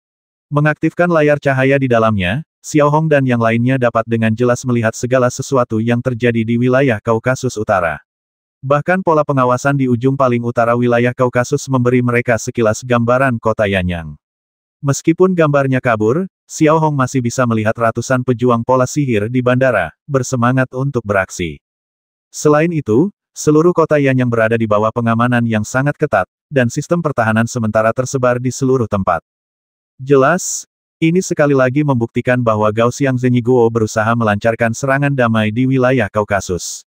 Mengaktifkan layar cahaya di dalamnya, Xiao Hong dan yang lainnya dapat dengan jelas melihat segala sesuatu yang terjadi di wilayah Kaukasus Utara. Bahkan pola pengawasan di ujung paling utara wilayah Kaukasus memberi mereka sekilas gambaran kota Yanyang. Meskipun gambarnya kabur, Xiao Hong masih bisa melihat ratusan pejuang pola sihir di bandara, bersemangat untuk beraksi. Selain itu, seluruh kota Yanyang berada di bawah pengamanan yang sangat ketat, dan sistem pertahanan sementara tersebar di seluruh tempat. Jelas, ini sekali lagi membuktikan bahwa Gao Xiangzhenyi Guo berusaha melancarkan serangan damai di wilayah Kaukasus.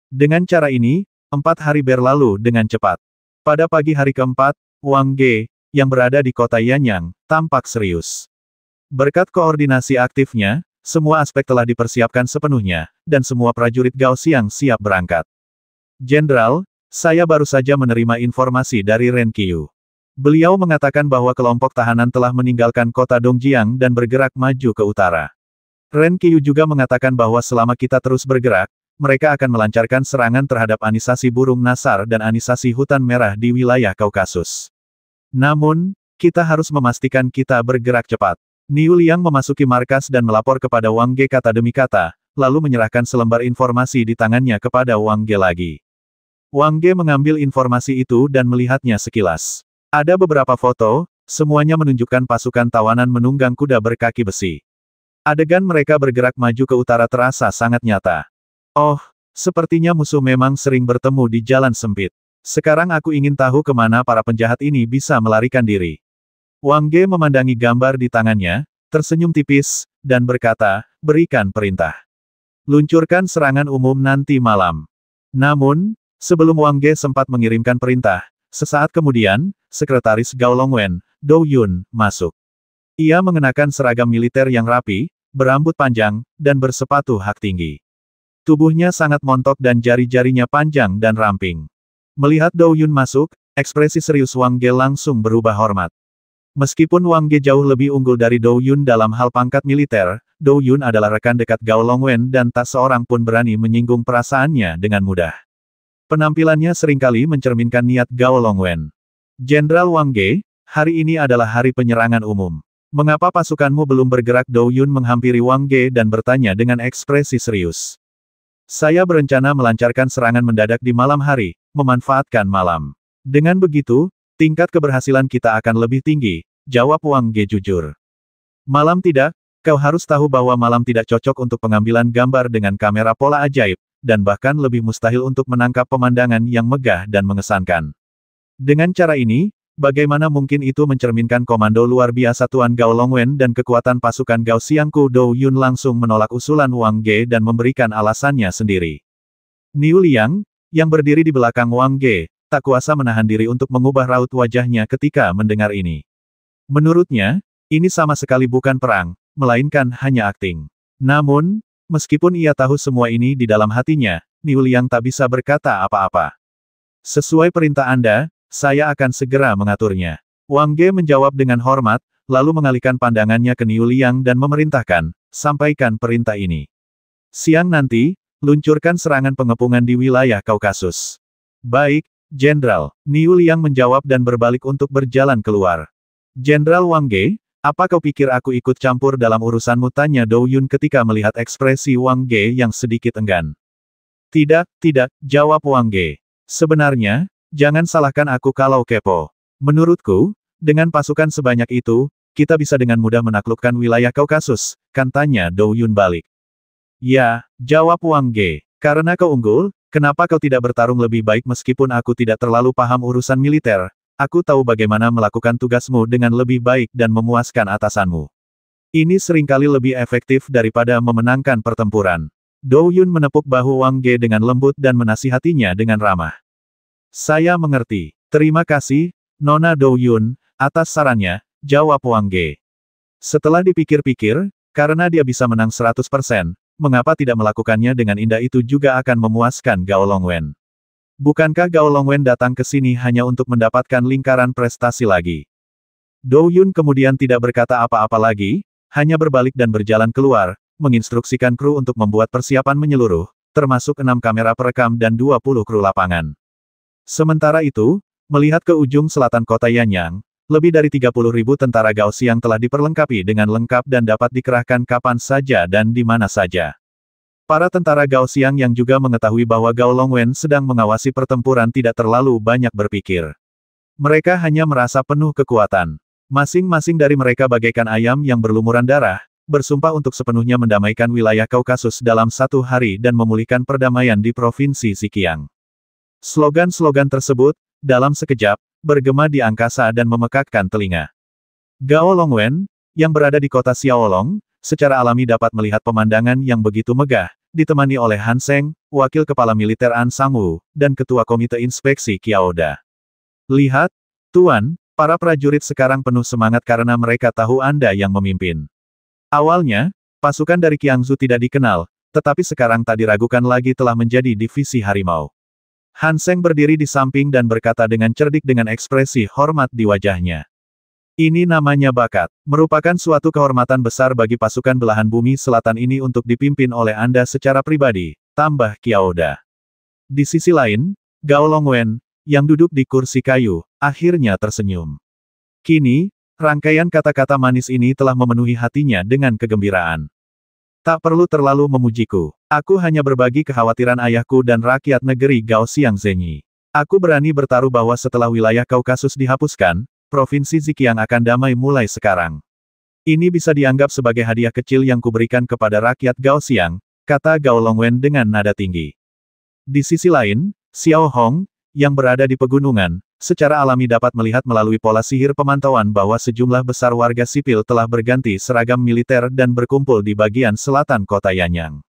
Dengan cara ini, 4 hari berlalu dengan cepat. Pada pagi hari keempat, Wang Ge, yang berada di kota Yanyang, tampak serius. Berkat koordinasi aktifnya, semua aspek telah dipersiapkan sepenuhnya, dan semua prajurit Gao Xiang siap berangkat. Jenderal, saya baru saja menerima informasi dari Ren Qiu. Beliau mengatakan bahwa kelompok tahanan telah meninggalkan kota Dongjiang dan bergerak maju ke utara. Ren Qiu juga mengatakan bahwa selama kita terus bergerak, mereka akan melancarkan serangan terhadap anisasi burung nasar dan anisasi hutan merah di wilayah Kaukasus. Namun, kita harus memastikan kita bergerak cepat. Niu Liang memasuki markas dan melapor kepada Wang Ge kata demi kata, lalu menyerahkan selembar informasi di tangannya kepada Wang Ge lagi. Wang Ge mengambil informasi itu dan melihatnya sekilas. Ada beberapa foto, semuanya menunjukkan pasukan tawanan menunggang kuda berkaki besi. Adegan mereka bergerak maju ke utara terasa sangat nyata. Oh, sepertinya musuh memang sering bertemu di jalan sempit. Sekarang aku ingin tahu kemana para penjahat ini bisa melarikan diri. Wang Ge memandangi gambar di tangannya, tersenyum tipis, dan berkata, berikan perintah. Luncurkan serangan umum nanti malam. Namun, sebelum Wang Ge sempat mengirimkan perintah, sesaat kemudian, Sekretaris Gao Longwen, Dou Yun, masuk. Ia mengenakan seragam militer yang rapi, berambut panjang, dan bersepatu hak tinggi. Tubuhnya sangat montok dan jari-jarinya panjang dan ramping. Melihat Dou Yun masuk, ekspresi serius Wang Ge langsung berubah hormat. Meskipun Wang Ge jauh lebih unggul dari Dou Yun dalam hal pangkat militer, Dou Yun adalah rekan dekat Gao Longwen dan tak seorang pun berani menyinggung perasaannya dengan mudah. Penampilannya seringkali mencerminkan niat Gao Longwen. Jenderal Wang Ge, hari ini adalah hari penyerangan umum. Mengapa pasukanmu belum bergerak? Dou Yun menghampiri Wang Ge dan bertanya dengan ekspresi serius. Saya berencana melancarkan serangan mendadak di malam hari, memanfaatkan malam. Dengan begitu, tingkat keberhasilan kita akan lebih tinggi, jawab Wang Ge jujur. Malam tidak, kau harus tahu bahwa malam tidak cocok untuk pengambilan gambar dengan kamera pola ajaib, dan bahkan lebih mustahil untuk menangkap pemandangan yang megah dan mengesankan. Dengan cara ini, bagaimana mungkin itu mencerminkan komando luar biasa Tuan Gao Longwen dan kekuatan pasukan Gao Xiangku? Dou Yun langsung menolak usulan Wang Ge dan memberikan alasannya sendiri. Niu Liang, yang berdiri di belakang Wang Ge, tak kuasa menahan diri untuk mengubah raut wajahnya ketika mendengar ini. Menurutnya, ini sama sekali bukan perang, melainkan hanya akting. Namun, meskipun ia tahu semua ini di dalam hatinya, Niu Liang tak bisa berkata apa-apa. Sesuai perintah Anda, saya akan segera mengaturnya. Wang Ge menjawab dengan hormat, lalu mengalihkan pandangannya ke Niu Liang dan memerintahkan, sampaikan perintah ini. Siang nanti, luncurkan serangan pengepungan di wilayah Kaukasus. Baik, Jenderal. Niu Liang menjawab dan berbalik untuk berjalan keluar. Jenderal Wang Ge, apa kau pikir aku ikut campur dalam urusanmu? Tanya Dou Yun ketika melihat ekspresi Wang Ge yang sedikit enggan. Tidak, jawab Wang Ge. Sebenarnya, jangan salahkan aku kalau kepo. Menurutku, dengan pasukan sebanyak itu, kita bisa dengan mudah menaklukkan wilayah Kaukasus, kan? Tanya Dou Yun balik. Ya, jawab Wang Ge. Karena kau unggul, kenapa kau tidak bertarung lebih baik? Meskipun aku tidak terlalu paham urusan militer, aku tahu bagaimana melakukan tugasmu dengan lebih baik dan memuaskan atasanmu. Ini seringkali lebih efektif daripada memenangkan pertempuran. Dou Yun menepuk bahu Wang Ge dengan lembut dan menasihatinya dengan ramah. Saya mengerti. Terima kasih, Nona Dou Yun, atas sarannya, jawab Wang Ge. Setelah dipikir-pikir, karena dia bisa menang 100%, mengapa tidak melakukannya dengan indah? Itu juga akan memuaskan Gao Longwen. Bukankah Gao Longwen datang ke sini hanya untuk mendapatkan lingkaran prestasi lagi? Dou Yun kemudian tidak berkata apa-apa lagi, hanya berbalik dan berjalan keluar, menginstruksikan kru untuk membuat persiapan menyeluruh, termasuk 6 kamera perekam dan 20 kru lapangan. Sementara itu, melihat ke ujung selatan kota Yanyang, lebih dari 30.000 tentara Gao Xiang telah diperlengkapi dengan lengkap dan dapat dikerahkan kapan saja dan di mana saja. Para tentara Gao Xiang yang juga mengetahui bahwa Gao Longwen sedang mengawasi pertempuran tidak terlalu banyak berpikir. Mereka hanya merasa penuh kekuatan. Masing-masing dari mereka bagaikan ayam yang berlumuran darah, bersumpah untuk sepenuhnya mendamaikan wilayah Kaukasus dalam 1 hari dan memulihkan perdamaian di Provinsi Zhejiang. Slogan-slogan tersebut, dalam sekejap, bergema di angkasa dan memekakkan telinga. Gao Longwen, yang berada di kota Xiaolong, secara alami dapat melihat pemandangan yang begitu megah, ditemani oleh Han Seng, wakil kepala militer An Sangwu, dan ketua komite inspeksi Qiaoda. Lihat, Tuan, para prajurit sekarang penuh semangat karena mereka tahu Anda yang memimpin. Awalnya, pasukan dari Qiangzu tidak dikenal, tetapi sekarang tak diragukan lagi telah menjadi divisi harimau. Han Seng berdiri di samping dan berkata dengan cerdik dengan ekspresi hormat di wajahnya. Ini namanya bakat. Merupakan suatu kehormatan besar bagi pasukan belahan bumi selatan ini untuk dipimpin oleh Anda secara pribadi, tambah Qiaoda. Di sisi lain, Gao Longwen, yang duduk di kursi kayu, akhirnya tersenyum. Kini, rangkaian kata-kata manis ini telah memenuhi hatinya dengan kegembiraan. Tak perlu terlalu memujiku. Aku hanya berbagi kekhawatiran ayahku dan rakyat negeri Gao Xiang Zhenyi. Aku berani bertaruh bahwa setelah wilayah Kaukasus dihapuskan, Provinsi Zhejiang akan damai mulai sekarang. Ini bisa dianggap sebagai hadiah kecil yang kuberikan kepada rakyat Gao Xiang, kata Gao Longwen dengan nada tinggi. Di sisi lain, Xiao Hong, yang berada di pegunungan, secara alami dapat melihat melalui pola sihir pemantauan bahwa sejumlah besar warga sipil telah berganti seragam militer dan berkumpul di bagian selatan kota Yanyang.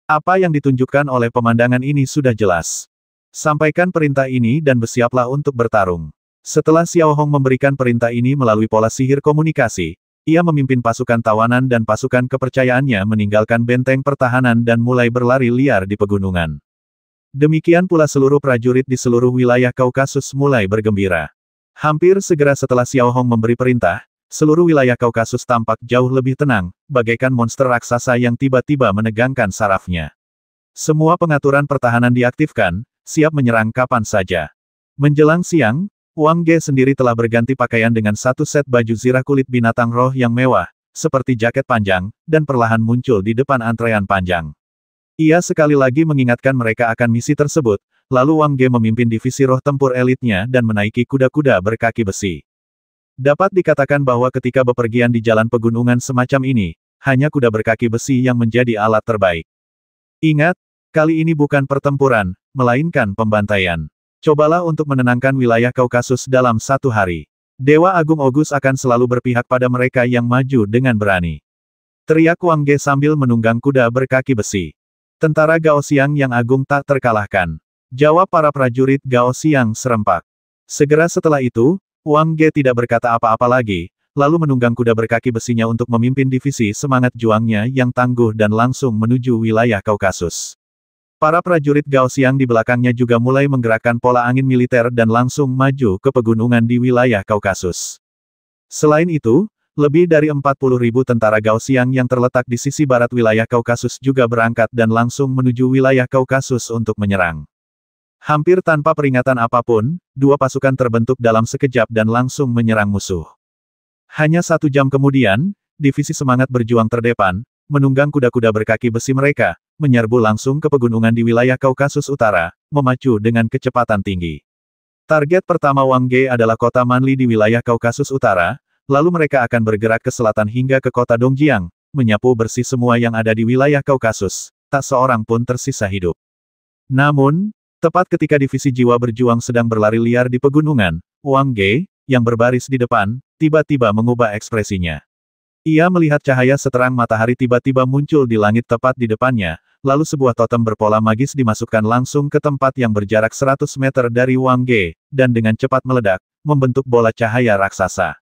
Apa yang ditunjukkan oleh pemandangan ini sudah jelas. Sampaikan perintah ini dan bersiaplah untuk bertarung. Setelah Xiao Hong memberikan perintah ini melalui pola sihir komunikasi, ia memimpin pasukan tawanan dan pasukan kepercayaannya meninggalkan benteng pertahanan dan mulai berlari liar di pegunungan. Demikian pula seluruh prajurit di seluruh wilayah Kaukasus mulai bergembira. Hampir segera setelah Xiao Hong memberi perintah, seluruh wilayah Kaukasus tampak jauh lebih tenang, bagaikan monster raksasa yang tiba-tiba menegangkan sarafnya. Semua pengaturan pertahanan diaktifkan, siap menyerang kapan saja. Menjelang siang, Wang Ge sendiri telah berganti pakaian dengan satu set baju zirah kulit binatang roh yang mewah, seperti jaket panjang, dan perlahan muncul di depan antrean panjang. Ia sekali lagi mengingatkan mereka akan misi tersebut, lalu Wang Ge memimpin divisi roh tempur elitnya dan menaiki kuda-kuda berkaki besi. Dapat dikatakan bahwa ketika bepergian di jalan pegunungan semacam ini, hanya kuda berkaki besi yang menjadi alat terbaik. Ingat, kali ini bukan pertempuran, melainkan pembantaian. Cobalah untuk menenangkan wilayah Kaukasus dalam 1 hari. Dewa Agung Ogus akan selalu berpihak pada mereka yang maju dengan berani. Teriak Wang Ge sambil menunggang kuda berkaki besi. Tentara Gao Xiang yang agung tak terkalahkan. Jawab para prajurit Gao Xiang serempak. Segera setelah itu, Wang Ge tidak berkata apa-apa lagi, lalu menunggang kuda berkaki besinya untuk memimpin divisi semangat juangnya yang tangguh dan langsung menuju wilayah Kaukasus. Para prajurit Gao Xiang di belakangnya juga mulai menggerakkan pola angin militer dan langsung maju ke pegunungan di wilayah Kaukasus. Selain itu, lebih dari 40.000 tentara Gao Xiang yang terletak di sisi barat wilayah Kaukasus juga berangkat dan langsung menuju wilayah Kaukasus untuk menyerang. Hampir tanpa peringatan apapun, dua pasukan terbentuk dalam sekejap dan langsung menyerang musuh. Hanya 1 jam kemudian, divisi semangat berjuang terdepan, menunggang kuda-kuda berkaki besi mereka, menyerbu langsung ke pegunungan di wilayah Kaukasus Utara, memacu dengan kecepatan tinggi. Target pertama Wang Ge adalah kota Manli di wilayah Kaukasus Utara, lalu mereka akan bergerak ke selatan hingga ke kota Dongjiang, menyapu bersih semua yang ada di wilayah Kaukasus, tak seorang pun tersisa hidup. Namun, tepat ketika divisi jiwa berjuang sedang berlari liar di pegunungan, Wang Ge, yang berbaris di depan, tiba-tiba mengubah ekspresinya. Ia melihat cahaya seterang matahari tiba-tiba muncul di langit tepat di depannya, lalu sebuah totem berpola magis dimasukkan langsung ke tempat yang berjarak 100 meter dari Wang Ge, dan dengan cepat meledak, membentuk bola cahaya raksasa.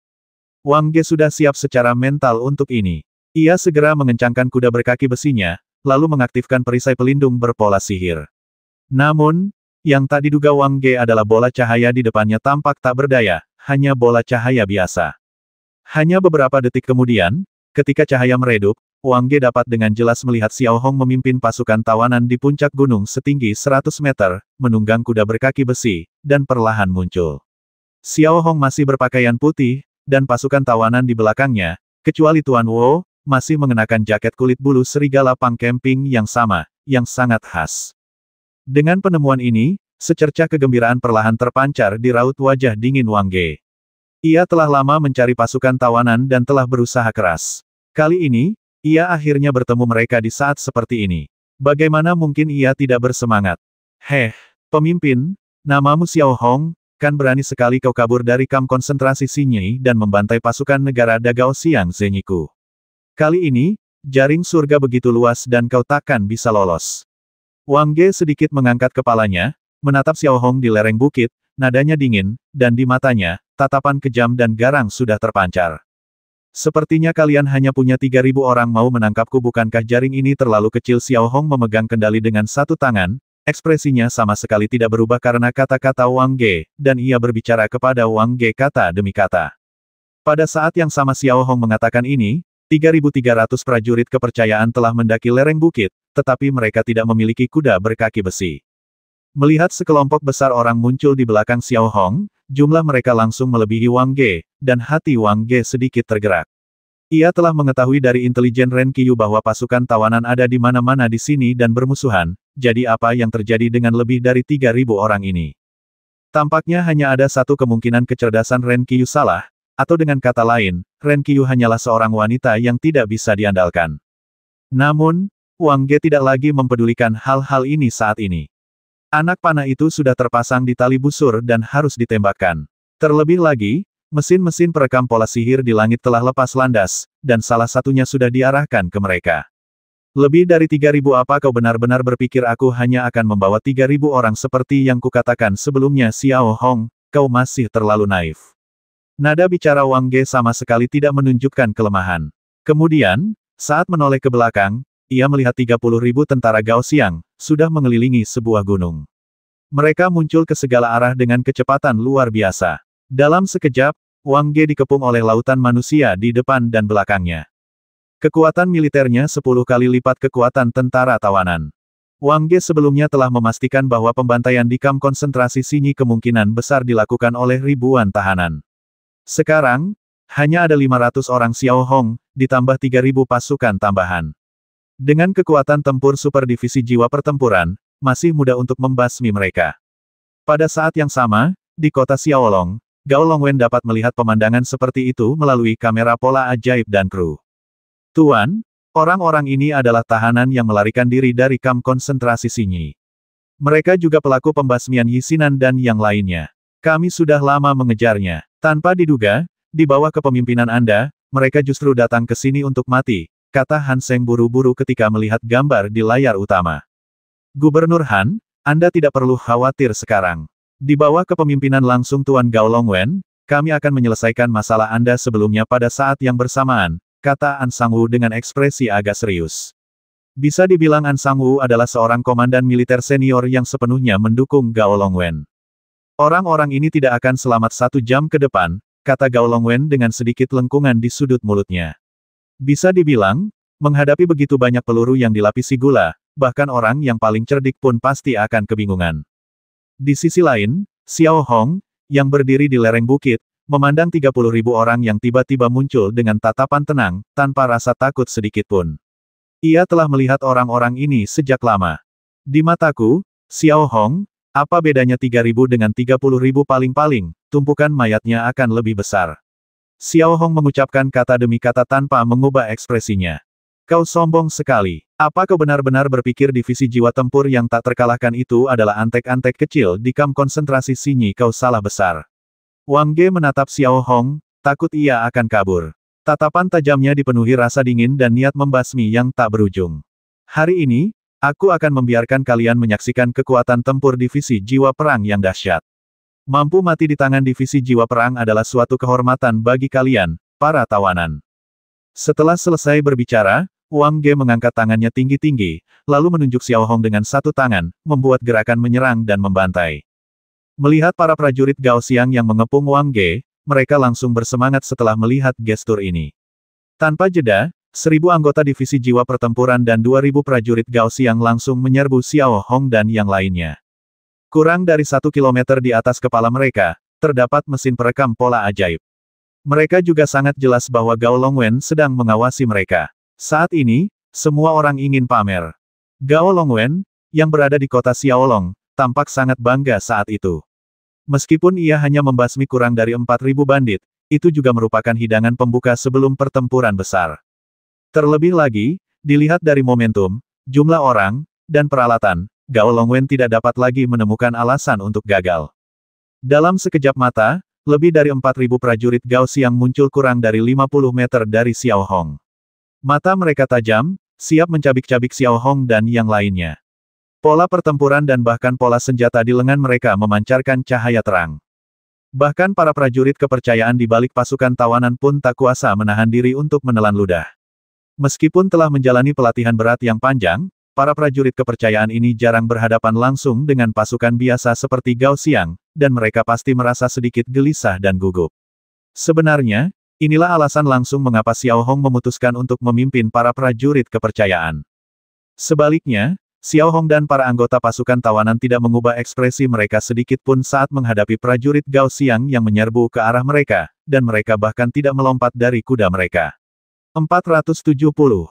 Wang Ge sudah siap secara mental untuk ini. Ia segera mengencangkan kuda berkaki besinya, lalu mengaktifkan perisai pelindung berpola sihir. Namun, yang tak diduga Wang Ge adalah bola cahaya di depannya tampak tak berdaya, hanya bola cahaya biasa. Hanya beberapa detik kemudian, ketika cahaya meredup, Wang Ge dapat dengan jelas melihat Xiao Hong memimpin pasukan tawanan di puncak gunung setinggi 100 meter, menunggang kuda berkaki besi, dan perlahan muncul. Xiao Hong masih berpakaian putih, dan pasukan tawanan di belakangnya, kecuali Tuan Wu, masih mengenakan jaket kulit bulu serigala pang camping yang sama, yang sangat khas. Dengan penemuan ini, secercah kegembiraan perlahan terpancar di raut wajah dingin Wang Ge. Ia telah lama mencari pasukan tawanan dan telah berusaha keras. Kali ini, ia akhirnya bertemu mereka di saat seperti ini. Bagaimana mungkin ia tidak bersemangat? Heh, pemimpin, namamu Xiao Hong, kan berani sekali kau kabur dari kamp konsentrasi Xinyi dan membantai pasukan negara Dagao Xiang Zhenyiku. Kali ini, jaring surga begitu luas dan kau takkan bisa lolos. Wang Ge sedikit mengangkat kepalanya, menatap Xiao Hong di lereng bukit, nadanya dingin, dan di matanya, tatapan kejam dan garang sudah terpancar. Sepertinya kalian hanya punya 3.000 orang mau menangkapku, bukankah jaring ini terlalu kecil? Xiao Hong memegang kendali dengan satu tangan, ekspresinya sama sekali tidak berubah karena kata-kata Wang Ge, dan ia berbicara kepada Wang Ge kata demi kata. Pada saat yang sama Xiao Hong mengatakan ini, 3.300 prajurit kepercayaan telah mendaki lereng bukit, tetapi mereka tidak memiliki kuda berkaki besi. Melihat sekelompok besar orang muncul di belakang Xiao Hong, jumlah mereka langsung melebihi Wang Ge, dan hati Wang Ge sedikit tergerak. Ia telah mengetahui dari intelijen Ren Qiyu bahwa pasukan tawanan ada di mana-mana di sini dan bermusuhan, jadi apa yang terjadi dengan lebih dari 3.000 orang ini? Tampaknya hanya ada satu kemungkinan kecerdasan Ren Qiyu salah, atau dengan kata lain, Ren Qiyu hanyalah seorang wanita yang tidak bisa diandalkan. Namun, Wang Ge tidak lagi mempedulikan hal-hal ini saat ini. Anak panah itu sudah terpasang di tali busur dan harus ditembakkan. Terlebih lagi, mesin-mesin perekam pola sihir di langit telah lepas landas, dan salah satunya sudah diarahkan ke mereka. Lebih dari 3.000, apa kau benar-benar berpikir aku hanya akan membawa 3.000 orang seperti yang kukatakan sebelumnya? Xiao Hong, kau masih terlalu naif. Nada bicara Wang Ge sama sekali tidak menunjukkan kelemahan. Kemudian, saat menoleh ke belakang, ia melihat 30.000 tentara Gao Xiang, sudah mengelilingi sebuah gunung. Mereka muncul ke segala arah dengan kecepatan luar biasa. Dalam sekejap, Wang Ge dikepung oleh lautan manusia di depan dan belakangnya. Kekuatan militernya 10 kali lipat kekuatan tentara tawanan. Wang Ge sebelumnya telah memastikan bahwa pembantaian di kamp konsentrasi Xinyi kemungkinan besar dilakukan oleh ribuan tahanan. Sekarang, hanya ada 500 orang Xiao Hong, ditambah 3.000 pasukan tambahan. Dengan kekuatan tempur super divisi jiwa pertempuran, masih mudah untuk membasmi mereka. Pada saat yang sama, di kota Xiaolong, Gao Longwen dapat melihat pemandangan seperti itu melalui kamera pola ajaib dan kru. Tuan, orang-orang ini adalah tahanan yang melarikan diri dari kamp konsentrasi Xinyi. Mereka juga pelaku pembasmian Yisinan dan yang lainnya. Kami sudah lama mengejarnya. Tanpa diduga, di bawah kepemimpinan Anda, mereka justru datang ke sini untuk mati, kata Han Seng buru-buru ketika melihat gambar di layar utama. Gubernur Han, Anda tidak perlu khawatir sekarang. Di bawah kepemimpinan langsung Tuan Gao Longwen, kami akan menyelesaikan masalah Anda sebelumnya pada saat yang bersamaan, kata An Sang-woo dengan ekspresi agak serius. Bisa dibilang An Sang-woo adalah seorang komandan militer senior yang sepenuhnya mendukung Gao Longwen. Orang-orang ini tidak akan selamat 1 jam ke depan, kata Gao Longwen dengan sedikit lengkungan di sudut mulutnya. Bisa dibilang, menghadapi begitu banyak peluru yang dilapisi gula, bahkan orang yang paling cerdik pun pasti akan kebingungan. Di sisi lain, Xiao Hong, yang berdiri di lereng bukit, memandang 30.000 orang yang tiba-tiba muncul dengan tatapan tenang, tanpa rasa takut sedikitpun. Ia telah melihat orang-orang ini sejak lama. Di mataku, Xiao Hong, apa bedanya 3.000 dengan 30.000 paling-paling, tumpukan mayatnya akan lebih besar. Xiao Hong mengucapkan kata demi kata tanpa mengubah ekspresinya. Kau sombong sekali. Apa kau benar-benar berpikir divisi jiwa tempur yang tak terkalahkan itu adalah antek-antek kecil di kamp konsentrasi Sinyi? Kau salah besar. Wang Ge menatap Xiao Hong, takut ia akan kabur. Tatapan tajamnya dipenuhi rasa dingin dan niat membasmi yang tak berujung. Hari ini, aku akan membiarkan kalian menyaksikan kekuatan tempur divisi jiwa perang yang dahsyat. Mampu mati di tangan divisi jiwa perang adalah suatu kehormatan bagi kalian, para tawanan. Setelah selesai berbicara, Wang Ge mengangkat tangannya tinggi-tinggi, lalu menunjuk Xiao Hong dengan satu tangan, membuat gerakan menyerang dan membantai. Melihat para prajurit Gao Xiang yang mengepung Wang Ge, mereka langsung bersemangat setelah melihat gestur ini. Tanpa jeda, 1.000 anggota divisi jiwa pertempuran dan 2.000 prajurit Gao Xiang langsung menyerbu Xiao Hong dan yang lainnya. Kurang dari 1 kilometer di atas kepala mereka, terdapat mesin perekam pola ajaib. Mereka juga sangat jelas bahwa Gao Longwen sedang mengawasi mereka. Saat ini, semua orang ingin pamer. Gao Longwen, yang berada di kota Xiaolong, tampak sangat bangga saat itu. Meskipun ia hanya membasmi kurang dari 4.000 bandit, itu juga merupakan hidangan pembuka sebelum pertempuran besar. Terlebih lagi, dilihat dari momentum, jumlah orang, dan peralatan, Gao Longwen tidak dapat lagi menemukan alasan untuk gagal. Dalam sekejap mata, lebih dari 4.000 prajurit Gao Xiang muncul kurang dari 50 meter dari Xiao Hong. Mata mereka tajam, siap mencabik-cabik Xiao Hong dan yang lainnya. Pola pertempuran dan bahkan pola senjata di lengan mereka memancarkan cahaya terang. Bahkan para prajurit kepercayaan di balik pasukan tawanan pun tak kuasa menahan diri untuk menelan ludah. Meskipun telah menjalani pelatihan berat yang panjang, para prajurit kepercayaan ini jarang berhadapan langsung dengan pasukan biasa seperti Gao Xiang, dan mereka pasti merasa sedikit gelisah dan gugup. Sebenarnya, inilah alasan langsung mengapa Xiao Hong memutuskan untuk memimpin para prajurit kepercayaan. Sebaliknya, Xiao Hong dan para anggota pasukan tawanan tidak mengubah ekspresi mereka sedikit pun saat menghadapi prajurit Gao Xiang yang menyerbu ke arah mereka, dan mereka bahkan tidak melompat dari kuda mereka. 470.